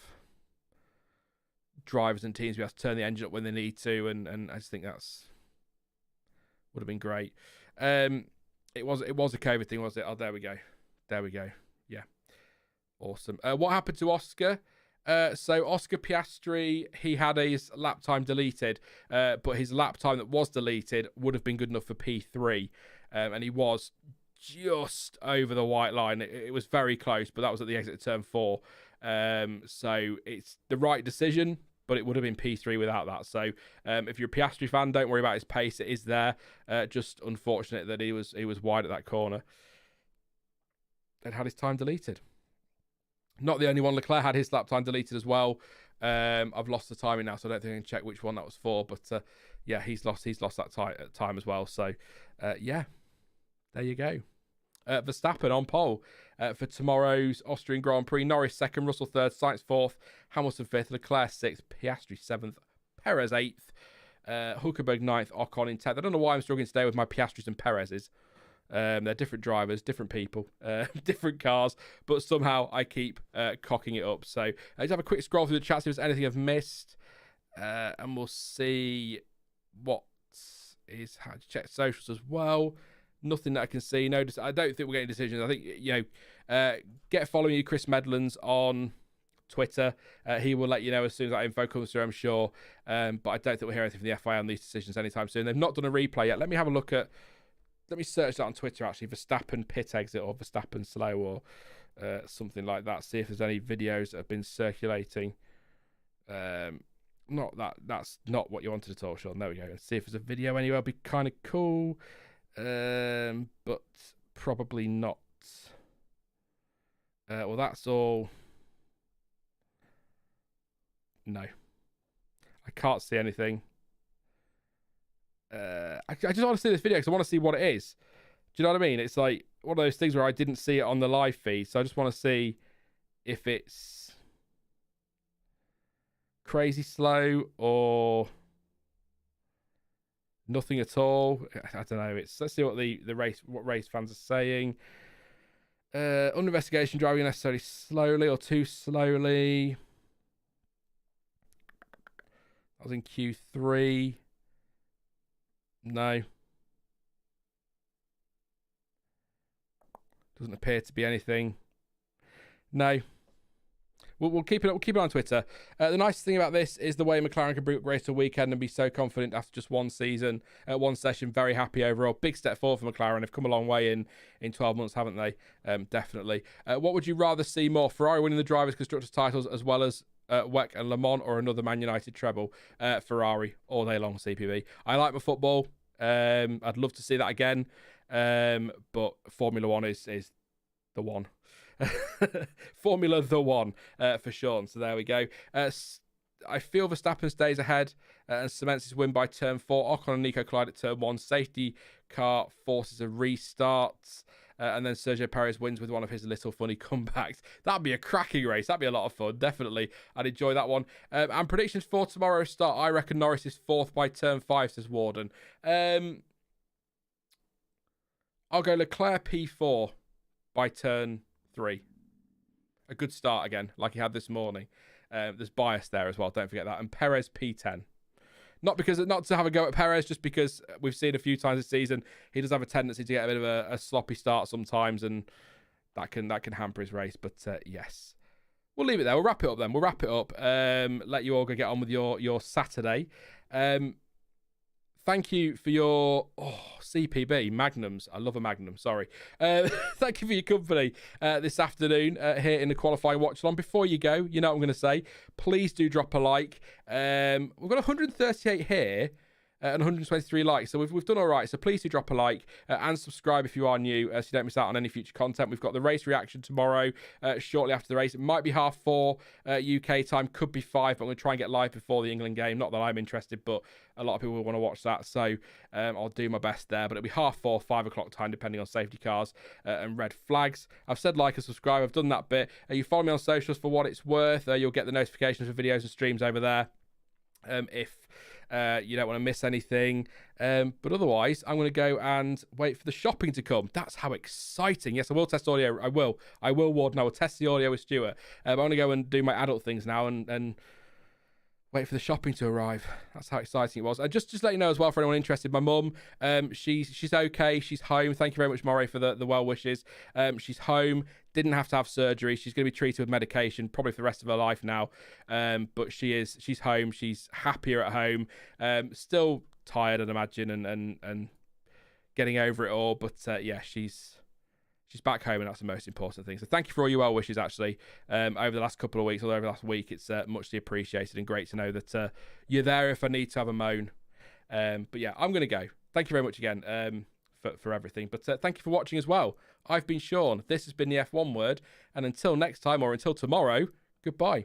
drivers and teams be able to turn the engine up when they need to, and I just think that's would have been great. It was a COVID thing, was it? Oh, there we go. Yeah, awesome. What happened to Oscar? So Oscar Piastri, he had his lap time deleted, but his lap time that was deleted would have been good enough for P3, and he was just over the white line. It was very close, but that was at the exit of turn 4. So it's the right decision, but it would have been P3 without that. So if you're a Piastri fan, don't worry about his pace. It is there. Just unfortunate that he was wide at that corner and had his time deleted. Not the only one. Leclerc had his lap time deleted as well. I've lost the timing now, so I don't think I can check which one that was for. But yeah, he's lost that time as well. So yeah, there you go. Verstappen on pole for tomorrow's Austrian Grand Prix. Norris second, Russell third, Sainz fourth, Hamilton fifth, Leclerc sixth, Piastri seventh, Perez eighth, Hulkenberg ninth, Ocon in 10th. I don't know why I'm struggling today with my Piastris and Perez's. They're different drivers, different people, different cars, but somehow I keep cocking it up. So let's have a quick scroll through the chat, see if there's anything I've missed, and we'll see what is. Check socials as well. Nothing that I can see. No, I don't think we're getting decisions. I think, get following you, Chris Medlands, on Twitter. He will let you know as soon as that info comes through, I'm sure. But I don't think we'll hear anything from the FIA on these decisions anytime soon. They've not done a replay yet. Let me have a look at... Let me search that on Twitter, actually. Verstappen pit exit or Verstappen slow or something like that. See if there's any videos that have been circulating. That's not what you wanted at all, Sean. There we go. Let's see if there's a video anywhere. It'd be kind of cool. But probably not. Well, that's all. No, I can't see anything. I just want to see this video because I want to see what it is. Do you know what I mean? It's like one of those things where I didn't see it on the live feed, so I just want to see if it's crazy slow or nothing at all. I don't know. Let's see what the race fans are saying. Under investigation, driving necessarily slowly or too slowly. That was in Q3. No. Doesn't appear to be anything. No. We'll keep it. We'll keep it on Twitter. The nice thing about this is the way McLaren can boot race a weekend and be so confident after just one season, one session. Very happy overall. Big step forward for McLaren. They've come a long way in 12 months, haven't they? Definitely. What would you rather see more? Ferrari winning the drivers' constructors titles as well as WEC and Le Mans, or another Man United treble? Ferrari all day long. CPB. I like my football. I'd love to see that again. But Formula One is the one. Formula the one for Sean. So there we go. I feel Verstappen stays ahead and cements his win by turn 4. Ocon and Nico collide at turn 1. Safety car forces a restart. And then Sergio Perez wins with one of his little funny comebacks. That'd be a cracking race. That'd be a lot of fun. Definitely. I'd enjoy that one. And predictions for tomorrow's start. I reckon Norris is 4th by turn 5, says Warden. I'll go Leclerc P4 by turn 3. A good start again, like he had this morning. There's bias there as well, don't forget that. And Perez P10. Not to have a go at Perez, just because we've seen a few times this season he does have a tendency to get a bit of a sloppy start sometimes, and that can hamper his race. But yes, we'll leave it there. We'll wrap it up then. We'll wrap it up. Let you all go get on with your Saturday. Thank you for your CPB Magnums. I love a Magnum. Sorry. Thank you for your company this afternoon here in the qualifying watch along. Before you go, you know what I'm going to say. Please do drop a like. We've got 138 here and 123 likes, so we've done all right. So please do drop a like and subscribe if you are new, so you don't miss out on any future content. We've got the race reaction tomorrow, shortly after the race. It might be 4:30 UK time, could be 5, but I'm going to try and get live before the England game. Not that I'm interested, but a lot of people will want to watch that, so I'll do my best there. But it'll be 4:30, 5 o'clock time, depending on safety cars and red flags. I've said like and subscribe. I've done that bit. You follow me on socials for what it's worth. You'll get the notifications for videos and streams over there. If you don't want to miss anything. But otherwise, I'm going to go and wait for the shopping to come. That's how exciting. Yes, I will test audio. I will, Warden. I will test the audio with Stuart. I'm going to go and do my adult things now and wait for the shopping to arrive. That's how exciting it was. And just let you know as well, for anyone interested, my mum, she's okay. She's home. Thank you very much, Moray, for the well wishes. She's home. Didn't have to have surgery. She's going to be treated with medication probably for the rest of her life now. But she's home. She's happier at home. Still tired, I'd imagine, and getting over it all. But yeah, she's back home, and that's the most important thing. So thank you for all your well wishes, actually, over the last couple of weeks, or over the last week. It's muchly appreciated and great to know that you're there if I need to have a moan. But yeah, I'm going to go. Thank you very much again for everything. But thank you for watching as well. I've been Sean. This has been the F1 Word. And until next time, or until tomorrow, goodbye.